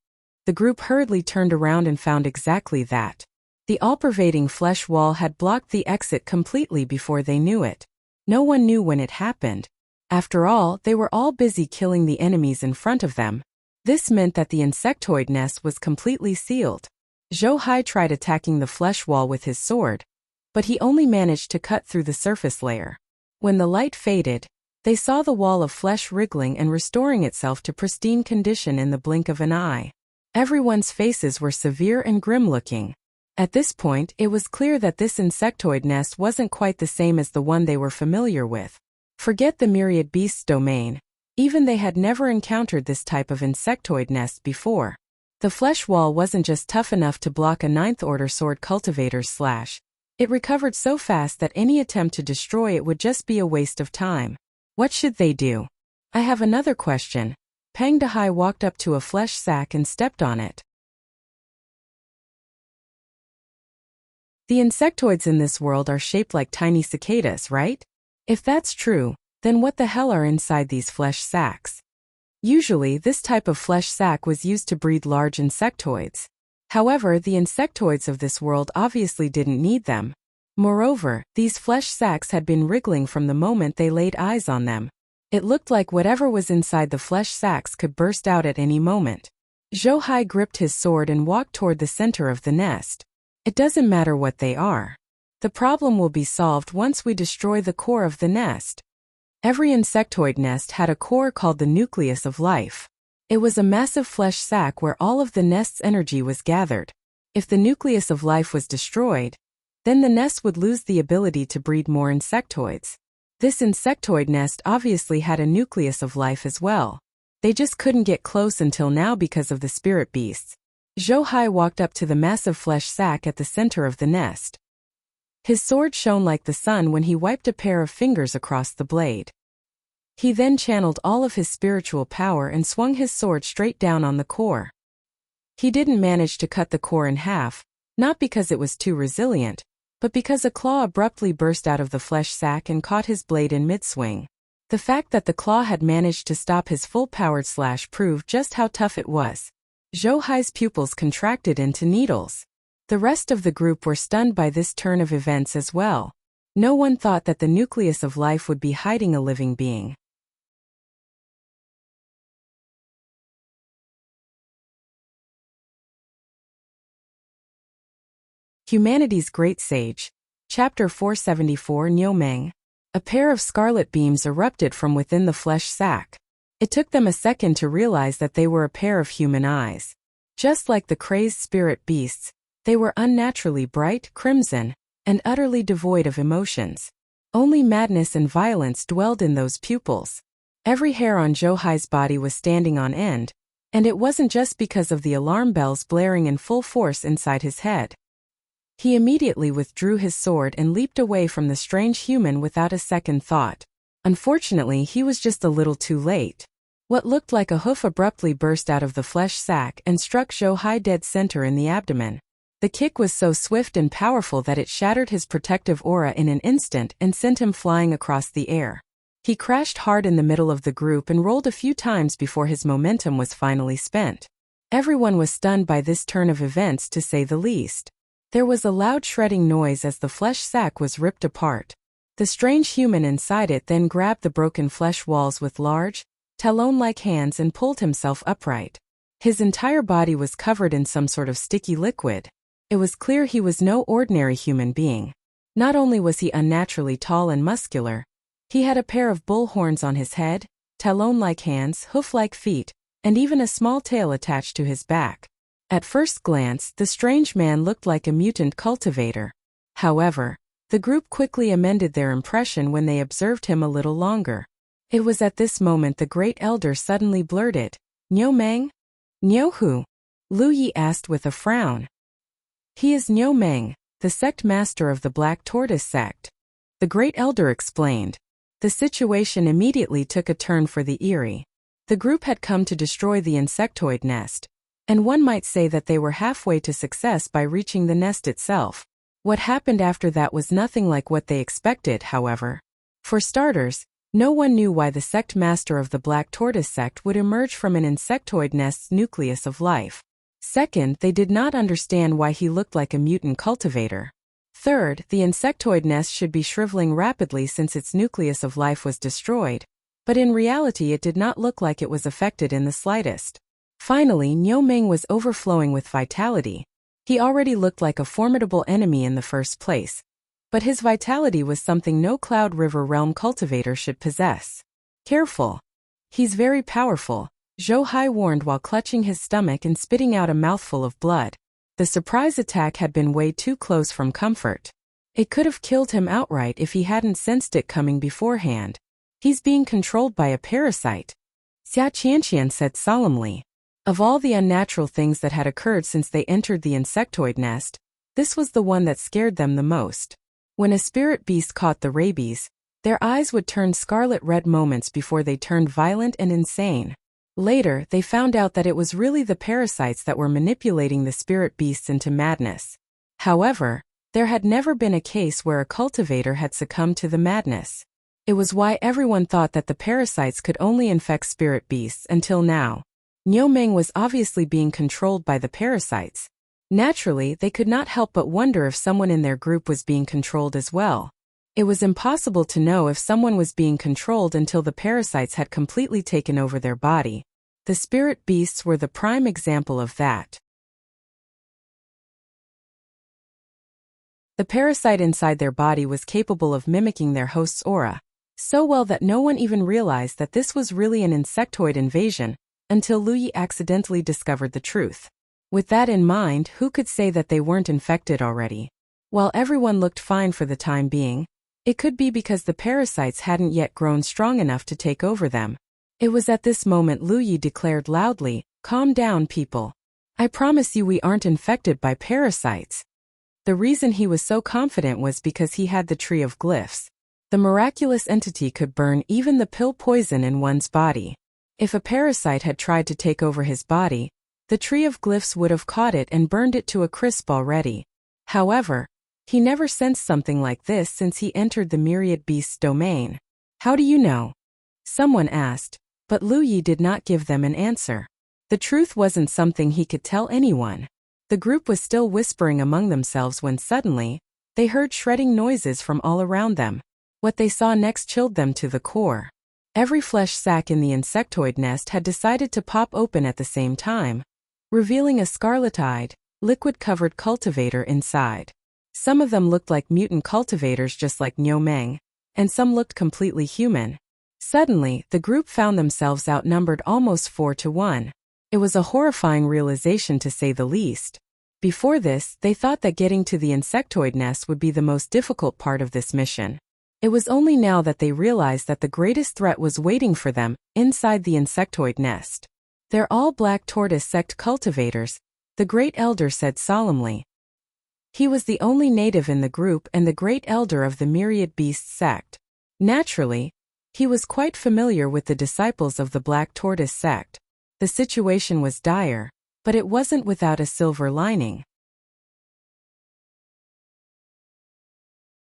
The group hurriedly turned around and found exactly that. The all-pervading flesh wall had blocked the exit completely before they knew it. No one knew when it happened. After all, they were all busy killing the enemies in front of them. This meant that the insectoid nest was completely sealed. Zhou Hai tried attacking the flesh wall with his sword, but he only managed to cut through the surface layer. When the light faded, they saw the wall of flesh wriggling and restoring itself to pristine condition in the blink of an eye. Everyone's faces were severe and grim-looking. At this point, it was clear that this insectoid nest wasn't quite the same as the one they were familiar with. Forget the myriad beasts domain. Even they had never encountered this type of insectoid nest before. The flesh wall wasn't just tough enough to block a 9th Order sword cultivator's slash. It recovered so fast that any attempt to destroy it would just be a waste of time. What should they do? I have another question. Pang Dehai walked up to a flesh sack and stepped on it. The insectoids in this world are shaped like tiny cicadas, right? If that's true, then what the hell are inside these flesh sacks? Usually, this type of flesh sac was used to breed large insectoids. However, the insectoids of this world obviously didn't need them. Moreover, these flesh sacs had been wriggling from the moment they laid eyes on them. It looked like whatever was inside the flesh sacs could burst out at any moment. Zhou Hai gripped his sword and walked toward the center of the nest. It doesn't matter what they are. The problem will be solved once we destroy the core of the nest. Every insectoid nest had a core called the nucleus of life. It was a massive flesh sac where all of the nest's energy was gathered. If the nucleus of life was destroyed, then the nest would lose the ability to breed more insectoids. This insectoid nest obviously had a nucleus of life as well. They just couldn't get close until now because of the spirit beasts. Zhou Hai walked up to the massive flesh sac at the center of the nest. His sword shone like the sun when he wiped a pair of fingers across the blade. He then channeled all of his spiritual power and swung his sword straight down on the core. He didn't manage to cut the core in half, not because it was too resilient, but because a claw abruptly burst out of the flesh sac and caught his blade in mid-swing. The fact that the claw had managed to stop his full-powered slash proved just how tough it was. Zhou Hai's pupils contracted into needles. The rest of the group were stunned by this turn of events as well. No one thought that the nucleus of life would be hiding a living being. Humanity's Great Sage. Chapter 474 Niumeng. A pair of scarlet beams erupted from within the flesh sac. It took them a second to realize that they were a pair of human eyes. Just like the crazed spirit beasts, they were unnaturally bright, crimson, and utterly devoid of emotions. Only madness and violence dwelled in those pupils. Every hair on Zhou Hai's body was standing on end, and it wasn't just because of the alarm bells blaring in full force inside his head. He immediately withdrew his sword and leaped away from the strange human without a second thought. Unfortunately, he was just a little too late. What looked like a hoof abruptly burst out of the flesh sac and struck Zhou Hai dead center in the abdomen. The kick was so swift and powerful that it shattered his protective aura in an instant and sent him flying across the air. He crashed hard in the middle of the group and rolled a few times before his momentum was finally spent. Everyone was stunned by this turn of events, to say the least. There was a loud shredding noise as the flesh sac was ripped apart. The strange human inside it then grabbed the broken flesh walls with large, talon-like hands and pulled himself upright. His entire body was covered in some sort of sticky liquid. It was clear he was no ordinary human being. Not only was he unnaturally tall and muscular, he had a pair of bull horns on his head, talon-like hands, hoof-like feet, and even a small tail attached to his back. At first glance, the strange man looked like a mutant cultivator. However, the group quickly amended their impression when they observed him a little longer. It was at this moment the great elder suddenly blurted, "Niumeng? Niu who?" Lu Yi asked with a frown. "He is Niumeng, the sect master of the Black Tortoise sect," the great elder explained. The situation immediately took a turn for the eerie. The group had come to destroy the insectoid nest, and one might say that they were halfway to success by reaching the nest itself. What happened after that was nothing like what they expected, however. For starters, no one knew why the sect master of the Black Tortoise sect would emerge from an insectoid nest's nucleus of life. Second, they did not understand why he looked like a mutant cultivator. Third, the insectoid nest should be shriveling rapidly since its nucleus of life was destroyed, but in reality it did not look like it was affected in the slightest. Finally, Niumeng was overflowing with vitality. He already looked like a formidable enemy in the first place, but his vitality was something no Cloud River Realm cultivator should possess. "Careful. He's very powerful," Zhou Hai warned while clutching his stomach and spitting out a mouthful of blood. The surprise attack had been way too close from comfort. It could have killed him outright if he hadn't sensed it coming beforehand. "He's being controlled by a parasite," Xia Qianqian said solemnly. Of all the unnatural things that had occurred since they entered the insectoid nest, This was the one that scared them the most. When a spirit beast caught the rabies, their eyes would turn scarlet red moments before they turned violent and insane. Later, they found out that it was really the parasites that were manipulating the spirit beasts into madness. However, there had never been a case where a cultivator had succumbed to the madness. It was why everyone thought that the parasites could only infect spirit beasts until now. Niu Meng was obviously being controlled by the parasites. Naturally, they could not help but wonder if someone in their group was being controlled as well. It was impossible to know if someone was being controlled until the parasites had completely taken over their body. The spirit beasts were the prime example of that. The parasite inside their body was capable of mimicking their host's aura, so well that no one even realized that this was really an insectoid invasion, until Lu Yi accidentally discovered the truth. With that in mind, who could say that they weren't infected already? While everyone looked fine for the time being, it could be because the parasites hadn't yet grown strong enough to take over them. It was at this moment Lu Yi declared loudly, "Calm down, people. I promise you we aren't infected by parasites." The reason he was so confident was because he had the Tree of Glyphs. The miraculous entity could burn even the pill poison in one's body. If a parasite had tried to take over his body, the Tree of Glyphs would have caught it and burned it to a crisp already. However, he never sensed something like this since he entered the myriad beast's domain. "How do you know?" someone asked, but Lu Yi did not give them an answer. The truth wasn't something he could tell anyone. The group was still whispering among themselves when suddenly, they heard shredding noises from all around them. What they saw next chilled them to the core. Every flesh sac in the insectoid nest had decided to pop open at the same time, revealing a scarlet-eyed, liquid-covered cultivator inside. Some of them looked like mutant cultivators just like Niu Meng, and some looked completely human. Suddenly, the group found themselves outnumbered almost 4-1. It was a horrifying realization to say the least. Before this, they thought that getting to the insectoid nest would be the most difficult part of this mission. It was only now that they realized that the greatest threat was waiting for them, inside the insectoid nest. "They're all Black Tortoise sect cultivators," the Great Elder said solemnly. He was the only native in the group and the Great Elder of the Myriad Beast sect. Naturally, he was quite familiar with the disciples of the Black Tortoise sect. The situation was dire, but it wasn't without a silver lining.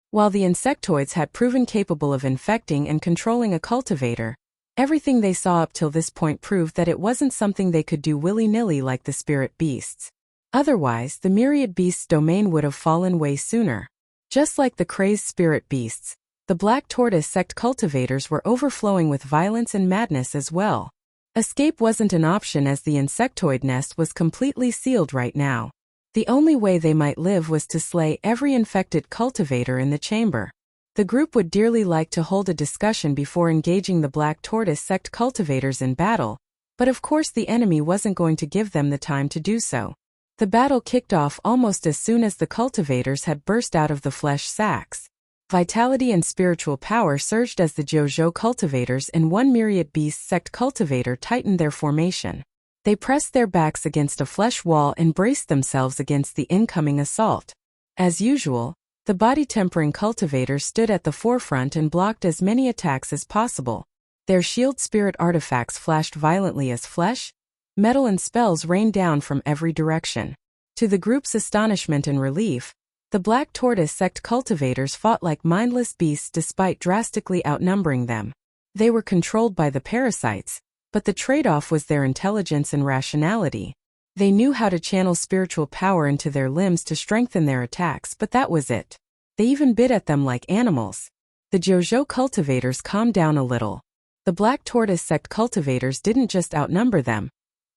While the insectoids had proven capable of infecting and controlling a cultivator, everything they saw up till this point proved that it wasn't something they could do willy-nilly like the spirit beasts. Otherwise, the myriad beasts' domain would have fallen way sooner. Just like the crazed spirit beasts, the Black Tortoise sect cultivators were overflowing with violence and madness as well. Escape wasn't an option as the insectoid nest was completely sealed right now. The only way they might live was to slay every infected cultivator in the chamber. The group would dearly like to hold a discussion before engaging the Black Tortoise sect cultivators in battle, but of course the enemy wasn't going to give them the time to do so. The battle kicked off almost as soon as the cultivators had burst out of the flesh sacs. Vitality and spiritual power surged as the Jojo cultivators and one myriad beast sect cultivator tightened their formation. They pressed their backs against a flesh wall and braced themselves against the incoming assault. As usual, the body-tempering cultivators stood at the forefront and blocked as many attacks as possible. Their shield spirit artifacts flashed violently as flesh, metal and spells rained down from every direction. To the group's astonishment and relief, the Black Tortoise sect cultivators fought like mindless beasts despite drastically outnumbering them. They were controlled by the parasites, but the trade-off was their intelligence and rationality. They knew how to channel spiritual power into their limbs to strengthen their attacks, but that was it. They even bit at them like animals. The Jojo cultivators calmed down a little. The Black Tortoise sect cultivators didn't just outnumber them.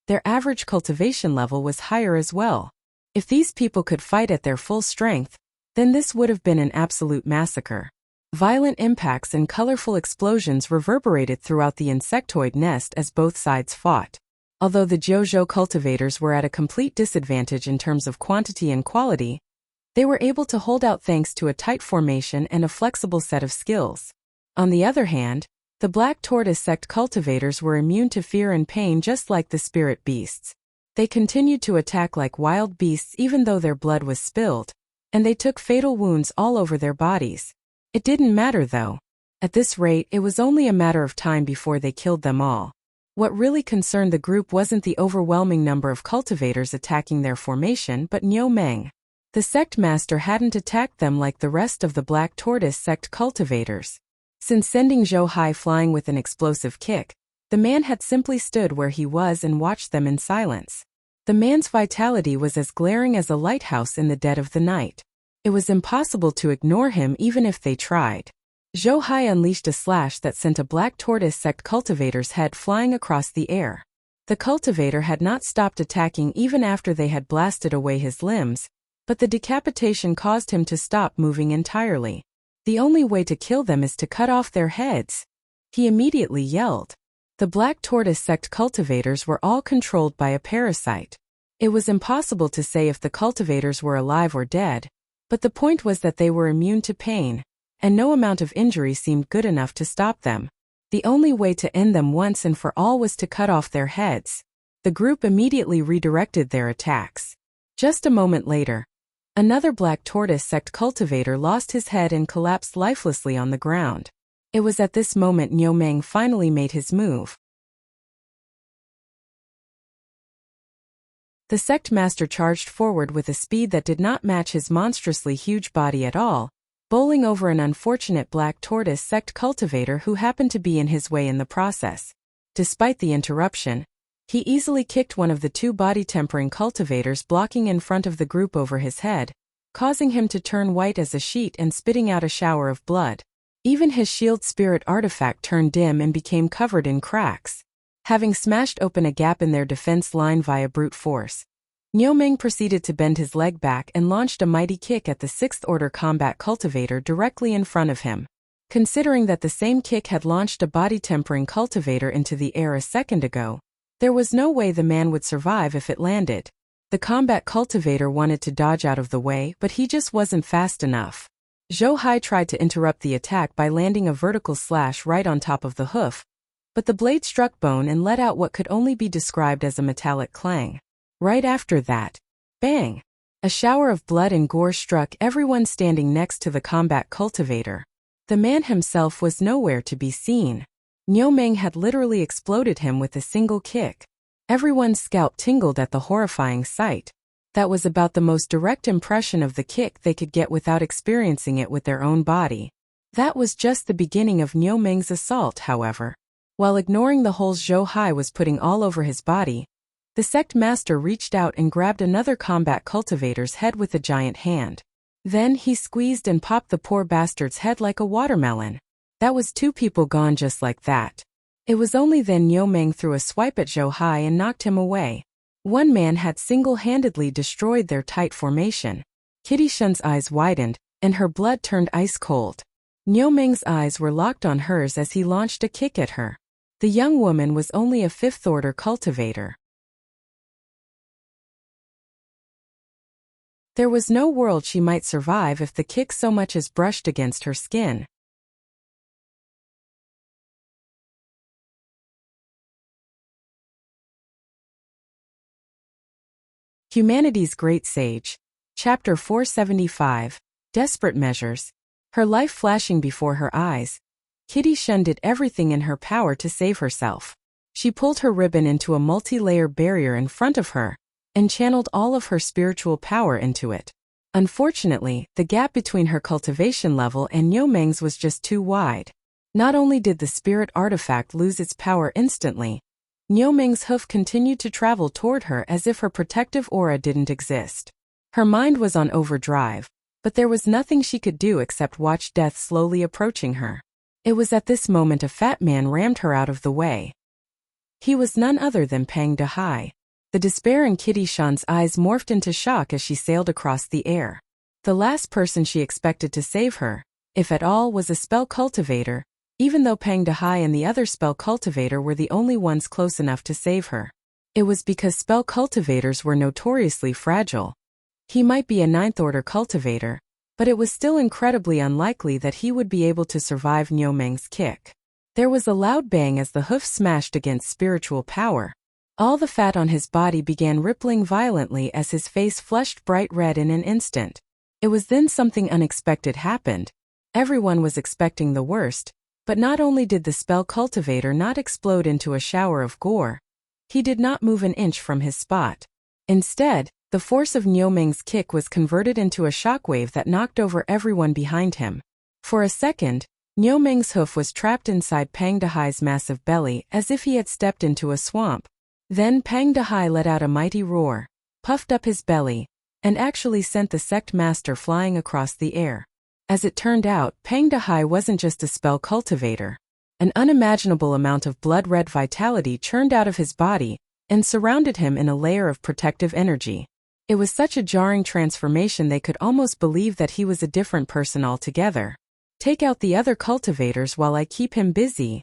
Their average cultivation level was higher as well. If these people could fight at their full strength, then this would have been an absolute massacre. Violent impacts and colorful explosions reverberated throughout the insectoid nest as both sides fought. Although the Jojo cultivators were at a complete disadvantage in terms of quantity and quality, they were able to hold out thanks to a tight formation and a flexible set of skills. On the other hand, the Black Tortoise sect cultivators were immune to fear and pain just like the spirit beasts. They continued to attack like wild beasts even though their blood was spilled, and they took fatal wounds all over their bodies. It didn't matter though. At this rate, it was only a matter of time before they killed them all. What really concerned the group wasn't the overwhelming number of cultivators attacking their formation but Niu Meng. The sect master hadn't attacked them like the rest of the Black Tortoise sect cultivators. Since sending Zhou Hai flying with an explosive kick, the man had simply stood where he was and watched them in silence. The man's vitality was as glaring as a lighthouse in the dead of the night. It was impossible to ignore him even if they tried. Zhou Hai unleashed a slash that sent a Black Tortoise sect cultivator's head flying across the air. The cultivator had not stopped attacking even after they had blasted away his limbs, but the decapitation caused him to stop moving entirely. The only way to kill them is to cut off their heads. He immediately yelled. The Black Tortoise sect cultivators were all controlled by a parasite. It was impossible to say if the cultivators were alive or dead, but the point was that they were immune to pain, and no amount of injury seemed good enough to stop them. The only way to end them once and for all was to cut off their heads. The group immediately redirected their attacks. Just a moment later, another Black Tortoise sect cultivator lost his head and collapsed lifelessly on the ground. It was at this moment Niu Meng finally made his move. The sect master charged forward with a speed that did not match his monstrously huge body at all, bowling over an unfortunate Black Tortoise sect cultivator who happened to be in his way in the process. Despite the interruption, he easily kicked one of the two body-tempering cultivators blocking in front of the group over his head, causing him to turn white as a sheet and spitting out a shower of blood. Even his shield spirit artifact turned dim and became covered in cracks. Having smashed open a gap in their defense line via brute force, Niu Meng proceeded to bend his leg back and launched a mighty kick at the 6th Order combat cultivator directly in front of him. Considering that the same kick had launched a body-tempering cultivator into the air a second ago, there was no way the man would survive if it landed. The combat cultivator wanted to dodge out of the way, but he just wasn't fast enough. Zhou Hai tried to interrupt the attack by landing a vertical slash right on top of the hoof, but the blade struck bone and let out what could only be described as a metallic clang. Right after that, bang! A shower of blood and gore struck everyone standing next to the combat cultivator. The man himself was nowhere to be seen. Niu Meng had literally exploded him with a single kick. Everyone's scalp tingled at the horrifying sight. That was about the most direct impression of the kick they could get without experiencing it with their own body. That was just the beginning of Niu Meng's assault, however. While ignoring the holes Zhou Hai was putting all over his body, the sect master reached out and grabbed another combat cultivator's head with a giant hand. Then he squeezed and popped the poor bastard's head like a watermelon. That was two people gone just like that. It was only then Niu Meng threw a swipe at Zhou Hai and knocked him away. One man had single-handedly destroyed their tight formation. Kitty Shun's eyes widened, and her blood turned ice cold. Niu Meng's eyes were locked on hers as he launched a kick at her. The young woman was only a 5th Order cultivator. There was no world she might survive if the kick so much as brushed against her skin. Humanity's Great Sage. Chapter 475. Desperate Measures. Her life flashing before her eyes, Kitty Shun did everything in her power to save herself. She pulled her ribbon into a multi-layer barrier in front of her, and channeled all of her spiritual power into it. Unfortunately, the gap between her cultivation level and Niu Meng's was just too wide. Not only did the spirit artifact lose its power instantly, Niu Meng's hoof continued to travel toward her as if her protective aura didn't exist. Her mind was on overdrive, but there was nothing she could do except watch death slowly approaching her. It was at this moment a fat man rammed her out of the way. He was none other than Pang Dehai. The despair in Kitty Shun's eyes morphed into shock as she sailed across the air. The last person she expected to save her, if at all, was a spell cultivator, even though Pang Dehai and the other spell cultivator were the only ones close enough to save her. It was because spell cultivators were notoriously fragile. He might be a 9th Order cultivator, but it was still incredibly unlikely that he would be able to survive Niu Meng's kick. There was a loud bang as the hoof smashed against spiritual power. All the fat on his body began rippling violently as his face flushed bright red in an instant. It was then something unexpected happened. Everyone was expecting the worst, but not only did the spell cultivator not explode into a shower of gore, he did not move an inch from his spot. Instead, the force of Niu Meng's kick was converted into a shockwave that knocked over everyone behind him. For a second, Niu Meng's hoof was trapped inside Pang Dehai's massive belly as if he had stepped into a swamp. Then Pang Dehai let out a mighty roar, puffed up his belly, and actually sent the sect master flying across the air. As it turned out, Pang Dehai wasn't just a spell cultivator. An unimaginable amount of blood-red vitality churned out of his body and surrounded him in a layer of protective energy. It was such a jarring transformation they could almost believe that he was a different person altogether. "Take out the other cultivators while I keep him busy,"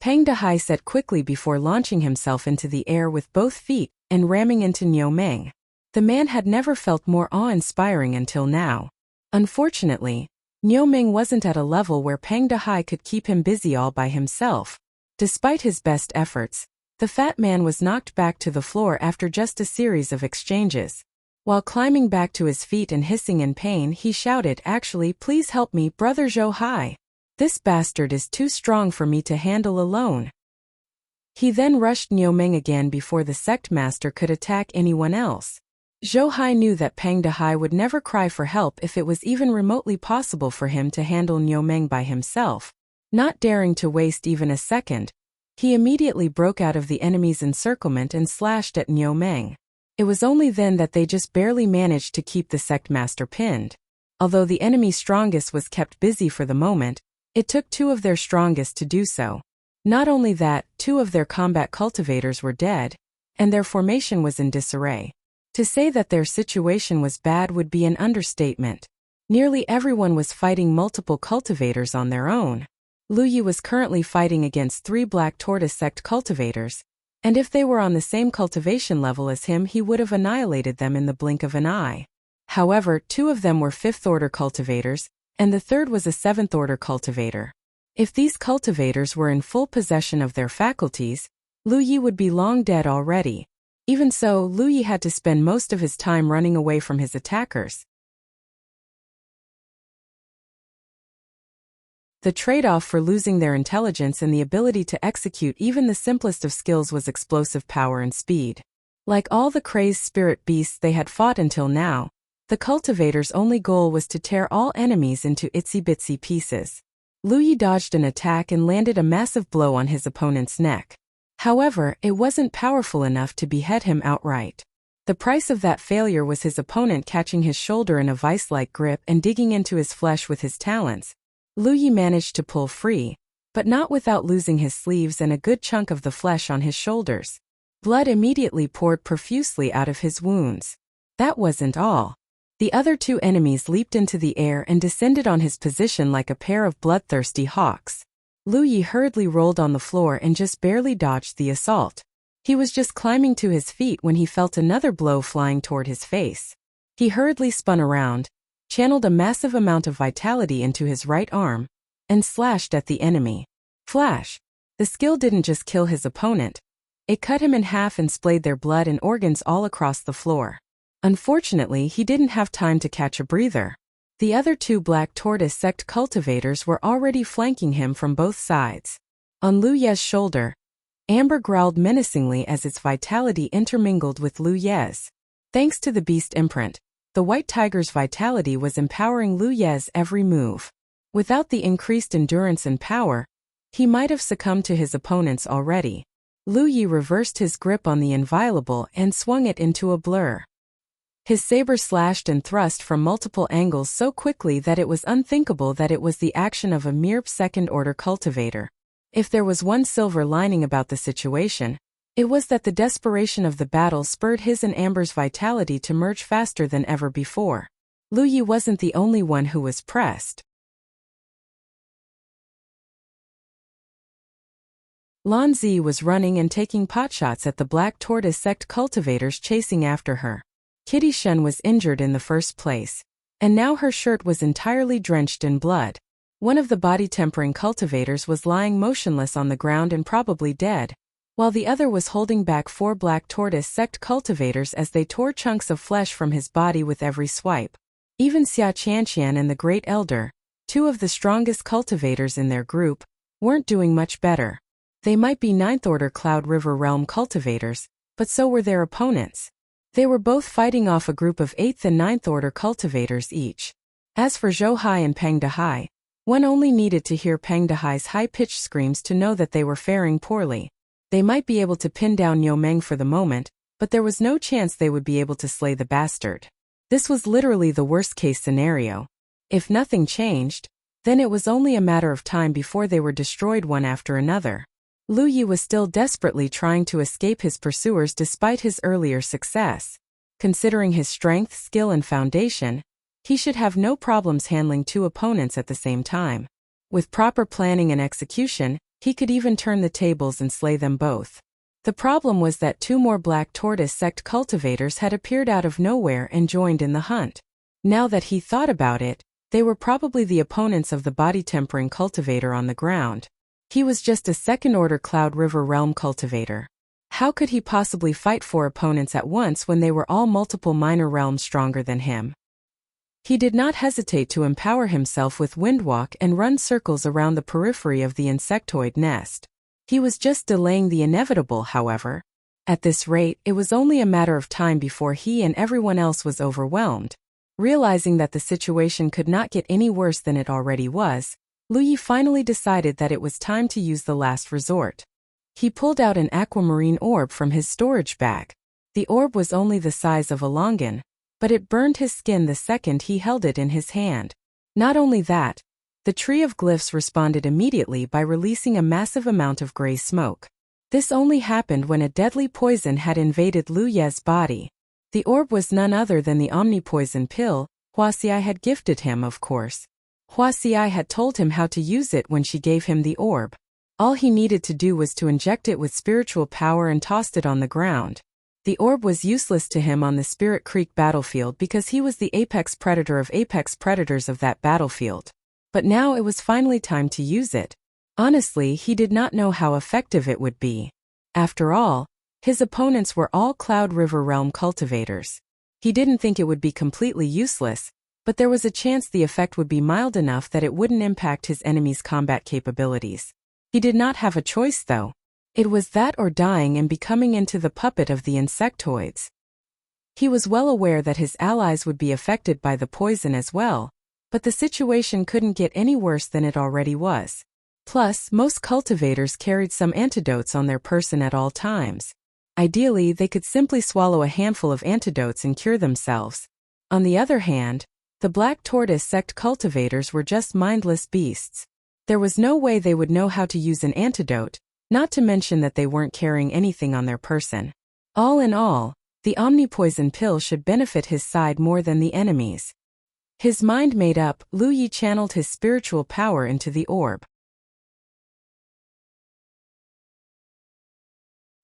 Pang Dehai said quickly before launching himself into the air with both feet and ramming into Niu Meng. The man had never felt more awe-inspiring until now. Unfortunately, Niu Meng wasn't at a level where Pang Dehai could keep him busy all by himself. Despite his best efforts, the fat man was knocked back to the floor after just a series of exchanges. While climbing back to his feet and hissing in pain, he shouted, "Actually, please help me, Brother Zhou Hai. This bastard is too strong for me to handle alone." He then rushed Niu Meng again before the sect master could attack anyone else. Zhou Hai knew that Pang Dehai would never cry for help if it was even remotely possible for him to handle Niu Meng by himself. Not daring to waste even a second, he immediately broke out of the enemy's encirclement and slashed at Niu Meng. It was only then that they just barely managed to keep the sect master pinned. Although the enemy's strongest was kept busy for the moment, it took two of their strongest to do so. Not only that, two of their combat cultivators were dead, and their formation was in disarray. To say that their situation was bad would be an understatement. Nearly everyone was fighting multiple cultivators on their own. Lu Yi was currently fighting against 3 Black Tortoise sect cultivators, and if they were on the same cultivation level as him, he would have annihilated them in the blink of an eye. However, 2 of them were 5th-order cultivators, and the third was a 7th-order cultivator. If these cultivators were in full possession of their faculties, Lu Yi would be long dead already. Even so, Lu Yi had to spend most of his time running away from his attackers. The trade-off for losing their intelligence and the ability to execute even the simplest of skills was explosive power and speed. Like all the crazed spirit beasts they had fought until now, the cultivator's only goal was to tear all enemies into itsy-bitsy pieces. Lu Yi dodged an attack and landed a massive blow on his opponent's neck. However, it wasn't powerful enough to behead him outright. The price of that failure was his opponent catching his shoulder in a vice-like grip and digging into his flesh with his talons. Lu Yi managed to pull free, but not without losing his sleeves and a good chunk of the flesh on his shoulders. Blood immediately poured profusely out of his wounds. That wasn't all. The other 2 enemies leaped into the air and descended on his position like a pair of bloodthirsty hawks. Lu Yi hurriedly rolled on the floor and just barely dodged the assault. He was just climbing to his feet when he felt another blow flying toward his face. He hurriedly spun around, channeled a massive amount of vitality into his right arm, and slashed at the enemy. Flash! The skill didn't just kill his opponent. It cut him in half and splayed their blood and organs all across the floor. Unfortunately, he didn't have time to catch a breather. The other 2 Black Tortoise sect cultivators were already flanking him from both sides. On Lu Ye's shoulder, Amber growled menacingly as its vitality intermingled with Lu Ye's. Thanks to the beast imprint, the White Tiger's vitality was empowering Lu Ye's every move. Without the increased endurance and power, he might have succumbed to his opponents already. Lu Yi reversed his grip on the inviolable and swung it into a blur. His saber slashed and thrust from multiple angles so quickly that it was unthinkable that it was the action of a mere 2nd-order cultivator. If there was one silver lining about the situation, it was that the desperation of the battle spurred his and Amber's vitality to merge faster than ever before. Lu Yi wasn't the only one who was pressed. Lan Zi was running and taking potshots at the Black Tortoise sect cultivators chasing after her. Kitty Shen was injured in the first place, and now her shirt was entirely drenched in blood. One of the body-tempering cultivators was lying motionless on the ground and probably dead, while the other was holding back 4 black tortoise sect cultivators as they tore chunks of flesh from his body with every swipe. Even Xia Qianqian and the Great Elder, 2 of the strongest cultivators in their group, weren't doing much better. They might be 9th Order Cloud River Realm cultivators, but so were their opponents. They were both fighting off a group of 8th and 9th Order cultivators each. As for Zhou Hai and Peng Dehai, one only needed to hear Peng Dehai's high-pitched screams to know that they were faring poorly. They might be able to pin down Niu Meng for the moment, but there was no chance they would be able to slay the bastard. This was literally the worst-case scenario. If nothing changed, then it was only a matter of time before they were destroyed one after another. Lu Yi was still desperately trying to escape his pursuers despite his earlier success. Considering his strength, skill and foundation, he should have no problems handling 2 opponents at the same time. With proper planning and execution, he could even turn the tables and slay them both. The problem was that 2 more Black Tortoise sect cultivators had appeared out of nowhere and joined in the hunt. Now that he thought about it, they were probably the opponents of the body-tempering cultivator on the ground. He was just a 2nd Order Cloud River Realm cultivator. How could he possibly fight 4 opponents at once when they were all multiple minor realms stronger than him? He did not hesitate to empower himself with Windwalk and run circles around the periphery of the insectoid nest. He was just delaying the inevitable, however. At this rate, it was only a matter of time before he and everyone else was overwhelmed. Realizing that the situation could not get any worse than it already was, Lu Yi finally decided that it was time to use the last resort. He pulled out an aquamarine orb from his storage bag. The orb was only the size of a longan, but it burned his skin the second he held it in his hand. Not only that, the tree of glyphs responded immediately by releasing a massive amount of gray smoke. This only happened when a deadly poison had invaded Lu Ye's body. The orb was none other than the omni-poison pill Wuxia had gifted him, of course. Wuxia had told him how to use it when she gave him the orb. All he needed to do was to inject it with spiritual power and tossed it on the ground. The orb was useless to him on the Spirit Creek battlefield because he was the apex predator of apex predators of that battlefield. But now it was finally time to use it. Honestly, he did not know how effective it would be. After all, his opponents were all Cloud River Realm cultivators. He didn't think it would be completely useless, but there was a chance the effect would be mild enough that it wouldn't impact his enemy's combat capabilities. He did not have a choice though. It was that or dying and becoming into the puppet of the insectoids. He was well aware that his allies would be affected by the poison as well, but the situation couldn't get any worse than it already was. Plus, most cultivators carried some antidotes on their person at all times. Ideally, they could simply swallow a handful of antidotes and cure themselves. On the other hand, the Black Tortoise sect cultivators were just mindless beasts. There was no way they would know how to use an antidote, not to mention that they weren't carrying anything on their person. All in all, the omni-poison pill should benefit his side more than the enemy's. His mind made up, Lu Yi channeled his spiritual power into the orb.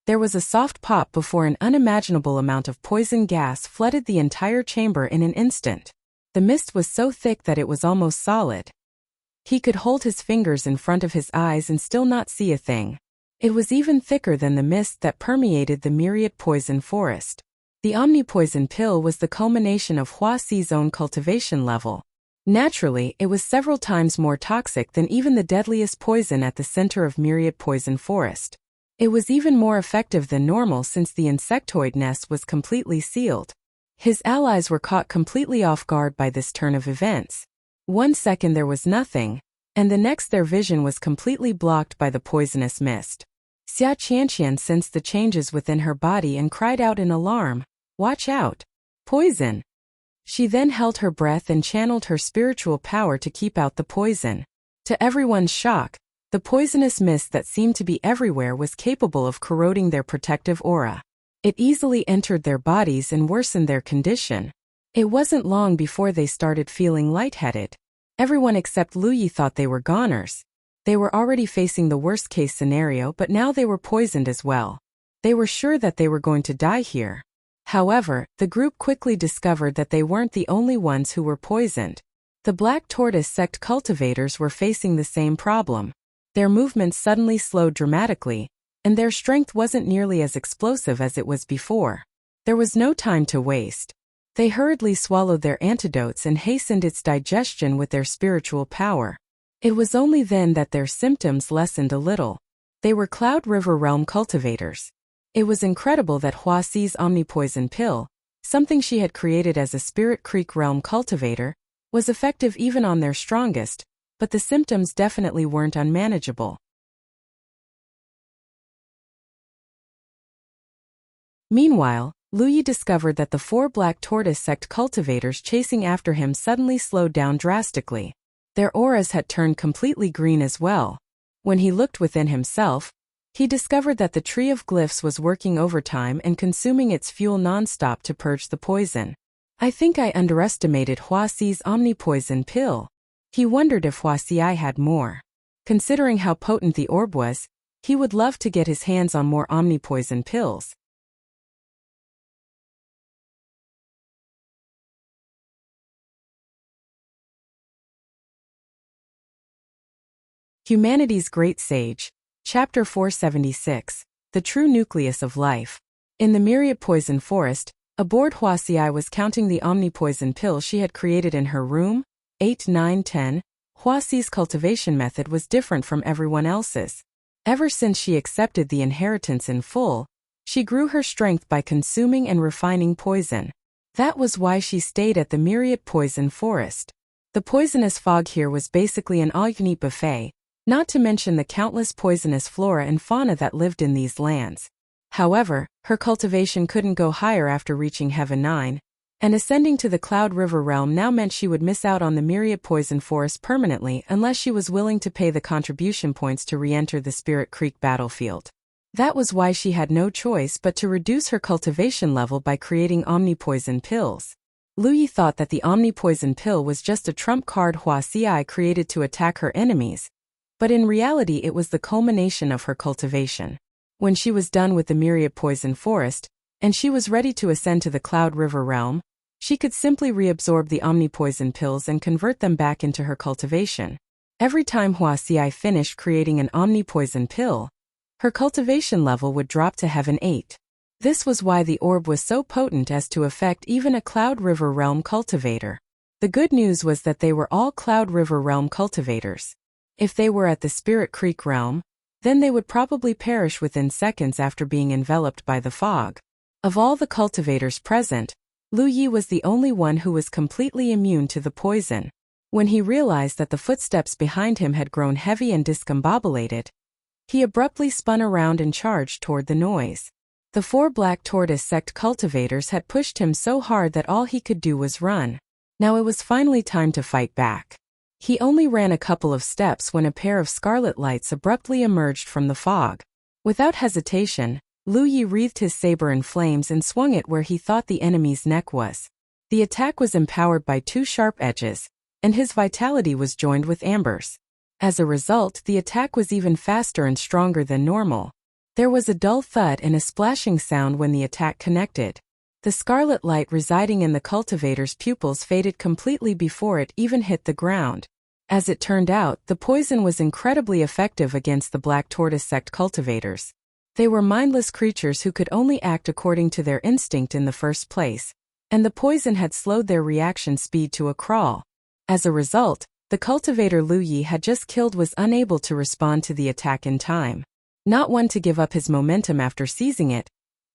There was a soft pop before an unimaginable amount of poison gas flooded the entire chamber in an instant. The mist was so thick that it was almost solid. He could hold his fingers in front of his eyes and still not see a thing. It was even thicker than the mist that permeated the myriad poison forest. The omni-poison pill was the culmination of Hua Xi's own cultivation level. Naturally, it was several times more toxic than even the deadliest poison at the center of myriad poison forest. It was even more effective than normal since the insectoid nest was completely sealed. His allies were caught completely off guard by this turn of events. 1 second there was nothing, and the next their vision was completely blocked by the poisonous mist. Xia Qianqian sensed the changes within her body and cried out in alarm, "Watch out! Poison!" She then held her breath and channeled her spiritual power to keep out the poison. To everyone's shock, the poisonous mist that seemed to be everywhere was capable of corroding their protective aura. It easily entered their bodies and worsened their condition. It wasn't long before they started feeling lightheaded. Everyone except Lu Yi thought they were goners. They were already facing the worst-case scenario, but now they were poisoned as well. They were sure that they were going to die here. However, the group quickly discovered that they weren't the only ones who were poisoned. The Black Tortoise sect cultivators were facing the same problem. Their movements suddenly slowed dramatically, and their strength wasn't nearly as explosive as it was before. There was no time to waste. They hurriedly swallowed their antidotes and hastened its digestion with their spiritual power. It was only then that their symptoms lessened a little. They were Cloud River Realm cultivators. It was incredible that Huaxi's omnipoison pill, something she had created as a Spirit Creek Realm cultivator, was effective even on their strongest, but the symptoms definitely weren't unmanageable. Meanwhile, Luyi discovered that the 4 Black Tortoise sect cultivators chasing after him suddenly slowed down drastically. Their auras had turned completely green as well. When he looked within himself, he discovered that the Tree of Glyphs was working overtime and consuming its fuel non-stop to purge the poison. I think I underestimated Huaxi's omnipoison pill. He wondered if Huaxi had more. Considering how potent the orb was, he would love to get his hands on more omnipoison pills. Humanity's Great Sage, Chapter 476, The True Nucleus of Life. In the myriad poison forest, aboard Huaxi was counting the omnipoison pill she had created in her room. 8, 9, 10. Huaxi's cultivation method was different from everyone else's. Ever since she accepted the inheritance in full, she grew her strength by consuming and refining poison. That was why she stayed at the myriad poison forest. The poisonous fog here was basically an all-you-can-eat buffet, not to mention the countless poisonous flora and fauna that lived in these lands. However, her cultivation couldn't go higher after reaching Heaven 9, and ascending to the Cloud River realm now meant she would miss out on the myriad poison forest permanently unless she was willing to pay the contribution points to re-enter the Spirit Creek battlefield. That was why she had no choice but to reduce her cultivation level by creating omnipoison pills. Luyi thought that the omnipoison pill was just a trump card Huaxi created to attack her enemies, but in reality it was the culmination of her cultivation. When she was done with the myriad poison forest, and she was ready to ascend to the Cloud River realm, she could simply reabsorb the omnipoison pills and convert them back into her cultivation. Every time Huaxi finished creating an omnipoison pill, her cultivation level would drop to Heaven 8. This was why the orb was so potent as to affect even a Cloud River realm cultivator. The good news was that they were all Cloud River realm cultivators. If they were at the Spirit Creek realm, then they would probably perish within seconds after being enveloped by the fog. Of all the cultivators present, Luyi was the only one who was completely immune to the poison. When he realized that the footsteps behind him had grown heavy and discombobulated, he abruptly spun around and charged toward the noise. The 4 Black Tortoise sect cultivators had pushed him so hard that all he could do was run. Now it was finally time to fight back. He only ran a couple of steps when a pair of scarlet lights abruptly emerged from the fog. Without hesitation, Luyi wreathed his saber in flames and swung it where he thought the enemy's neck was. The attack was empowered by 2 sharp edges, and his vitality was joined with ambers. As a result, the attack was even faster and stronger than normal. There was a dull thud and a splashing sound when the attack connected. The scarlet light residing in the cultivator's pupils faded completely before it even hit the ground. As it turned out, the poison was incredibly effective against the Black Tortoise sect cultivators. They were mindless creatures who could only act according to their instinct in the first place, and the poison had slowed their reaction speed to a crawl. As a result, the cultivator Luyi had just killed was unable to respond to the attack in time. Not one to give up his momentum after seizing it,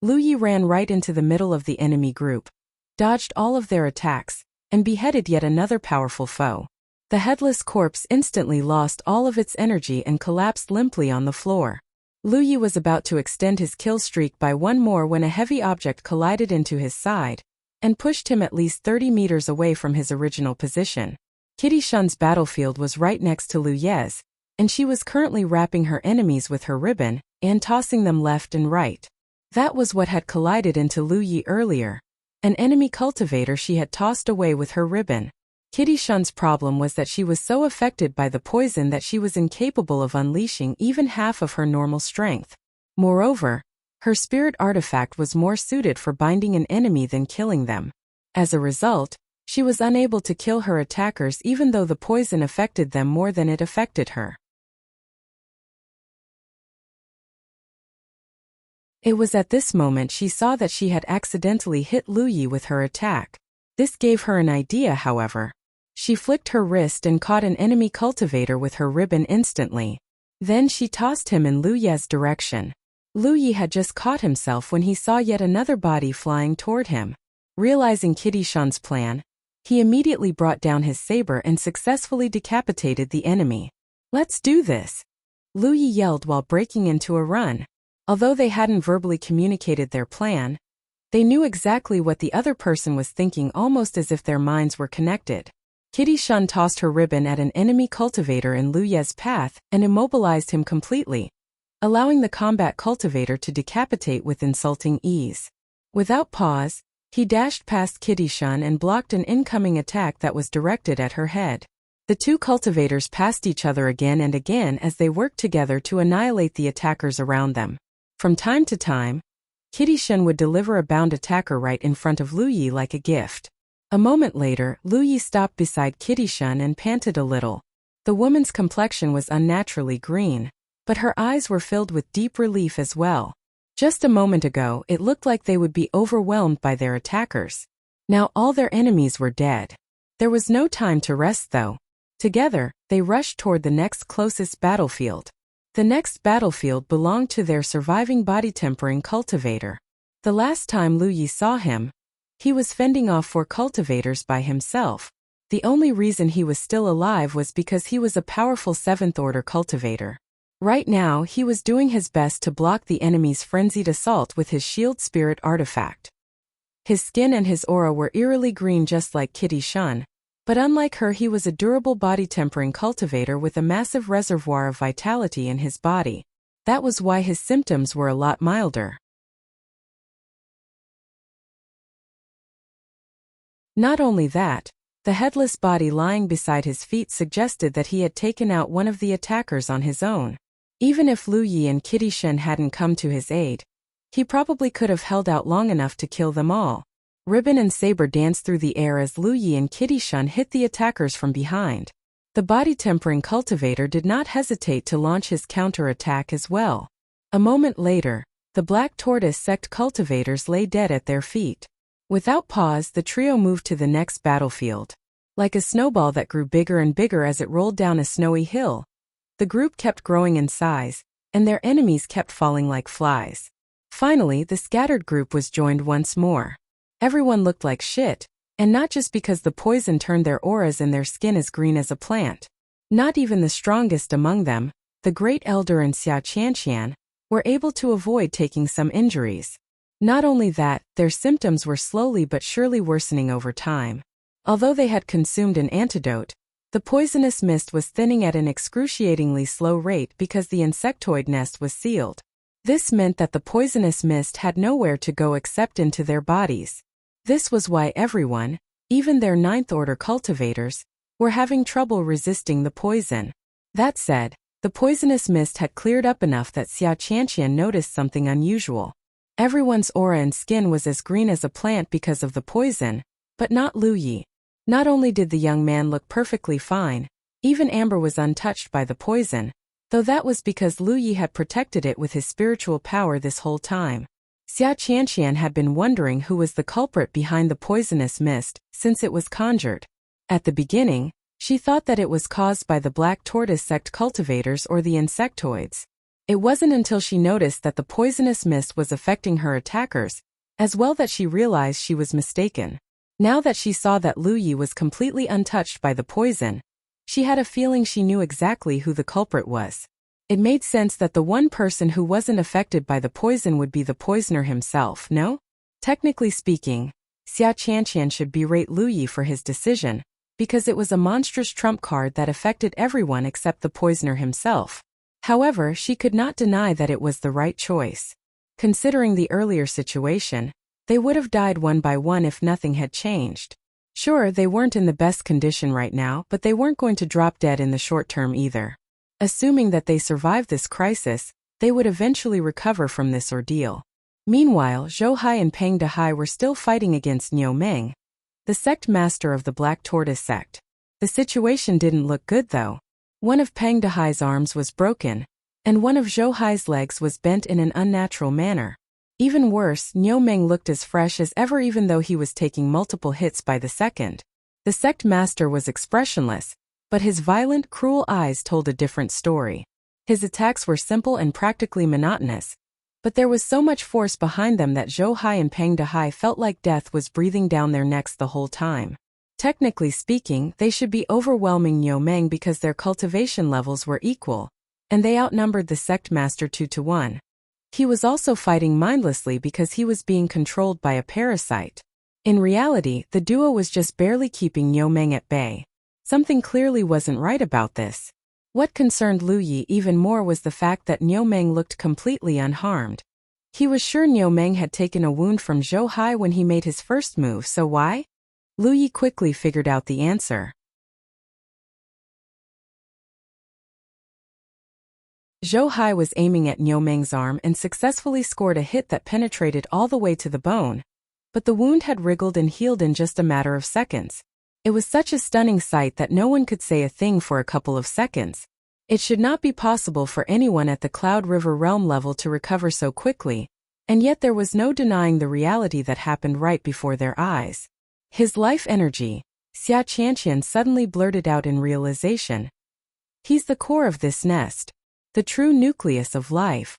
Luyi ran right into the middle of the enemy group, dodged all of their attacks, and beheaded yet another powerful foe. The headless corpse instantly lost all of its energy and collapsed limply on the floor. Luyi was about to extend his kill streak by one more when a heavy object collided into his side and pushed him at least 30 meters away from his original position. Kitty Shun's battlefield was right next to Luyi's, and she was currently wrapping her enemies with her ribbon and tossing them left and right. That was what had collided into Luyi earlier, an enemy cultivator she had tossed away with her ribbon. Kitty Shun's problem was that she was so affected by the poison that she was incapable of unleashing even half of her normal strength. Moreover, her spirit artifact was more suited for binding an enemy than killing them. As a result, she was unable to kill her attackers even though the poison affected them more than it affected her. It was at this moment she saw that she had accidentally hit Lu Yi with her attack. This gave her an idea, however. She flicked her wrist and caught an enemy cultivator with her ribbon instantly. Then she tossed him in Lu Yi's direction. Lu Yi had just caught himself when he saw yet another body flying toward him. Realizing Kitty Shun's plan, he immediately brought down his saber and successfully decapitated the enemy. "Let's do this!" Lu Yi yelled while breaking into a run. Although they hadn't verbally communicated their plan, they knew exactly what the other person was thinking, almost as if their minds were connected. Kitty Shun tossed her ribbon at an enemy cultivator in Lu Yi's path and immobilized him completely, allowing the combat cultivator to decapitate with insulting ease. Without pause, he dashed past Kitty Shun and blocked an incoming attack that was directed at her head. The two cultivators passed each other again and again as they worked together to annihilate the attackers around them. From time to time, Kitty Shun would deliver a bound attacker right in front of Lu Yi like a gift. A moment later, Lu Yi stopped beside Kitty Shun and panted a little. The woman's complexion was unnaturally green, but her eyes were filled with deep relief as well. Just a moment ago, it looked like they would be overwhelmed by their attackers. Now all their enemies were dead. There was no time to rest though. Together, they rushed toward the next closest battlefield. The next battlefield belonged to their surviving body-tempering cultivator. The last time Lu Yi saw him, he was fending off 4 cultivators by himself. The only reason he was still alive was because he was a powerful 7th-order cultivator. Right now, he was doing his best to block the enemy's frenzied assault with his shield spirit artifact. His skin and his aura were eerily green just like Kitty Shun, but unlike her, he was a durable body-tempering cultivator with a massive reservoir of vitality in his body. That was why his symptoms were a lot milder. Not only that, the headless body lying beside his feet suggested that he had taken out one of the attackers on his own. Even if Lu Yi and Kitty Shun hadn't come to his aid, he probably could have held out long enough to kill them all. Ribbon and saber danced through the air as Lu Yi and Kitty Shun hit the attackers from behind. The body-tempering cultivator did not hesitate to launch his counter-attack as well. A moment later, the Black Tortoise sect cultivators lay dead at their feet. Without pause, the trio moved to the next battlefield. Like a snowball that grew bigger and bigger as it rolled down a snowy hill, the group kept growing in size, and their enemies kept falling like flies. Finally, the scattered group was joined once more. Everyone looked like shit, and not just because the poison turned their auras and their skin as green as a plant. Not even the strongest among them, the Great Elder and Xia Qianqian, were able to avoid taking some injuries. Not only that, their symptoms were slowly but surely worsening over time. Although they had consumed an antidote, the poisonous mist was thinning at an excruciatingly slow rate because the insectoid nest was sealed. This meant that the poisonous mist had nowhere to go except into their bodies. This was why everyone, even their 9th-order cultivators, were having trouble resisting the poison. That said, the poisonous mist had cleared up enough that Xia Qianqian noticed something unusual. Everyone's aura and skin was as green as a plant because of the poison, but not Lu Yi. Not only did the young man look perfectly fine, even Amber was untouched by the poison, though that was because Lu Yi had protected it with his spiritual power this whole time. Xia Qianqian had been wondering who was the culprit behind the poisonous mist since it was conjured. At the beginning, she thought that it was caused by the Black Tortoise sect cultivators or the insectoids. It wasn't until she noticed that the poisonous mist was affecting her attackers, as well, that she realized she was mistaken. Now that she saw that Lu Yi was completely untouched by the poison, she had a feeling she knew exactly who the culprit was. It made sense that the one person who wasn't affected by the poison would be the poisoner himself, no? Technically speaking, Xia Qianqian should berate Lu Yi for his decision, because it was a monstrous trump card that affected everyone except the poisoner himself. However, she could not deny that it was the right choice. Considering the earlier situation, they would have died one by one if nothing had changed. Sure, they weren't in the best condition right now, but they weren't going to drop dead in the short term either. Assuming that they survived this crisis, they would eventually recover from this ordeal. Meanwhile, Zhou Hai and Peng Dehai were still fighting against Niu Meng, the sect master of the Black Tortoise sect. The situation didn't look good though. One of Peng Dehai's arms was broken, and one of Zhou Hai's legs was bent in an unnatural manner. Even worse, Niu Meng looked as fresh as ever even though he was taking multiple hits by the second. The sect master was expressionless, but his violent, cruel eyes told a different story. His attacks were simple and practically monotonous, but there was so much force behind them that Zhou Hai and Peng Dehai felt like death was breathing down their necks the whole time. Technically speaking, they should be overwhelming Niu Meng because their cultivation levels were equal, and they outnumbered the sect master 2-1. He was also fighting mindlessly because he was being controlled by a parasite. In reality, the duo was just barely keeping Niu Meng at bay. Something clearly wasn't right about this. What concerned Lu Yi even more was the fact that Niu Meng looked completely unharmed. He was sure Niu Meng had taken a wound from Zhou Hai when he made his first move, so why? Lu Yi quickly figured out the answer. Zhou Hai was aiming at Niu Meng's arm and successfully scored a hit that penetrated all the way to the bone, but the wound had wriggled and healed in just a matter of seconds. It was such a stunning sight that no one could say a thing for a couple of seconds. It should not be possible for anyone at the Cloud River realm level to recover so quickly, and yet there was no denying the reality that happened right before their eyes. His life energy, Xia Qianqian suddenly blurted out in realization. He's the core of this nest. The true nucleus of life.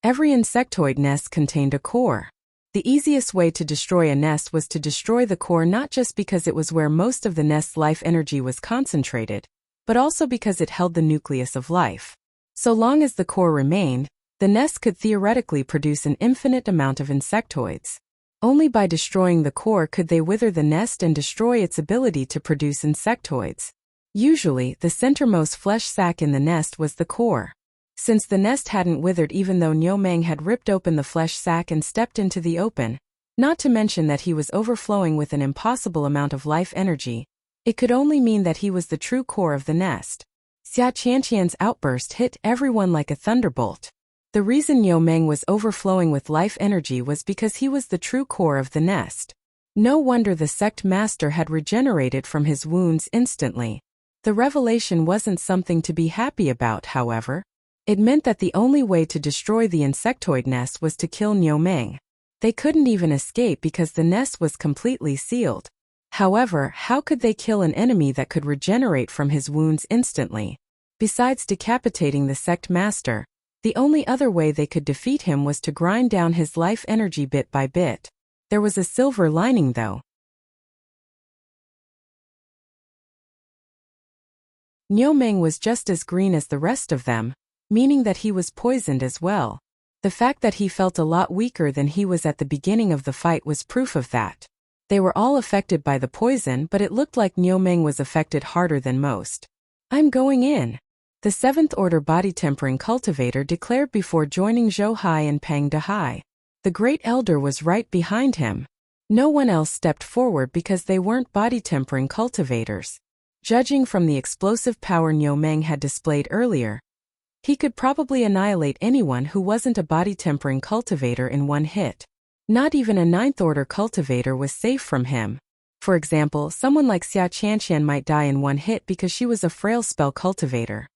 Every insectoid nest contained a core. The easiest way to destroy a nest was to destroy the core, not just because it was where most of the nest's life energy was concentrated, but also because it held the nucleus of life. So long as the core remained, the nest could theoretically produce an infinite amount of insectoids. Only by destroying the core could they wither the nest and destroy its ability to produce insectoids. Usually, the centermost flesh sac in the nest was the core. Since the nest hadn't withered even though Niu Meng had ripped open the flesh sac and stepped into the open, not to mention that he was overflowing with an impossible amount of life energy, it could only mean that he was the true core of the nest. Xia Qianqian's outburst hit everyone like a thunderbolt. The reason Niu Meng was overflowing with life energy was because he was the true core of the nest. No wonder the sect master had regenerated from his wounds instantly. The revelation wasn't something to be happy about, however. It meant that the only way to destroy the insectoid nest was to kill Niu Meng. They couldn't even escape because the nest was completely sealed. However, how could they kill an enemy that could regenerate from his wounds instantly? Besides decapitating the sect master, the only other way they could defeat him was to grind down his life energy bit by bit. There was a silver lining though. Niu Meng was just as green as the rest of them, meaning that he was poisoned as well. The fact that he felt a lot weaker than he was at the beginning of the fight was proof of that. They were all affected by the poison, but it looked like Niu Meng was affected harder than most. I'm going in. The 7th Order Body Tempering Cultivator declared before joining Zhou Hai and Peng Dehai. The Great Elder was right behind him. No one else stepped forward because they weren't body tempering cultivators. Judging from the explosive power Niu Meng had displayed earlier, he could probably annihilate anyone who wasn't a body-tempering cultivator in one hit. Not even a 9th Order cultivator was safe from him. For example, someone like Xia Qianqian might die in one hit because she was a frail spell cultivator.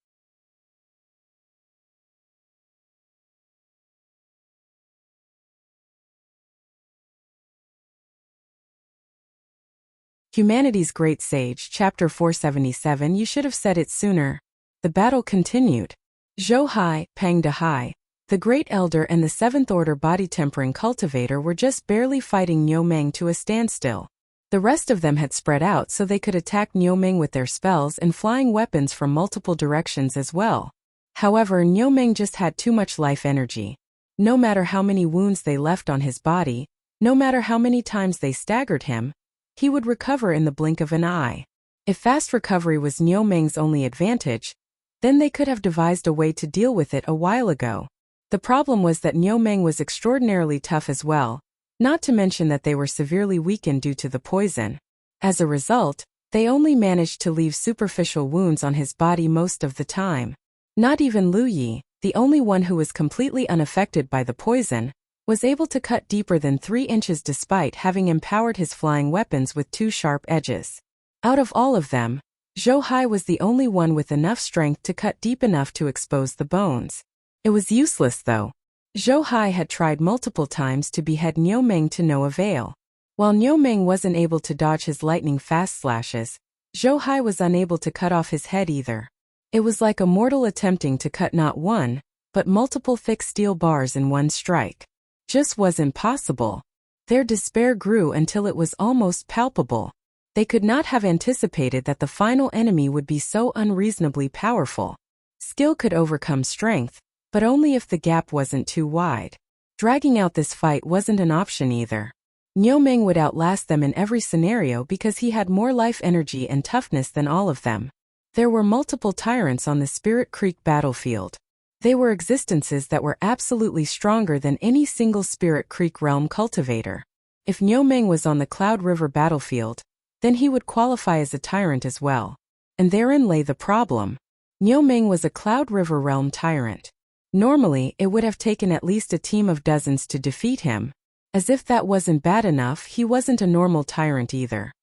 Humanity's Great Sage, Chapter 477. You should have said it sooner. The battle continued. Zhou Hai, Peng Dehai, the Great Elder and the 7th Order Body Tempering Cultivator were just barely fighting Niu Meng to a standstill. The rest of them had spread out so they could attack Niu Meng with their spells and flying weapons from multiple directions as well. However, Niu Meng just had too much life energy. No matter how many wounds they left on his body, no matter how many times they staggered him, he would recover in the blink of an eye. If fast recovery was Niu Meng's only advantage, then they could have devised a way to deal with it a while ago. The problem was that Niu Meng was extraordinarily tough as well, not to mention that they were severely weakened due to the poison. As a result, they only managed to leave superficial wounds on his body most of the time. Not even Lu Yi, the only one who was completely unaffected by the poison, was able to cut deeper than 3 inches despite having empowered his flying weapons with 2 sharp edges. Out of all of them, Zhou Hai was the only one with enough strength to cut deep enough to expose the bones. It was useless though. Zhou Hai had tried multiple times to behead Niu Meng to no avail. While Niu Meng wasn't able to dodge his lightning-fast slashes, Zhou Hai was unable to cut off his head either. It was like a mortal attempting to cut not one, but multiple thick steel bars in one strike. Just wasn't possible. Their despair grew until it was almost palpable. They could not have anticipated that the final enemy would be so unreasonably powerful. Skill could overcome strength, but only if the gap wasn't too wide. Dragging out this fight wasn't an option either. Niu Meng would outlast them in every scenario because he had more life energy and toughness than all of them. There were multiple tyrants on the Spirit Creek battlefield. They were existences that were absolutely stronger than any single Spirit Creek realm cultivator. If Niu Meng was on the Cloud River battlefield, then he would qualify as a tyrant as well. And therein lay the problem. Niu Meng was a Cloud River realm tyrant. Normally, it would have taken at least a team of dozens to defeat him. As if that wasn't bad enough, he wasn't a normal tyrant either.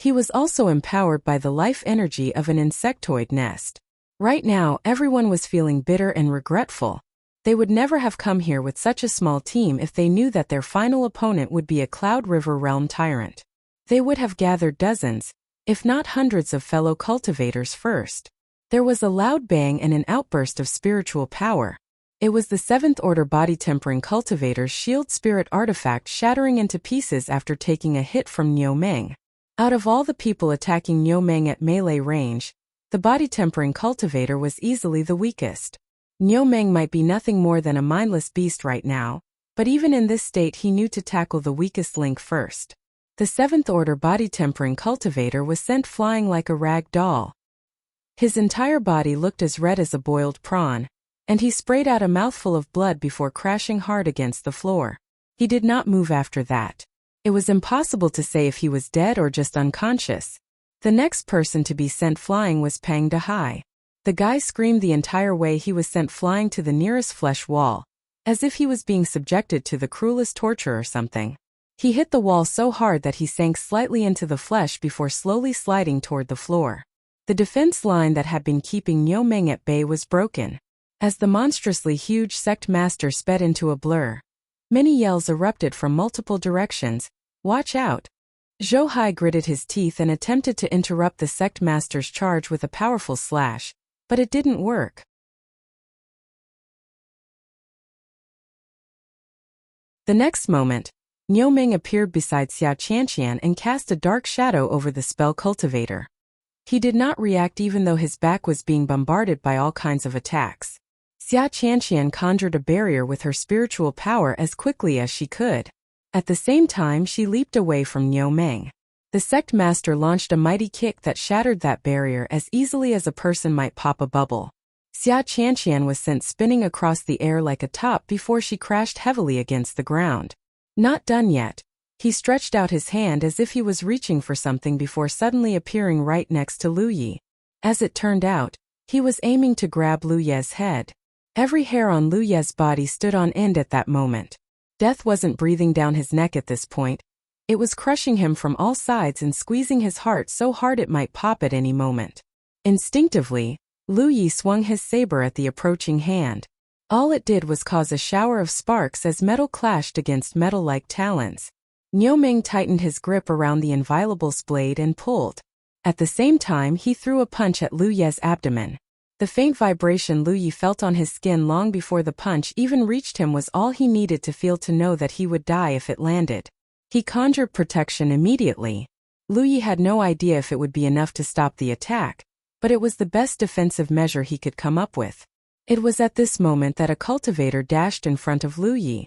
He was also empowered by the life energy of an insectoid nest. Right now, everyone was feeling bitter and regretful. They would never have come here with such a small team if they knew that their final opponent would be a Cloud River realm tyrant. They would have gathered dozens, if not hundreds of fellow cultivators first. There was a loud bang and an outburst of spiritual power. It was the 7th Order body-tempering cultivator's shield spirit artifact shattering into pieces after taking a hit from Niu Meng. Out of all the people attacking Niu Meng at melee range, the body-tempering cultivator was easily the weakest. Niu Meng might be nothing more than a mindless beast right now, but even in this state he knew to tackle the weakest link first. The 7th Order body-tempering cultivator was sent flying like a rag doll. His entire body looked as red as a boiled prawn, and he sprayed out a mouthful of blood before crashing hard against the floor. He did not move after that. It was impossible to say if he was dead or just unconscious. The next person to be sent flying was Pang Dehai. The guy screamed the entire way he was sent flying to the nearest flesh wall, as if he was being subjected to the cruelest torture or something. He hit the wall so hard that he sank slightly into the flesh before slowly sliding toward the floor. The defense line that had been keeping Niu Meng at bay was broken. As the monstrously huge sect master sped into a blur, many yells erupted from multiple directions. "Watch out!" Zhou Hai gritted his teeth and attempted to interrupt the sect master's charge with a powerful slash, but it didn't work. The next moment, Niu Meng appeared beside Xia Qianqian and cast a dark shadow over the spell cultivator. He did not react even though his back was being bombarded by all kinds of attacks. Xia Qianqian conjured a barrier with her spiritual power as quickly as she could. At the same time, she leaped away from Niu Meng. The sect master launched a mighty kick that shattered that barrier as easily as a person might pop a bubble. Xia Qianqian was sent spinning across the air like a top before she crashed heavily against the ground. Not done yet. He stretched out his hand as if he was reaching for something before suddenly appearing right next to Lu Yi. As it turned out, he was aiming to grab Lu Ye's head. Every hair on Lu Ye's body stood on end at that moment. Death wasn't breathing down his neck at this point. It was crushing him from all sides and squeezing his heart so hard it might pop at any moment. Instinctively, Lu Yi swung his saber at the approaching hand. All it did was cause a shower of sparks as metal clashed against metal-like talons. Niu Meng tightened his grip around the inviolable's blade and pulled. At the same time, he threw a punch at Lu Ye's abdomen. The faint vibration Lu Yi felt on his skin long before the punch even reached him was all he needed to feel to know that he would die if it landed. He conjured protection immediately. Lu Yi had no idea if it would be enough to stop the attack, but it was the best defensive measure he could come up with. It was at this moment that a cultivator dashed in front of Lu Yi.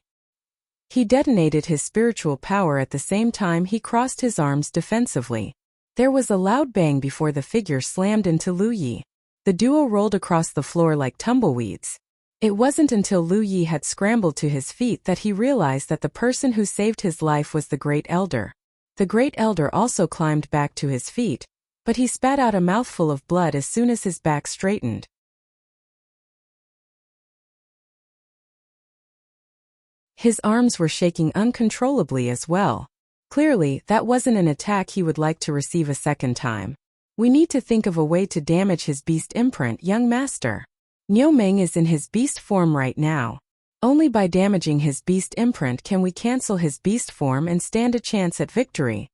He detonated his spiritual power at the same time he crossed his arms defensively. There was a loud bang before the figure slammed into Lu Yi. The duo rolled across the floor like tumbleweeds. It wasn't until Lu Yi had scrambled to his feet that he realized that the person who saved his life was the Great Elder. The Great Elder also climbed back to his feet, but he spat out a mouthful of blood as soon as his back straightened. His arms were shaking uncontrollably as well. Clearly, that wasn't an attack he would like to receive a second time. We need to think of a way to damage his beast imprint, young master. Niu Meng is in his beast form right now. Only by damaging his beast imprint can we cancel his beast form and stand a chance at victory,"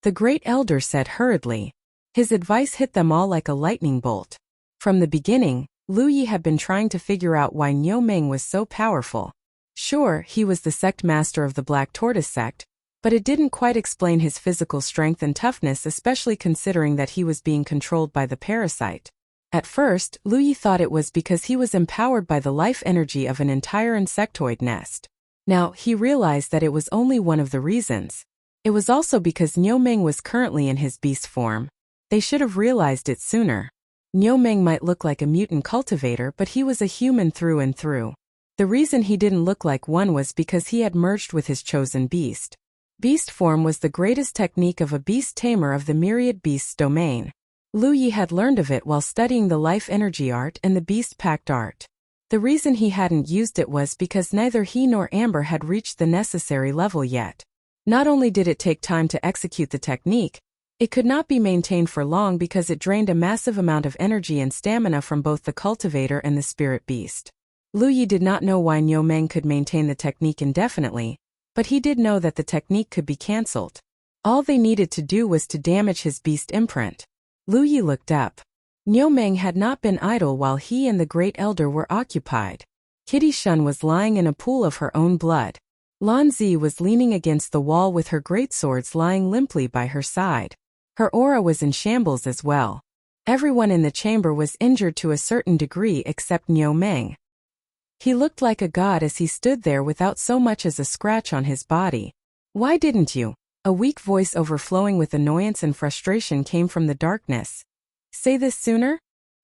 the Great Elder said hurriedly. His advice hit them all like a lightning bolt. From the beginning, Lu Yi had been trying to figure out why Niu Ming was so powerful. Sure, he was the sect master of the Black Tortoise sect, but it didn't quite explain his physical strength and toughness, especially considering that he was being controlled by the parasite. At first, Lu Yi thought it was because he was empowered by the life energy of an entire insectoid nest. Now, he realized that it was only one of the reasons. It was also because Niu Ming was currently in his beast form. They should have realized it sooner. Niu Ming might look like a mutant cultivator, but he was a human through and through. The reason he didn't look like one was because he had merged with his chosen beast. Beast form was the greatest technique of a beast tamer of the myriad beasts domain. Lu Yi had learned of it while studying the life energy art and the beast pact art. The reason he hadn't used it was because neither he nor Amber had reached the necessary level yet. Not only did it take time to execute the technique, it could not be maintained for long because it drained a massive amount of energy and stamina from both the cultivator and the spirit beast. Lu Yi did not know why Niu Ming could maintain the technique indefinitely, but he did know that the technique could be cancelled. All they needed to do was to damage his beast imprint. Lu Yi looked up. Niu Ming had not been idle while he and the Great Elder were occupied. Kitty Shun was lying in a pool of her own blood. Lan Zi was leaning against the wall with her greatswords lying limply by her side. Her aura was in shambles as well. Everyone in the chamber was injured to a certain degree except Niu Ming. He looked like a god as he stood there without so much as a scratch on his body. "Why didn't you?" A weak voice overflowing with annoyance and frustration came from the darkness. "Say this sooner?"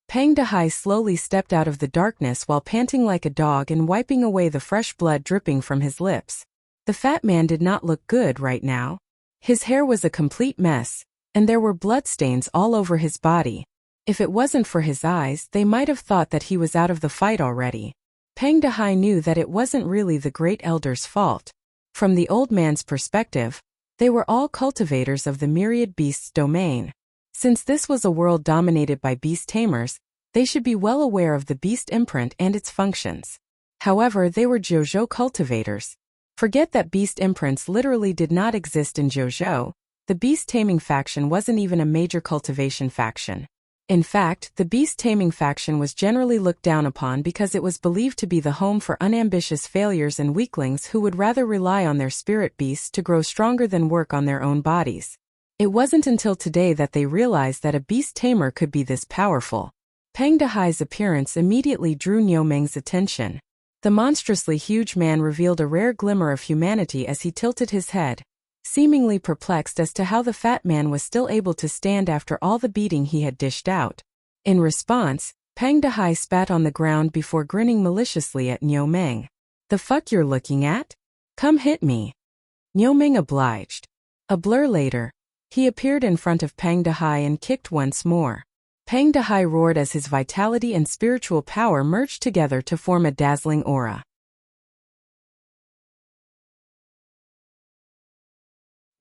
Pang Dehai slowly stepped out of the darkness while panting like a dog and wiping away the fresh blood dripping from his lips. The fat man did not look good right now. His hair was a complete mess, and there were bloodstains all over his body. If it wasn't for his eyes, they might have thought that he was out of the fight already. Pang Dehai knew that it wasn't really the Great Elder's fault. From the old man's perspective, they were all cultivators of the myriad beasts domain. Since this was a world dominated by beast tamers, they should be well aware of the beast imprint and its functions. However, they were Jiuzhou cultivators. Forget that beast imprints literally did not exist in Jiuzhou. The beast taming faction wasn't even a major cultivation faction. In fact, the beast-taming faction was generally looked down upon because it was believed to be the home for unambitious failures and weaklings who would rather rely on their spirit beasts to grow stronger than work on their own bodies. It wasn't until today that they realized that a beast-tamer could be this powerful. Pang Dehai's appearance immediately drew Niu Ming's attention. The monstrously huge man revealed a rare glimmer of humanity as he tilted his head, seemingly perplexed as to how the fat man was still able to stand after all the beating he had dished out. In response, Pang Dehai spat on the ground before grinning maliciously at Niu Ming. "The fuck you're looking at? Come hit me." Niu Ming obliged. A blur later, he appeared in front of Pang Dehai and kicked once more. Pang Dehai roared as his vitality and spiritual power merged together to form a dazzling aura.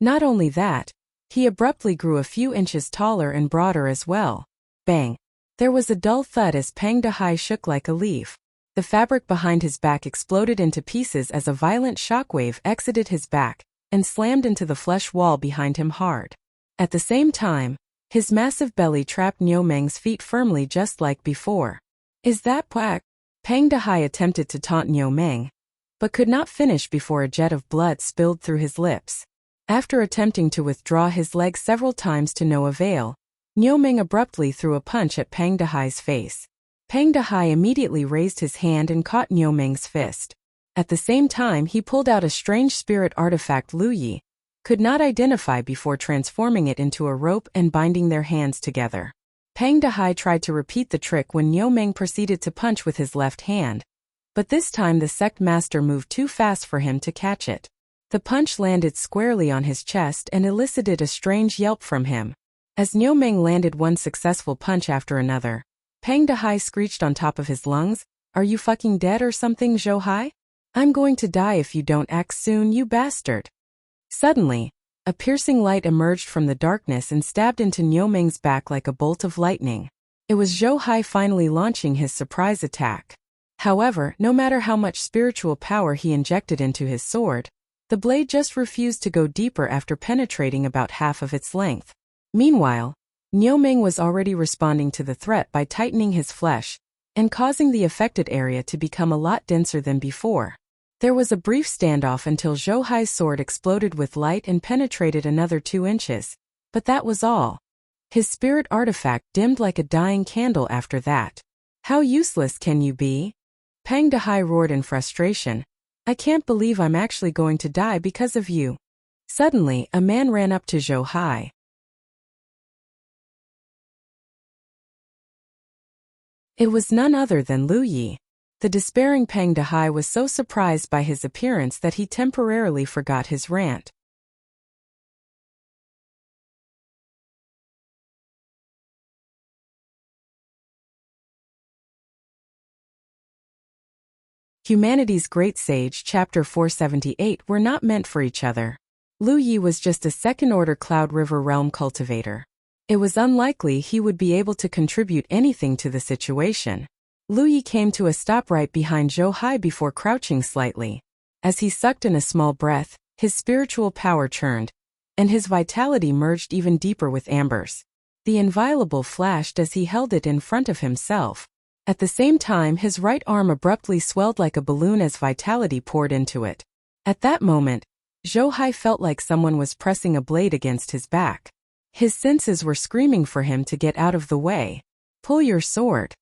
Not only that, he abruptly grew a few inches taller and broader as well. Bang! There was a dull thud as Pang Dehai shook like a leaf. The fabric behind his back exploded into pieces as a violent shockwave exited his back and slammed into the flesh wall behind him hard. At the same time, his massive belly trapped Niu Ming's feet firmly just like before. "Is that quack?" Pang Dehai attempted to taunt Niu Ming, but could not finish before a jet of blood spilled through his lips. After attempting to withdraw his leg several times to no avail, Niu Ming abruptly threw a punch at Pang Dehai's face. Pang Dehai immediately raised his hand and caught Niu Ming's fist. At the same time, he pulled out a strange spirit artifact Lu Yi could not identify before transforming it into a rope and binding their hands together. Pang Dehai tried to repeat the trick when Niu Ming proceeded to punch with his left hand, but this time the sect master moved too fast for him to catch it. The punch landed squarely on his chest and elicited a strange yelp from him. As Niu Ming landed one successful punch after another, Pang Dehai screeched on top of his lungs, "Are you fucking dead or something, Zhou Hai? I'm going to die if you don't act soon, you bastard." Suddenly, a piercing light emerged from the darkness and stabbed into Niu Ming's back like a bolt of lightning. It was Zhou Hai finally launching his surprise attack. However, no matter how much spiritual power he injected into his sword, the blade just refused to go deeper after penetrating about half of its length. Meanwhile, Niu Ming was already responding to the threat by tightening his flesh and causing the affected area to become a lot denser than before. There was a brief standoff until Zhou Hai's sword exploded with light and penetrated another 2 inches, but that was all. His spirit artifact dimmed like a dying candle after that. "How useless can you be?" Pang Dehai roared in frustration. "I can't believe I'm actually going to die because of you." Suddenly, a man ran up to Zhou Hai. It was none other than Lu Yi. The despairing Pang Dehai was so surprised by his appearance that he temporarily forgot his rant. Humanity's Great Sage, Chapter 478, were not meant for each other. Lu Yi was just a second-order Cloud River realm cultivator. It was unlikely he would be able to contribute anything to the situation. Lu Yi came to a stop right behind Zhou Hai before crouching slightly. As he sucked in a small breath, his spiritual power churned, and his vitality merged even deeper with Amber's. The inviolable flashed as he held it in front of himself. At the same time, his right arm abruptly swelled like a balloon as vitality poured into it. At that moment, Zhou Hai felt like someone was pressing a blade against his back. His senses were screaming for him to get out of the way. "Pull your sword,"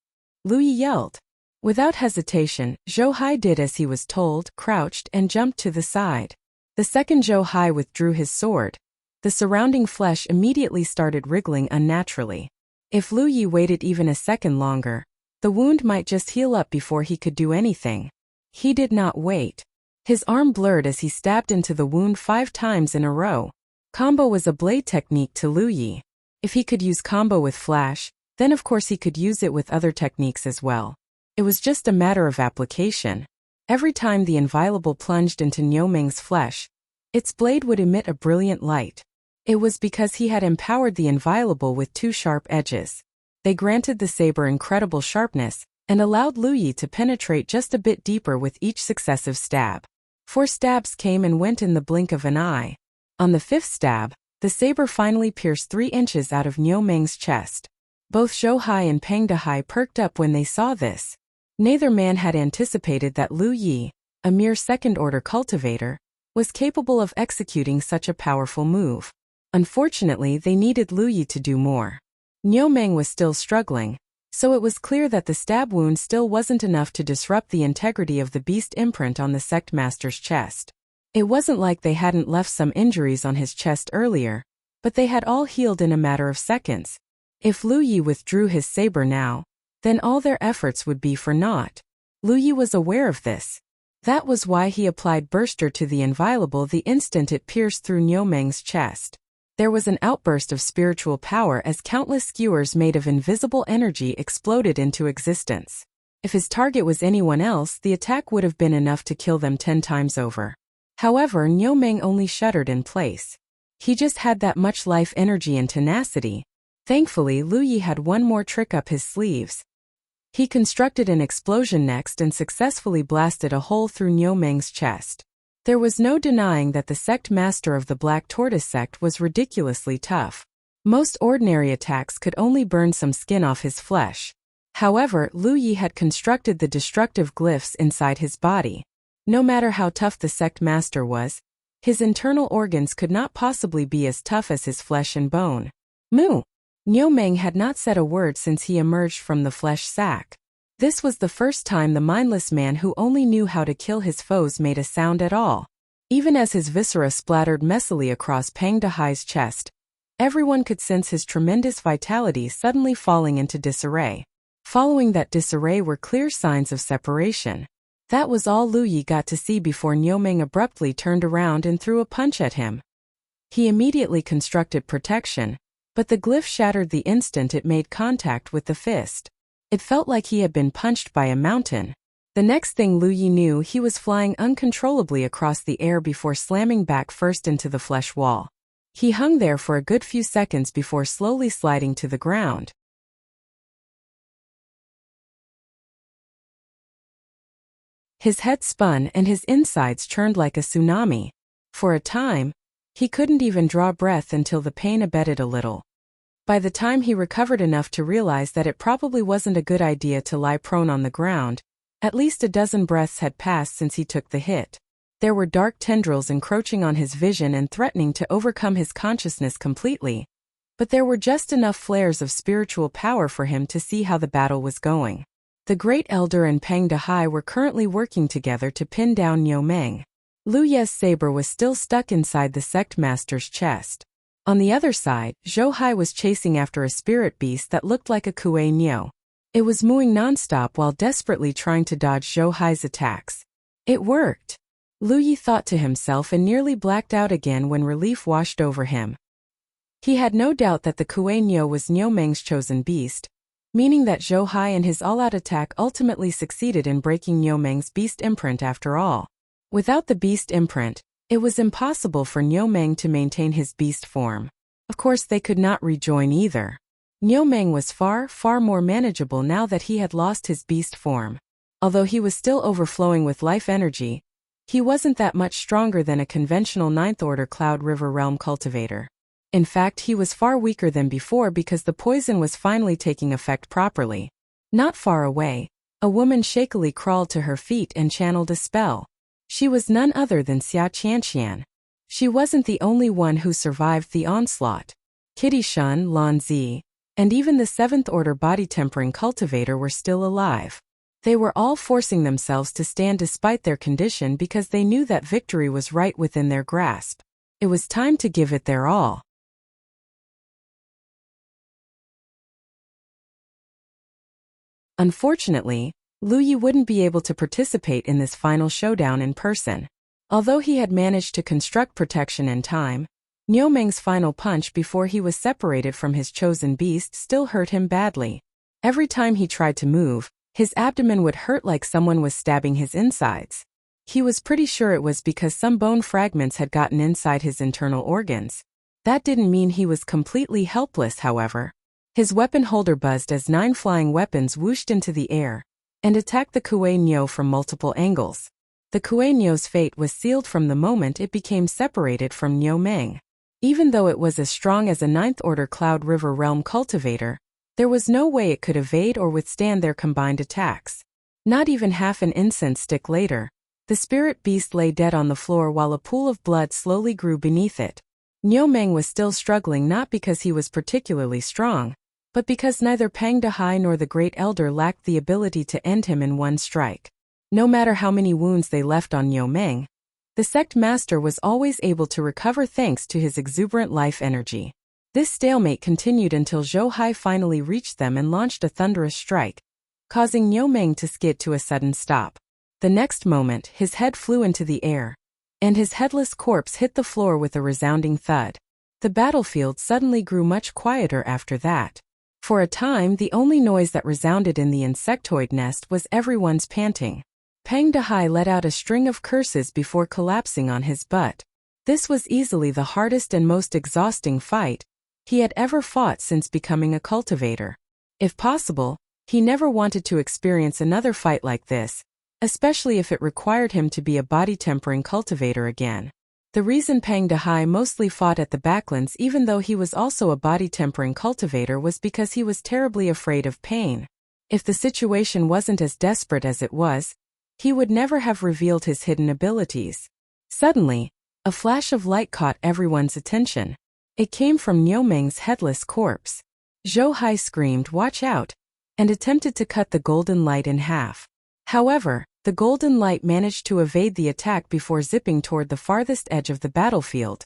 Lu Yi yelled. Without hesitation, Zhou Hai did as he was told, crouched, and jumped to the side. The second Zhou Hai withdrew his sword, the surrounding flesh immediately started wriggling unnaturally. If Lu Yi waited even a second longer, the wound might just heal up before he could do anything. He did not wait. His arm blurred as he stabbed into the wound 5 times in a row. Combo was a blade technique to Lu Yi. If he could use combo with flash, then of course he could use it with other techniques as well. It was just a matter of application. Every time the inviolable plunged into Niu Ming's flesh, its blade would emit a brilliant light. It was because he had empowered the inviolable with 2 sharp edges. They granted the saber incredible sharpness and allowed Lu Yi to penetrate just a bit deeper with each successive stab. 4 stabs came and went in the blink of an eye. On the 5th stab, the saber finally pierced 3 inches out of Niu Ming's chest. Both Zhou Hai and Pang Dehai perked up when they saw this. Neither man had anticipated that Lu Yi, a mere second-order cultivator, was capable of executing such a powerful move. Unfortunately, they needed Lu Yi to do more. Niu Ming was still struggling, so it was clear that the stab wound still wasn't enough to disrupt the integrity of the beast imprint on the sect master's chest. It wasn't like they hadn't left some injuries on his chest earlier, but they had all healed in a matter of seconds. If Lu Yi withdrew his saber now, then all their efforts would be for naught. Lu Yi was aware of this. That was why he applied Burster to the inviolable the instant it pierced through Niu Ming's chest. There was an outburst of spiritual power as countless skewers made of invisible energy exploded into existence. If his target was anyone else, the attack would have been enough to kill them 10 times over. However, Niu Ming only shuddered in place. He just had that much life energy and tenacity. Thankfully, Lu Yi had one more trick up his sleeves. He constructed an explosion next and successfully blasted a hole through Niu Ming's chest. There was no denying that the sect master of the Black Tortoise sect was ridiculously tough. Most ordinary attacks could only burn some skin off his flesh. However, Lu Yi had constructed the destructive glyphs inside his body. No matter how tough the sect master was, his internal organs could not possibly be as tough as his flesh and bone. Moo! Niu Ming had not said a word since he emerged from the flesh sack. This was the first time the mindless man who only knew how to kill his foes made a sound at all. Even as his viscera splattered messily across Pang Dehai's chest, everyone could sense his tremendous vitality suddenly falling into disarray. Following that disarray were clear signs of separation. That was all Lu Yi got to see before Niu Ming abruptly turned around and threw a punch at him. He immediately constructed protection, but the glyph shattered the instant it made contact with the fist. It felt like he had been punched by a mountain. The next thing Lu Yi knew, he was flying uncontrollably across the air before slamming back first into the flesh wall. He hung there for a good few seconds before slowly sliding to the ground. His head spun and his insides churned like a tsunami. For a time, he couldn't even draw breath until the pain abated a little. By the time he recovered enough to realize that it probably wasn't a good idea to lie prone on the ground, at least a dozen breaths had passed since he took the hit. There were dark tendrils encroaching on his vision and threatening to overcome his consciousness completely, but there were just enough flares of spiritual power for him to see how the battle was going. The Great Elder and Peng Dehai were currently working together to pin down Niu Meng. Lu Ye's saber was still stuck inside the sect master's chest. On the other side, Zhou Hai was chasing after a spirit beast that looked like a Kuei Niu. It was mooing nonstop while desperately trying to dodge Zhou Hai's attacks. It worked. Lu Ye thought to himself and nearly blacked out again when relief washed over him. He had no doubt that the Kuei Niu was Niu Meng's chosen beast, meaning that Zhou Hai and his all-out attack ultimately succeeded in breaking Niu Meng's beast imprint after all. Without the beast imprint, it was impossible for Niu Meng to maintain his beast form. Of course they could not rejoin either. Niu Meng was far more manageable now that he had lost his beast form. Although he was still overflowing with life energy, he wasn't that much stronger than a conventional 9th Order Cloud River Realm cultivator. In fact, he was far weaker than before because the poison was finally taking effect properly. Not far away, a woman shakily crawled to her feet and channeled a spell. She was none other than Xia Qianqian. She wasn't the only one who survived the onslaught. Kitty Shun, Lan Zi, and even the 7th Order body-tempering cultivator were still alive. They were all forcing themselves to stand despite their condition because they knew that victory was right within their grasp. It was time to give it their all. Unfortunately, Lu Yi wouldn't be able to participate in this final showdown in person. Although he had managed to construct protection in time, Niu Meng's final punch before he was separated from his chosen beast still hurt him badly. Every time he tried to move, his abdomen would hurt like someone was stabbing his insides. He was pretty sure it was because some bone fragments had gotten inside his internal organs. That didn't mean he was completely helpless, however. His weapon holder buzzed as 9 flying weapons whooshed into the air and attacked the Kuei Niu from multiple angles. The Kuei Niu's fate was sealed from the moment it became separated from Niu Meng. Even though it was as strong as a 9th Order Cloud River Realm cultivator, there was no way it could evade or withstand their combined attacks. Not even half an incense stick later, the spirit beast lay dead on the floor while a pool of blood slowly grew beneath it. Niu Meng was still struggling not because he was particularly strong, but because neither Peng Dehai nor the Great Elder lacked the ability to end him in one strike. No matter how many wounds they left on Niu Meng, the sect master was always able to recover thanks to his exuberant life energy. This stalemate continued until Zhou Hai finally reached them and launched a thunderous strike, causing Niu Meng to skid to a sudden stop. The next moment, his head flew into the air, and his headless corpse hit the floor with a resounding thud. The battlefield suddenly grew much quieter after that. For a time, the only noise that resounded in the insectoid nest was everyone's panting. Peng Dehai let out a string of curses before collapsing on his butt. This was easily the hardest and most exhausting fight he had ever fought since becoming a cultivator. If possible, he never wanted to experience another fight like this, especially if it required him to be a body-tempering cultivator again. The reason Peng Dehai mostly fought at the backlands even though he was also a body-tempering cultivator was because he was terribly afraid of pain. If the situation wasn't as desperate as it was, he would never have revealed his hidden abilities. Suddenly, a flash of light caught everyone's attention. It came from Niu Meng's headless corpse. Zhou Hai screamed, "Watch out!" and attempted to cut the golden light in half. However, the golden light managed to evade the attack before zipping toward the farthest edge of the battlefield,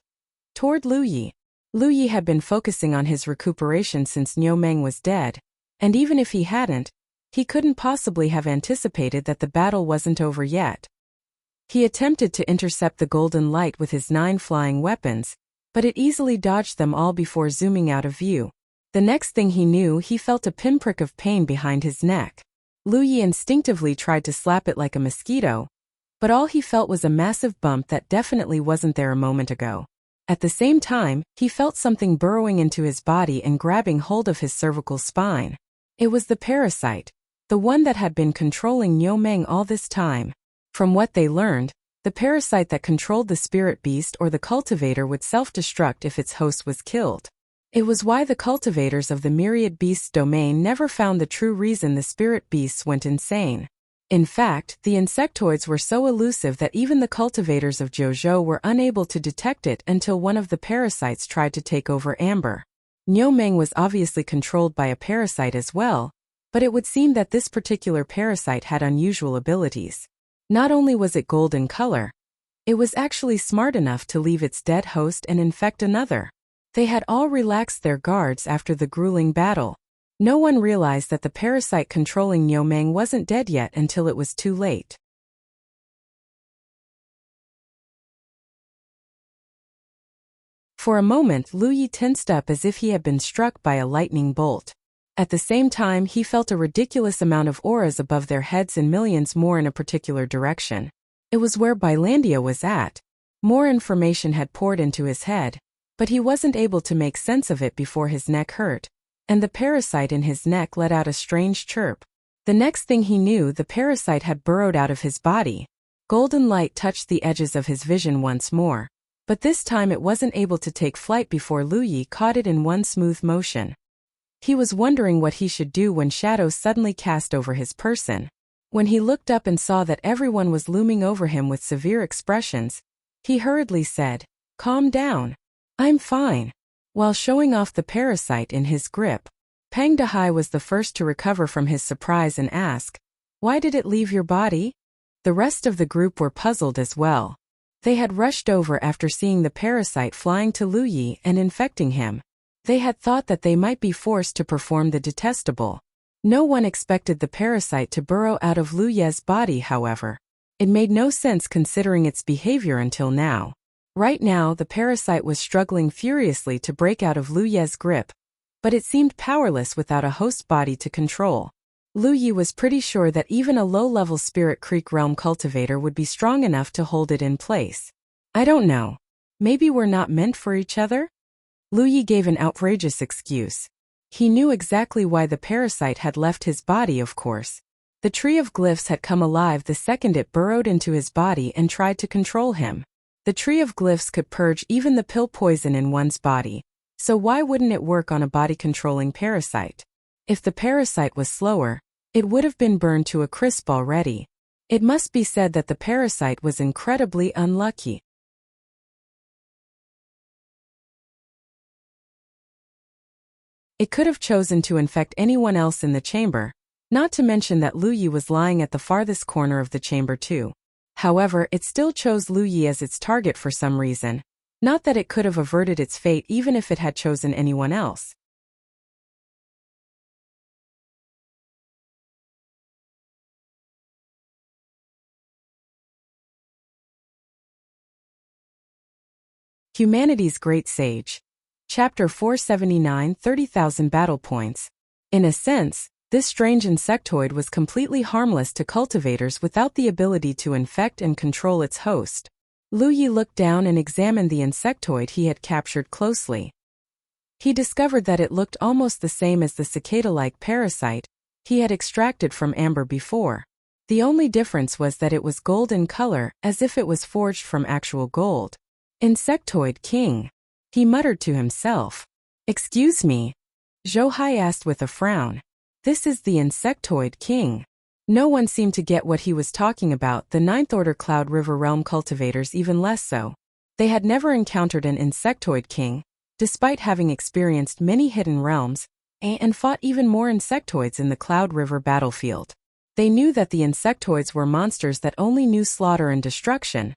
toward Lu Yi. Lu Yi had been focusing on his recuperation since Niu Meng was dead, and even if he hadn't, he couldn't possibly have anticipated that the battle wasn't over yet. He attempted to intercept the golden light with his 9 flying weapons, but it easily dodged them all before zooming out of view. The next thing he knew, he felt a pinprick of pain behind his neck. Lu Yi instinctively tried to slap it like a mosquito, but all he felt was a massive bump that definitely wasn't there a moment ago. At the same time, he felt something burrowing into his body and grabbing hold of his cervical spine. It was the parasite, the one that had been controlling Niu Meng all this time. From what they learned, the parasite that controlled the spirit beast or the cultivator would self-destruct if its host was killed. It was why the cultivators of the myriad beasts domain never found the true reason the spirit beasts went insane. In fact, the insectoids were so elusive that even the cultivators of Jojo were unable to detect it until one of the parasites tried to take over Amber. Niumeng was obviously controlled by a parasite as well, but it would seem that this particular parasite had unusual abilities. Not only was it gold in color, it was actually smart enough to leave its dead host and infect another. They had all relaxed their guards after the grueling battle. No one realized that the parasite controlling Niumeng wasn't dead yet until it was too late. For a moment, Lu Yi tensed up as if he had been struck by a lightning bolt. At the same time, he felt a ridiculous amount of auras above their heads and millions more in a particular direction. It was where Bylandia was at. More information had poured into his head, but he wasn't able to make sense of it before his neck hurt, and the parasite in his neck let out a strange chirp. The next thing he knew, the parasite had burrowed out of his body. Golden light touched the edges of his vision once more, but this time it wasn't able to take flight before Lu Yi caught it in one smooth motion. He was wondering what he should do when shadows suddenly cast over his person. When he looked up and saw that everyone was looming over him with severe expressions, he hurriedly said, "Calm down. I'm fine." While showing off the parasite in his grip, Pang Dehai was the first to recover from his surprise and ask, "Why did it leave your body?" The rest of the group were puzzled as well. They had rushed over after seeing the parasite flying to Lu Yi and infecting him. They had thought that they might be forced to perform the detestable. No one expected the parasite to burrow out of Lu Ye's body, however. It made no sense considering its behavior until now. Right now, the parasite was struggling furiously to break out of Lu Ye's grip, but it seemed powerless without a host body to control. Lu Yi was pretty sure that even a low-level Spirit Creek Realm cultivator would be strong enough to hold it in place. "I don't know. Maybe we're not meant for each other?" Lu Yi gave an outrageous excuse. He knew exactly why the parasite had left his body, of course. The tree of glyphs had come alive the second it burrowed into his body and tried to control him. The tree of glyphs could purge even the pill poison in one's body, so why wouldn't it work on a body-controlling parasite? If the parasite was slower, it would have been burned to a crisp already. It must be said that the parasite was incredibly unlucky. It could have chosen to infect anyone else in the chamber, not to mention that Lu Yi was lying at the farthest corner of the chamber too. However, it still chose Lu Yi as its target for some reason. Not that it could have averted its fate even if it had chosen anyone else. Humanity's Great Sage. Chapter 479, 30,000 Battle Points. In a sense, this strange insectoid was completely harmless to cultivators without the ability to infect and control its host. Lu Yi looked down and examined the insectoid he had captured closely. He discovered that it looked almost the same as the cicada-like parasite he had extracted from Amber before. The only difference was that it was gold in color, as if it was forged from actual gold. "Insectoid King," he muttered to himself. "Excuse me?" Zhou Hai asked with a frown. "This is the Insectoid King." No one seemed to get what he was talking about, the Ninth Order Cloud River Realm cultivators even less so. They had never encountered an Insectoid King, despite having experienced many hidden realms, and fought even more insectoids in the Cloud River battlefield. They knew that the insectoids were monsters that only knew slaughter and destruction,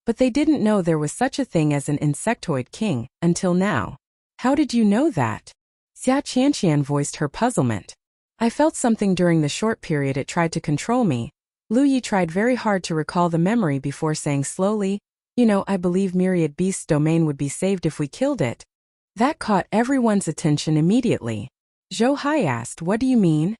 but they didn't know there was such a thing as an Insectoid King, until now. "How did you know that?" Xia Qianqian voiced her puzzlement. "I felt something during the short period it tried to control me." Lu Yi tried very hard to recall the memory before saying slowly, "I believe Myriad Beast's domain would be saved if we killed it." That caught everyone's attention immediately. Zhou Hai asked, "What do you mean?"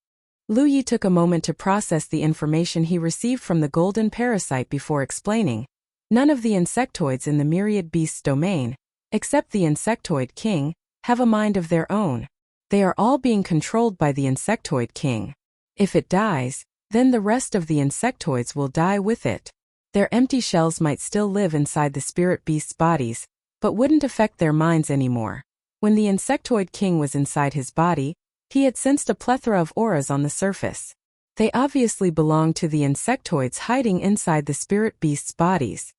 Lu Yi took a moment to process the information he received from the golden parasite before explaining. None of the insectoids in the Myriad Beast's domain, except the Insectoid King, have a mind of their own. They are all being controlled by the Insectoid King. If it dies, then the rest of the insectoids will die with it. Their empty shells might still live inside the spirit beasts' bodies, but wouldn't affect their minds anymore. When the insectoid king was inside his body, he had sensed a plethora of auras on the surface. They obviously belonged to the insectoids hiding inside the spirit beasts' bodies.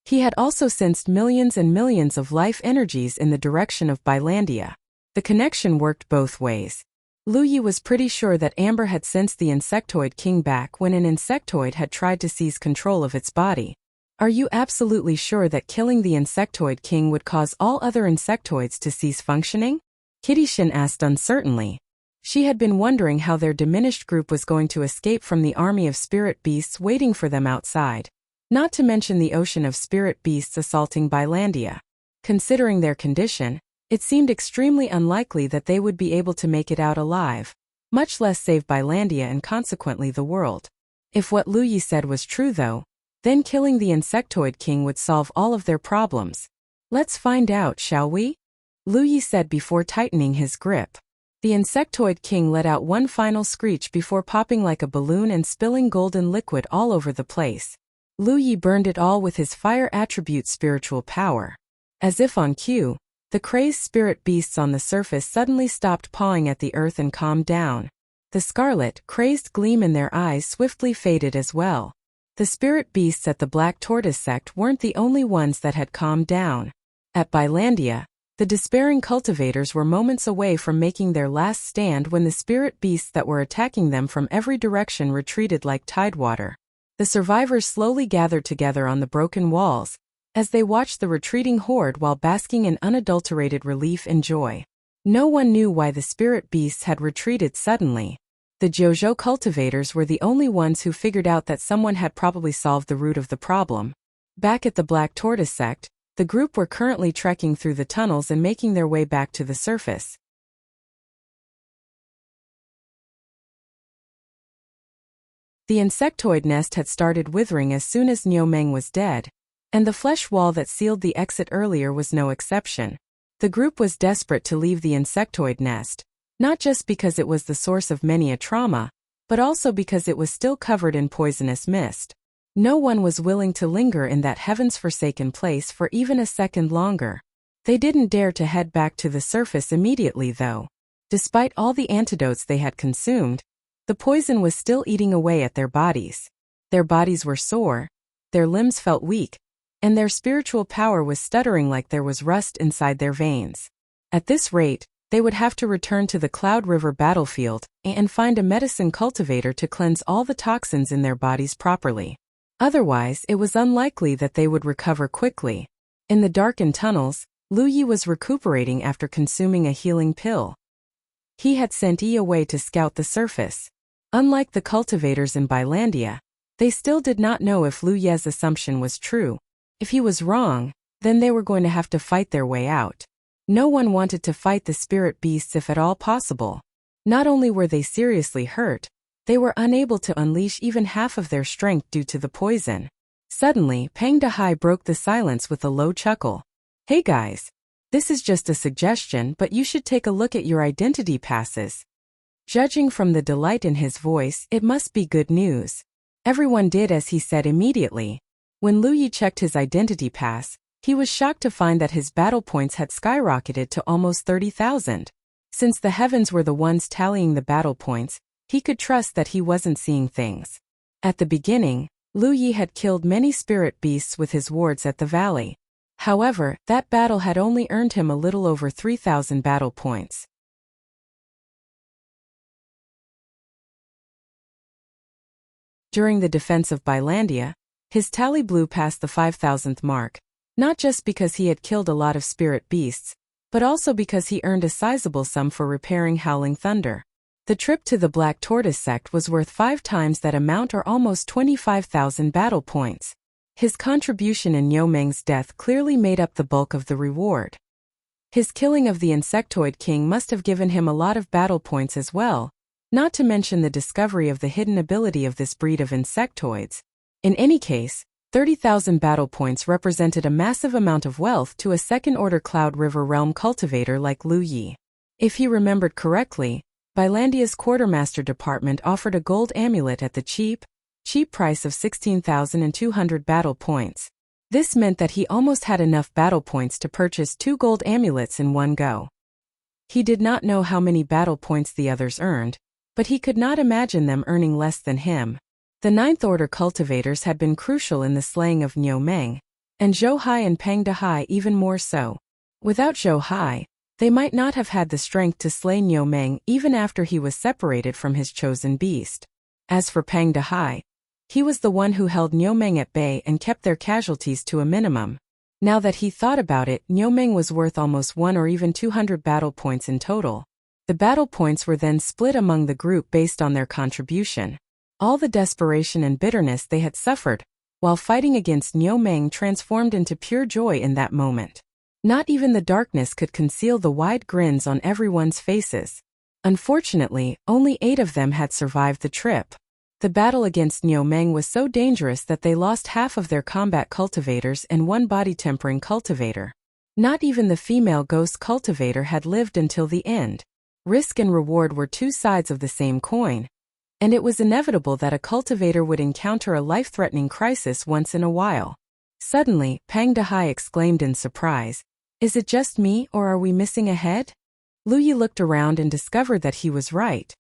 He had also sensed millions and millions of life energies in the direction of Bylandia. The connection worked both ways. Lu Yi was pretty sure that Amber had sensed the insectoid king back when an insectoid had tried to seize control of its body. Are you absolutely sure that killing the insectoid king would cause all other insectoids to cease functioning? Kitishin asked uncertainly. She had been wondering how their diminished group was going to escape from the army of spirit beasts waiting for them outside. Not to mention the ocean of spirit beasts assaulting Bylandia. Considering their condition, it seemed extremely unlikely that they would be able to make it out alive, much less save Bylandia and consequently the world. If what Lu Yi said was true though, then killing the insectoid king would solve all of their problems. Let's find out, shall we? Lu Yi said before tightening his grip. The insectoid king let out one final screech before popping like a balloon and spilling golden liquid all over the place. Lu Yi burned it all with his fire attribute spiritual power. As if on cue, the crazed spirit beasts on the surface suddenly stopped pawing at the earth and calmed down. The scarlet, crazed gleam in their eyes swiftly faded as well. The spirit beasts at the Black Tortoise sect weren't the only ones that had calmed down. At Bylandia, the despairing cultivators were moments away from making their last stand when the spirit beasts that were attacking them from every direction retreated like tidewater. The survivors slowly gathered together on the broken walls, as they watched the retreating horde while basking in unadulterated relief and joy. No one knew why the spirit beasts had retreated suddenly. The Jojo cultivators were the only ones who figured out that someone had probably solved the root of the problem. Back at the Black Tortoise sect, the group were currently trekking through the tunnels and making their way back to the surface. The insectoid nest had started withering as soon as Niu Meng was dead, and the flesh wall that sealed the exit earlier was no exception. The group was desperate to leave the insectoid nest, not just because it was the source of many a trauma, but also because it was still covered in poisonous mist. No one was willing to linger in that heavens-forsaken place for even a second longer. They didn't dare to head back to the surface immediately though. Despite all the antidotes they had consumed, the poison was still eating away at their bodies. Their bodies were sore, their limbs felt weak, and their spiritual power was stuttering like there was rust inside their veins. At this rate, they would have to return to the Cloud River battlefield and find a medicine cultivator to cleanse all the toxins in their bodies properly. Otherwise, it was unlikely that they would recover quickly. In the darkened tunnels, Lu Yi was recuperating after consuming a healing pill. He had sent Yi away to scout the surface. Unlike the cultivators in Bylandia, they still did not know if Lu Ye's assumption was true. If he was wrong, then they were going to have to fight their way out. No one wanted to fight the spirit beasts if at all possible. Not only were they seriously hurt, they were unable to unleash even half of their strength due to the poison. Suddenly, Pang Dehai broke the silence with a low chuckle. Hey guys, this is just a suggestion, but you should take a look at your identity passes. Judging from the delight in his voice, it must be good news. Everyone did as he said immediately. When Lu Yi checked his identity pass, he was shocked to find that his battle points had skyrocketed to almost 30,000. Since the heavens were the ones tallying the battle points, he could trust that he wasn't seeing things. At the beginning, Lu Yi had killed many spirit beasts with his wards at the valley. However, that battle had only earned him a little over 3,000 battle points. During the defense of Bylandia, his tally blew past the 5,000th mark, not just because he had killed a lot of spirit beasts, but also because he earned a sizable sum for repairing Howling Thunder. The trip to the Black Tortoise sect was worth 5 times that amount, or almost 25,000 battle points. His contribution in Niu Meng's death clearly made up the bulk of the reward. His killing of the Insectoid King must have given him a lot of battle points as well, not to mention the discovery of the hidden ability of this breed of insectoids. In any case, 30,000 battle points represented a massive amount of wealth to a second-order Cloud River realm cultivator like Lu Yi. If he remembered correctly, Bylandia's quartermaster department offered a gold amulet at the cheap cheap price of 16,200 battle points. This meant that he almost had enough battle points to purchase 2 gold amulets in one go. He did not know how many battle points the others earned, but he could not imagine them earning less than him. The Ninth Order cultivators had been crucial in the slaying of Niu Meng, and Zhou Hai and Peng Dehai even more so. Without Zhou Hai, they might not have had the strength to slay Niu Meng even after he was separated from his chosen beast. As for Peng Dehai, he was the one who held Niu Meng at bay and kept their casualties to a minimum. Now that he thought about it, Niu Meng was worth almost 1 or even 200 battle points in total. The battle points were then split among the group based on their contribution. All the desperation and bitterness they had suffered while fighting against Niu Meng transformed into pure joy in that moment. Not even the darkness could conceal the wide grins on everyone's faces. Unfortunately, only 8 of them had survived the trip. The battle against Niu Meng was so dangerous that they lost half of their combat cultivators and 1 body-tempering cultivator. Not even the female ghost cultivator had lived until the end. Risk and reward were 2 sides of the same coin, and it was inevitable that a cultivator would encounter a life-threatening crisis once in a while. Suddenly, Peng Dehai exclaimed in surprise, "Is it just me, or are we missing a head?" Lu Yi looked around and discovered that he was right.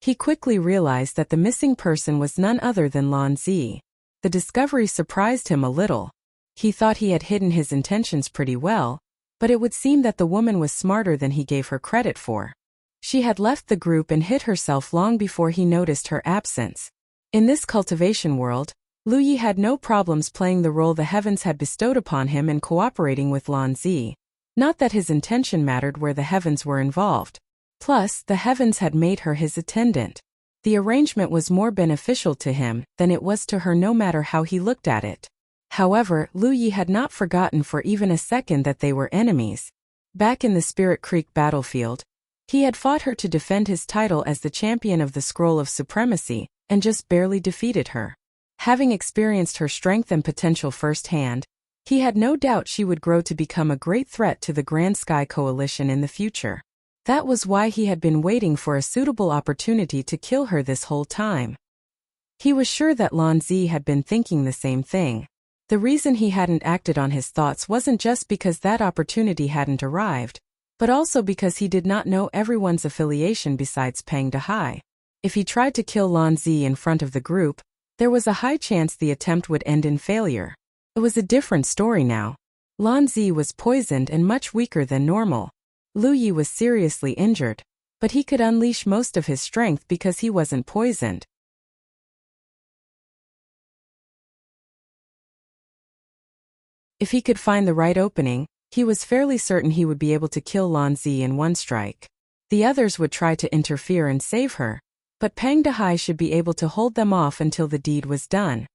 He quickly realized that the missing person was none other than Lan Zi. The discovery surprised him a little. He thought he had hidden his intentions pretty well, but it would seem that the woman was smarter than he gave her credit for. She had left the group and hid herself long before he noticed her absence. In this cultivation world, Lu Yi had no problems playing the role the heavens had bestowed upon him and cooperating with Lan Zi. Not that his intention mattered where the heavens were involved. Plus, the heavens had made her his attendant. The arrangement was more beneficial to him than it was to her no matter how he looked at it. However, Lu Yi had not forgotten for even a second that they were enemies. Back in the Spirit Creek battlefield, he had fought her to defend his title as the champion of the Scroll of Supremacy, and just barely defeated her. Having experienced her strength and potential firsthand, he had no doubt she would grow to become a great threat to the Grand Sky Coalition in the future. That was why he had been waiting for a suitable opportunity to kill her this whole time. He was sure that Lan Zi had been thinking the same thing. The reason he hadn't acted on his thoughts wasn't just because that opportunity hadn't arrived, but also because he did not know everyone's affiliation besides Peng Dehai. If he tried to kill Lan Zi in front of the group, there was a high chance the attempt would end in failure. It was a different story now. Lan Zi was poisoned and much weaker than normal. Lu Yi was seriously injured, but he could unleash most of his strength because he wasn't poisoned. If he could find the right opening, he was fairly certain he would be able to kill Lan Zi in one strike. The others would try to interfere and save her, but Peng Dehai should be able to hold them off until the deed was done.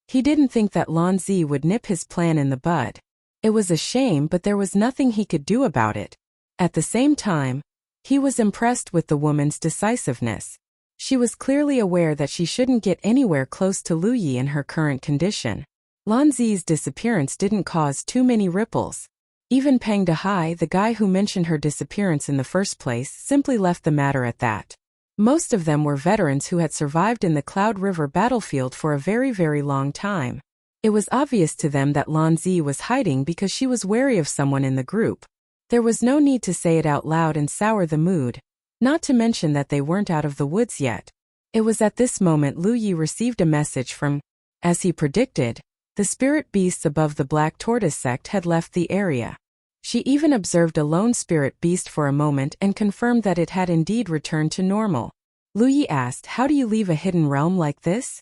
He didn't think that Lan Zi would nip his plan in the bud. It was a shame, but there was nothing he could do about it. At the same time, he was impressed with the woman's decisiveness. She was clearly aware that she shouldn't get anywhere close to Lu Yi in her current condition. Lan Zi's disappearance didn't cause too many ripples. Even Peng Dehai, the guy who mentioned her disappearance in the first place, simply left the matter at that. Most of them were veterans who had survived in the Cloud River battlefield for a very, very long time. It was obvious to them that Lan Zi was hiding because she was wary of someone in the group. There was no need to say it out loud and sour the mood, not to mention that they weren't out of the woods yet. It was at this moment Lu Yi received a message from, as he predicted, the spirit beasts above the Black Tortoise sect had left the area. She even observed a lone spirit beast for a moment and confirmed that it had indeed returned to normal. Lu Yi asked, "How do you leave a hidden realm like this?"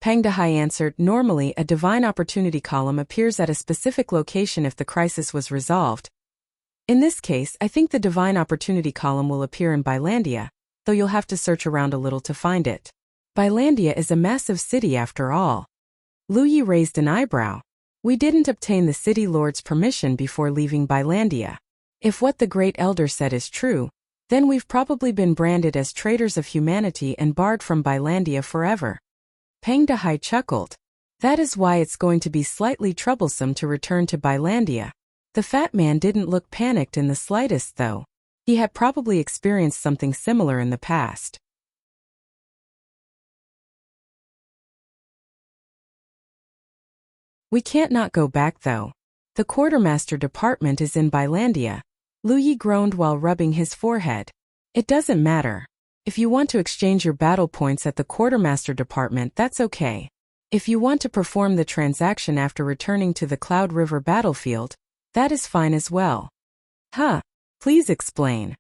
Peng Dehai answered, "Normally, a divine opportunity column appears at a specific location if the crisis was resolved. In this case, I think the divine opportunity column will appear in Bylandia, though you'll have to search around a little to find it. Bylandia is a massive city after all." Lu Yi raised an eyebrow. "We didn't obtain the city lord's permission before leaving Bylandia. If what the great elder said is true, then we've probably been branded as traitors of humanity and barred from Bylandia forever." Peng Dehai chuckled. "That is why it's going to be slightly troublesome to return to Bylandia." The fat man didn't look panicked in the slightest, though. He had probably experienced something similar in the past. We can't not go back though. The quartermaster department is in Bylandia. Lu Yi groaned while rubbing his forehead. It doesn't matter. If you want to exchange your battle points at the quartermaster department, that's okay. If you want to perform the transaction after returning to the Cloud River battlefield, that is fine as well. Huh. Please explain.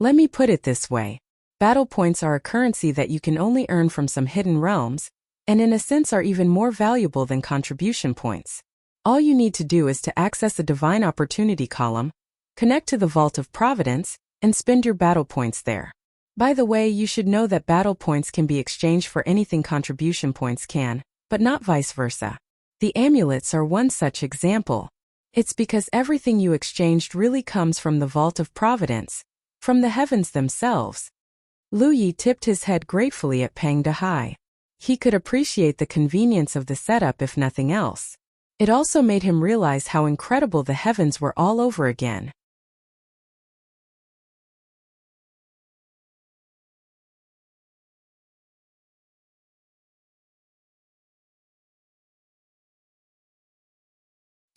Let me put it this way. Battle points are a currency that you can only earn from some hidden realms, and in a sense are even more valuable than contribution points. All you need to do is to access a divine opportunity column, connect to the Vault of Providence, and spend your battle points there. By the way, you should know that battle points can be exchanged for anything contribution points can, but not vice versa. The amulets are one such example. It's because everything you exchanged really comes from the Vault of Providence, from the heavens themselves. Lu Yi tipped his head gratefully at Pang Dehai. He could appreciate the convenience of the setup if nothing else. It also made him realize how incredible the heavens were all over again.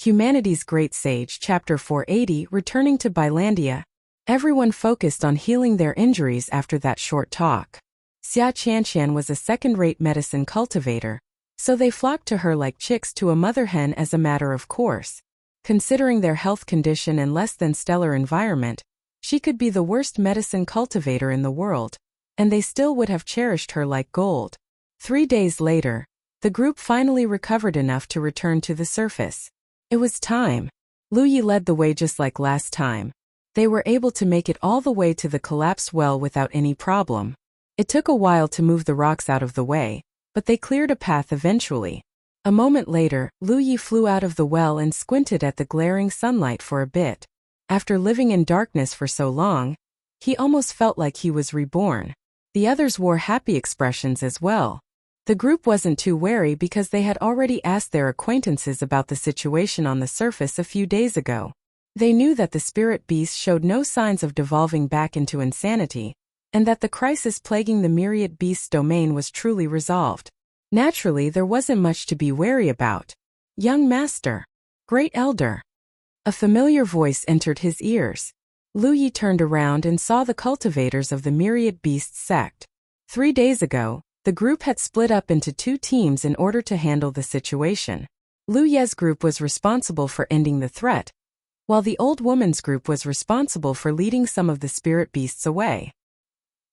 Humanity's Great Sage, Chapter 480, returning to Bylandia. Everyone focused on healing their injuries after that short talk. Xia Qianqian was a second-rate medicine cultivator, so they flocked to her like chicks to a mother hen as a matter of course. Considering their health condition and less than stellar environment, she could be the worst medicine cultivator in the world, and they still would have cherished her like gold. 3 days later, the group finally recovered enough to return to the surface. It was time. Lu Yi led the way just like last time. They were able to make it all the way to the collapsed well without any problem. It took a while to move the rocks out of the way, but they cleared a path eventually. A moment later, Lu Yi flew out of the well and squinted at the glaring sunlight for a bit. After living in darkness for so long, he almost felt like he was reborn. The others wore happy expressions as well. The group wasn't too wary because they had already asked their acquaintances about the situation on the surface a few days ago. They knew that the spirit beast showed no signs of devolving back into insanity, and that the crisis plaguing the myriad beast's domain was truly resolved. Naturally, there wasn't much to be wary about. Young Master. Great Elder. A familiar voice entered his ears. Lu Yi turned around and saw the cultivators of the myriad beast sect. 3 days ago, the group had split up into 2 teams in order to handle the situation. Lu Ye's group was responsible for ending the threat, while the old woman's group was responsible for leading some of the spirit beasts away.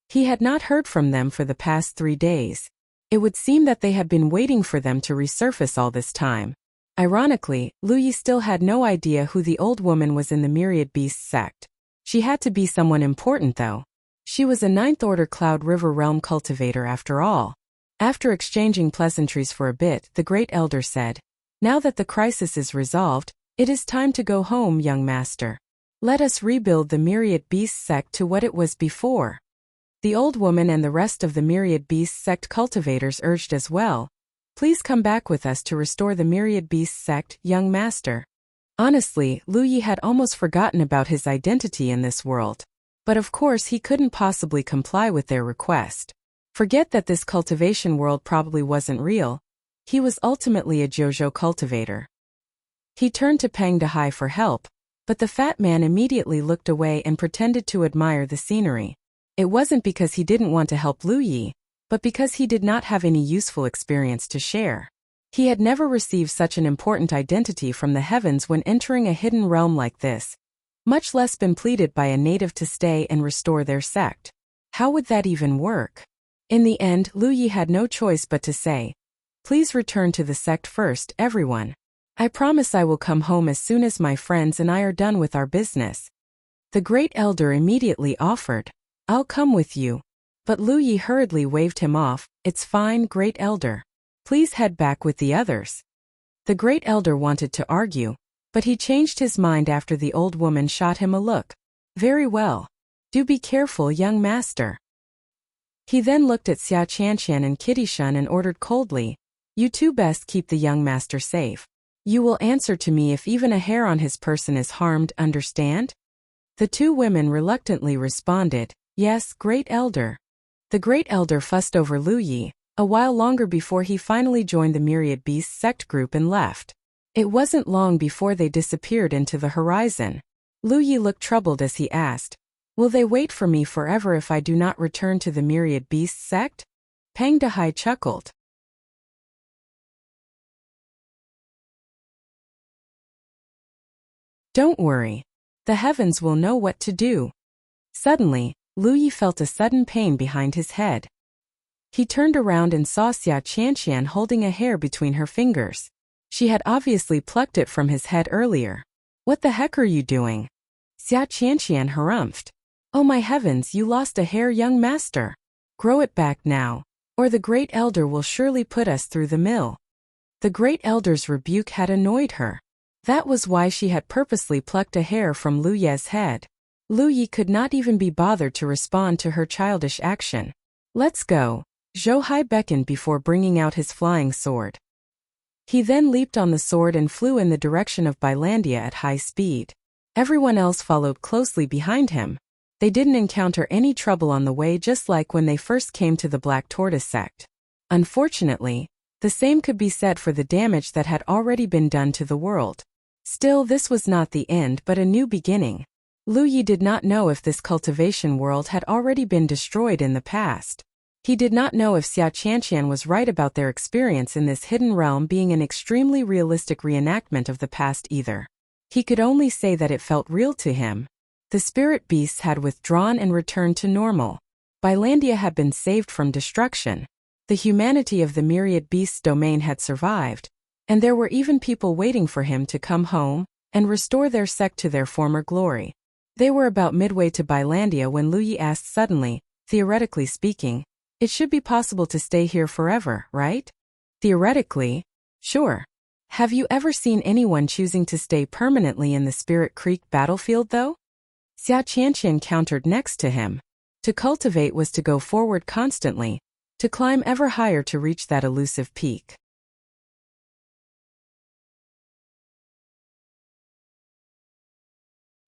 He had not heard from them for the past 3 days. It would seem that they had been waiting for them to resurface all this time. Ironically, Lu Yi still had no idea who the old woman was in the myriad beast sect. She had to be someone important though. She was a 9th Order Cloud River Realm cultivator after all. After exchanging pleasantries for a bit, the Great Elder said, "Now that the crisis is resolved, it is time to go home, young master. Let us rebuild the Myriad Beast sect to what it was before." The old woman and the rest of the Myriad Beast sect cultivators urged as well, "Please come back with us to restore the Myriad Beast sect, young master." Honestly, Lu Yi had almost forgotten about his identity in this world. But of course he couldn't possibly comply with their request. Forget that this cultivation world probably wasn't real. He was ultimately a Jojo cultivator. He turned to Pang Dehai for help, but the fat man immediately looked away and pretended to admire the scenery. It wasn't because he didn't want to help Lu Yi, but because he did not have any useful experience to share. He had never received such an important identity from the heavens when entering a hidden realm like this, much less been pleaded by a native to stay and restore their sect. How would that even work? In the end, Lu Yi had no choice but to say, "Please return to the sect first, everyone. I promise I will come home as soon as my friends and I are done with our business." The Great Elder immediately offered, "I'll come with you." But Lu Yi hurriedly waved him off, "It's fine, Great Elder. Please head back with the others." The Great Elder wanted to argue, but he changed his mind after the old woman shot him a look. "Very well. Do be careful, young master." He then looked at Xia Qianqian and Kitty Shun and ordered coldly, "You two best keep the young master safe. You will answer to me if even a hair on his person is harmed, understand?" The 2 women reluctantly responded, "Yes, Great Elder." The Great Elder fussed over Lu Yi a while longer before he finally joined the Myriad Beast sect group and left. It wasn't long before they disappeared into the horizon. Lu Yi looked troubled as he asked, "Will they wait for me forever if I do not return to the Myriad Beasts sect?" Pang Dehai chuckled. "Don't worry. The heavens will know what to do." Suddenly, Lu Yi felt a sudden pain behind his head. He turned around and saw Xia Qianqian holding a hair between her fingers. She had obviously plucked it from his head earlier. "What the heck are you doing?" Xia Qianqian harumphed. "Oh my heavens, you lost a hair, young master. Grow it back now, or the Great Elder will surely put us through the mill." The Great Elder's rebuke had annoyed her. That was why she had purposely plucked a hair from Lu Ye's head. Lu Yi could not even be bothered to respond to her childish action. "Let's go," Zhou Hai beckoned before bringing out his flying sword. He then leaped on the sword and flew in the direction of Bylandia at high speed. Everyone else followed closely behind him. They didn't encounter any trouble on the way, just like when they first came to the Black Tortoise sect. Unfortunately, the same could be said for the damage that had already been done to the world. Still, this was not the end but a new beginning. Lu Yi did not know if this cultivation world had already been destroyed in the past. He did not know if Xia Qianqian was right about their experience in this hidden realm being an extremely realistic reenactment of the past either. He could only say that it felt real to him. The spirit beasts had withdrawn and returned to normal. Bylandia had been saved from destruction. The humanity of the Myriad Beasts domain had survived, and there were even people waiting for him to come home and restore their sect to their former glory. They were about midway to Bylandia when Lu Yi asked suddenly, "Theoretically speaking, it should be possible to stay here forever, right?" "Theoretically? Sure. Have you ever seen anyone choosing to stay permanently in the Spirit Creek battlefield though?" Xia Qianqian countered next to him. To cultivate was to go forward constantly, to climb ever higher to reach that elusive peak.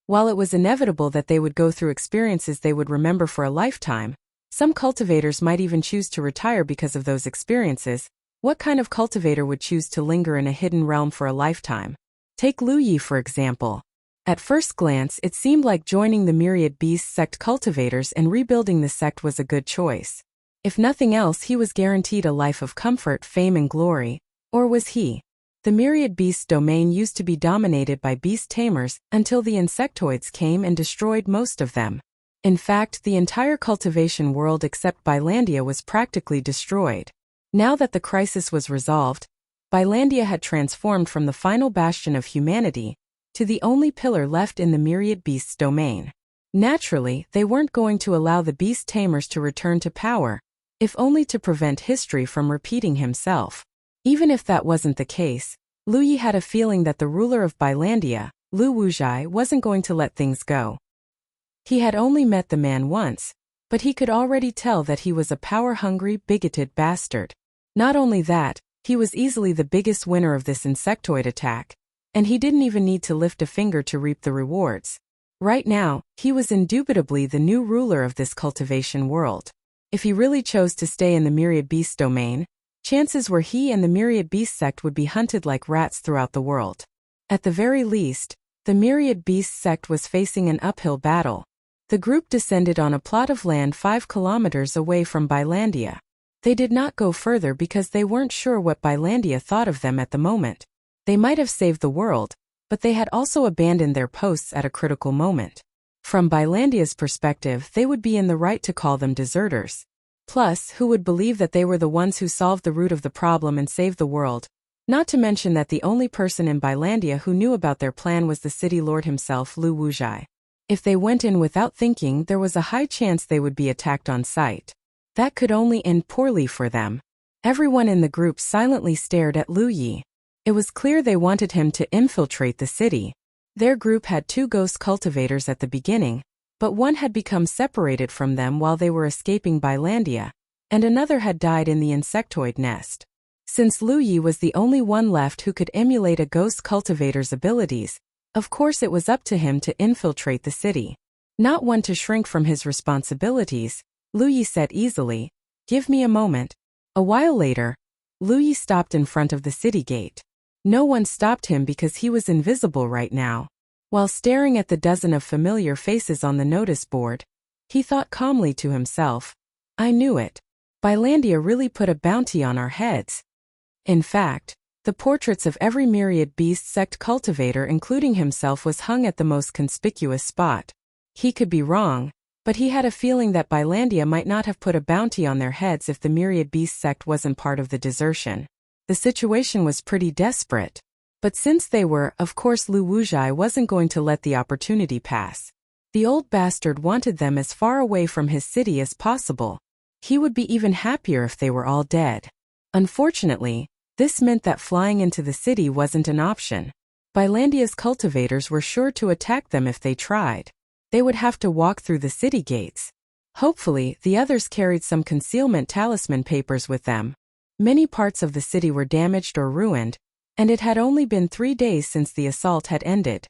While it was inevitable that they would go through experiences they would remember for a lifetime, some cultivators might even choose to retire because of those experiences. What kind of cultivator would choose to linger in a hidden realm for a lifetime? Take Lu Yi for example. At first glance, it seemed like joining the Myriad Beast sect cultivators and rebuilding the sect was a good choice. If nothing else, he was guaranteed a life of comfort, fame and glory. Or was he? The Myriad Beasts domain used to be dominated by beast tamers until the insectoids came and destroyed most of them. In fact, the entire cultivation world except Bylandia was practically destroyed. Now that the crisis was resolved, Bylandia had transformed from the final bastion of humanity to the only pillar left in the Myriad Beasts domain. Naturally, they weren't going to allow the beast tamers to return to power, if only to prevent history from repeating himself. Even if that wasn't the case, Lu Yi had a feeling that the ruler of Bylandia, Lu Wuzhai, wasn't going to let things go. He had only met the man once, but he could already tell that he was a power-hungry, bigoted bastard. Not only that, he was easily the biggest winner of this insectoid attack, and he didn't even need to lift a finger to reap the rewards. Right now, he was indubitably the new ruler of this cultivation world. If he really chose to stay in the Myriad Beast domain, chances were he and the Myriad Beast sect would be hunted like rats throughout the world. At the very least, the Myriad Beast sect was facing an uphill battle. The group descended on a plot of land 5 kilometers away from Bylandia. They did not go further because they weren't sure what Bylandia thought of them at the moment. They might have saved the world, but they had also abandoned their posts at a critical moment. From Bylandia's perspective, they would be in the right to call them deserters. Plus, who would believe that they were the ones who solved the root of the problem and saved the world? Not to mention that the only person in Bylandia who knew about their plan was the city lord himself, Lu Wuzhai. If they went in without thinking, there was a high chance they would be attacked on sight. That could only end poorly for them. Everyone in the group silently stared at Lu Yi. It was clear they wanted him to infiltrate the city. Their group had 2 ghost cultivators at the beginning, but one had become separated from them while they were escaping Bylandia, and another had died in the insectoid nest. Since Lu Yi was the only one left who could emulate a ghost cultivator's abilities, of course it was up to him to infiltrate the city. Not one to shrink from his responsibilities, Lu Yi said easily, "Give me a moment." A while later, Lu Yi stopped in front of the city gate. No one stopped him because he was invisible right now. While staring at the dozen of familiar faces on the notice board, he thought calmly to himself, I knew it. Bylandia really put a bounty on our heads. In fact, the portraits of every myriad beast sect cultivator including himself was hung at the most conspicuous spot. He could be wrong, but he had a feeling that Bylandia might not have put a bounty on their heads if the myriad beast sect wasn't part of the desertion. The situation was pretty desperate. But since they were, of course Lu Wuzhai wasn't going to let the opportunity pass. The old bastard wanted them as far away from his city as possible. He would be even happier if they were all dead. Unfortunately, this meant that flying into the city wasn't an option. Bylandia's cultivators were sure to attack them if they tried. They would have to walk through the city gates. Hopefully, the others carried some concealment talisman papers with them. Many parts of the city were damaged or ruined, and it had only been 3 days since the assault had ended.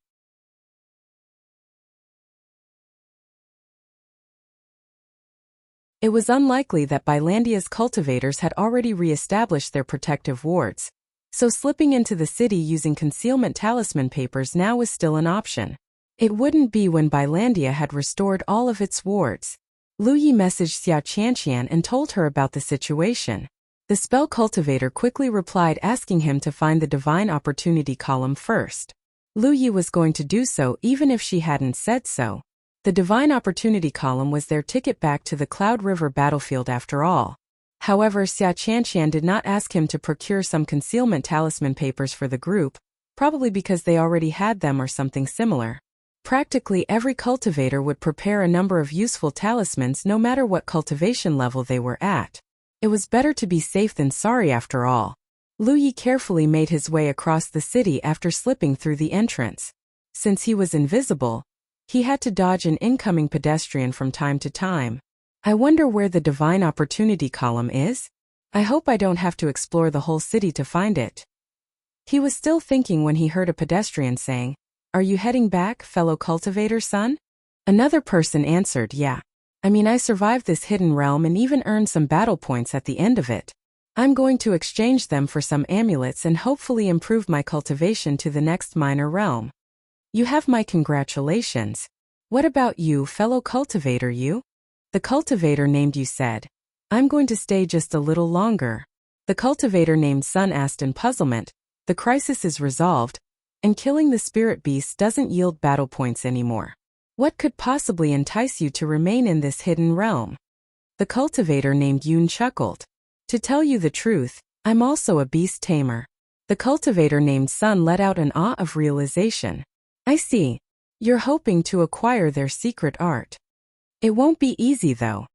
It was unlikely that Bylandia's cultivators had already re-established their protective wards, so slipping into the city using concealment talisman papers now was still an option. It wouldn't be when Bylandia had restored all of its wards. Lu Yi messaged Xia Qianqian and told her about the situation. The spell cultivator quickly replied asking him to find the divine opportunity column first. Lu Yi was going to do so even if she hadn't said so. The divine opportunity column was their ticket back to the Cloud River battlefield after all. However, Xia Qianqian did not ask him to procure some concealment talisman papers for the group, probably because they already had them or something similar. Practically every cultivator would prepare a number of useful talismans no matter what cultivation level they were at. It was better to be safe than sorry after all. Lu Yi carefully made his way across the city after slipping through the entrance. Since he was invisible, he had to dodge an incoming pedestrian from time to time. I wonder where the divine opportunity column is? I hope I don't have to explore the whole city to find it. He was still thinking when he heard a pedestrian saying, Are you heading back, fellow cultivator son? Another person answered, Yeah. I survived this hidden realm and even earned some battle points at the end of it. I'm going to exchange them for some amulets and hopefully improve my cultivation to the next minor realm. You have my congratulations. What about you, fellow cultivator you? The cultivator named Yu said, I'm going to stay just a little longer. The cultivator named Sun asked in puzzlement, The crisis is resolved, and killing the spirit beast doesn't yield battle points anymore. What could possibly entice you to remain in this hidden realm? The cultivator named Yun chuckled. To tell you the truth, I'm also a beast tamer. The cultivator named Sun let out an ah of realization. I see. You're hoping to acquire their secret art. It won't be easy though.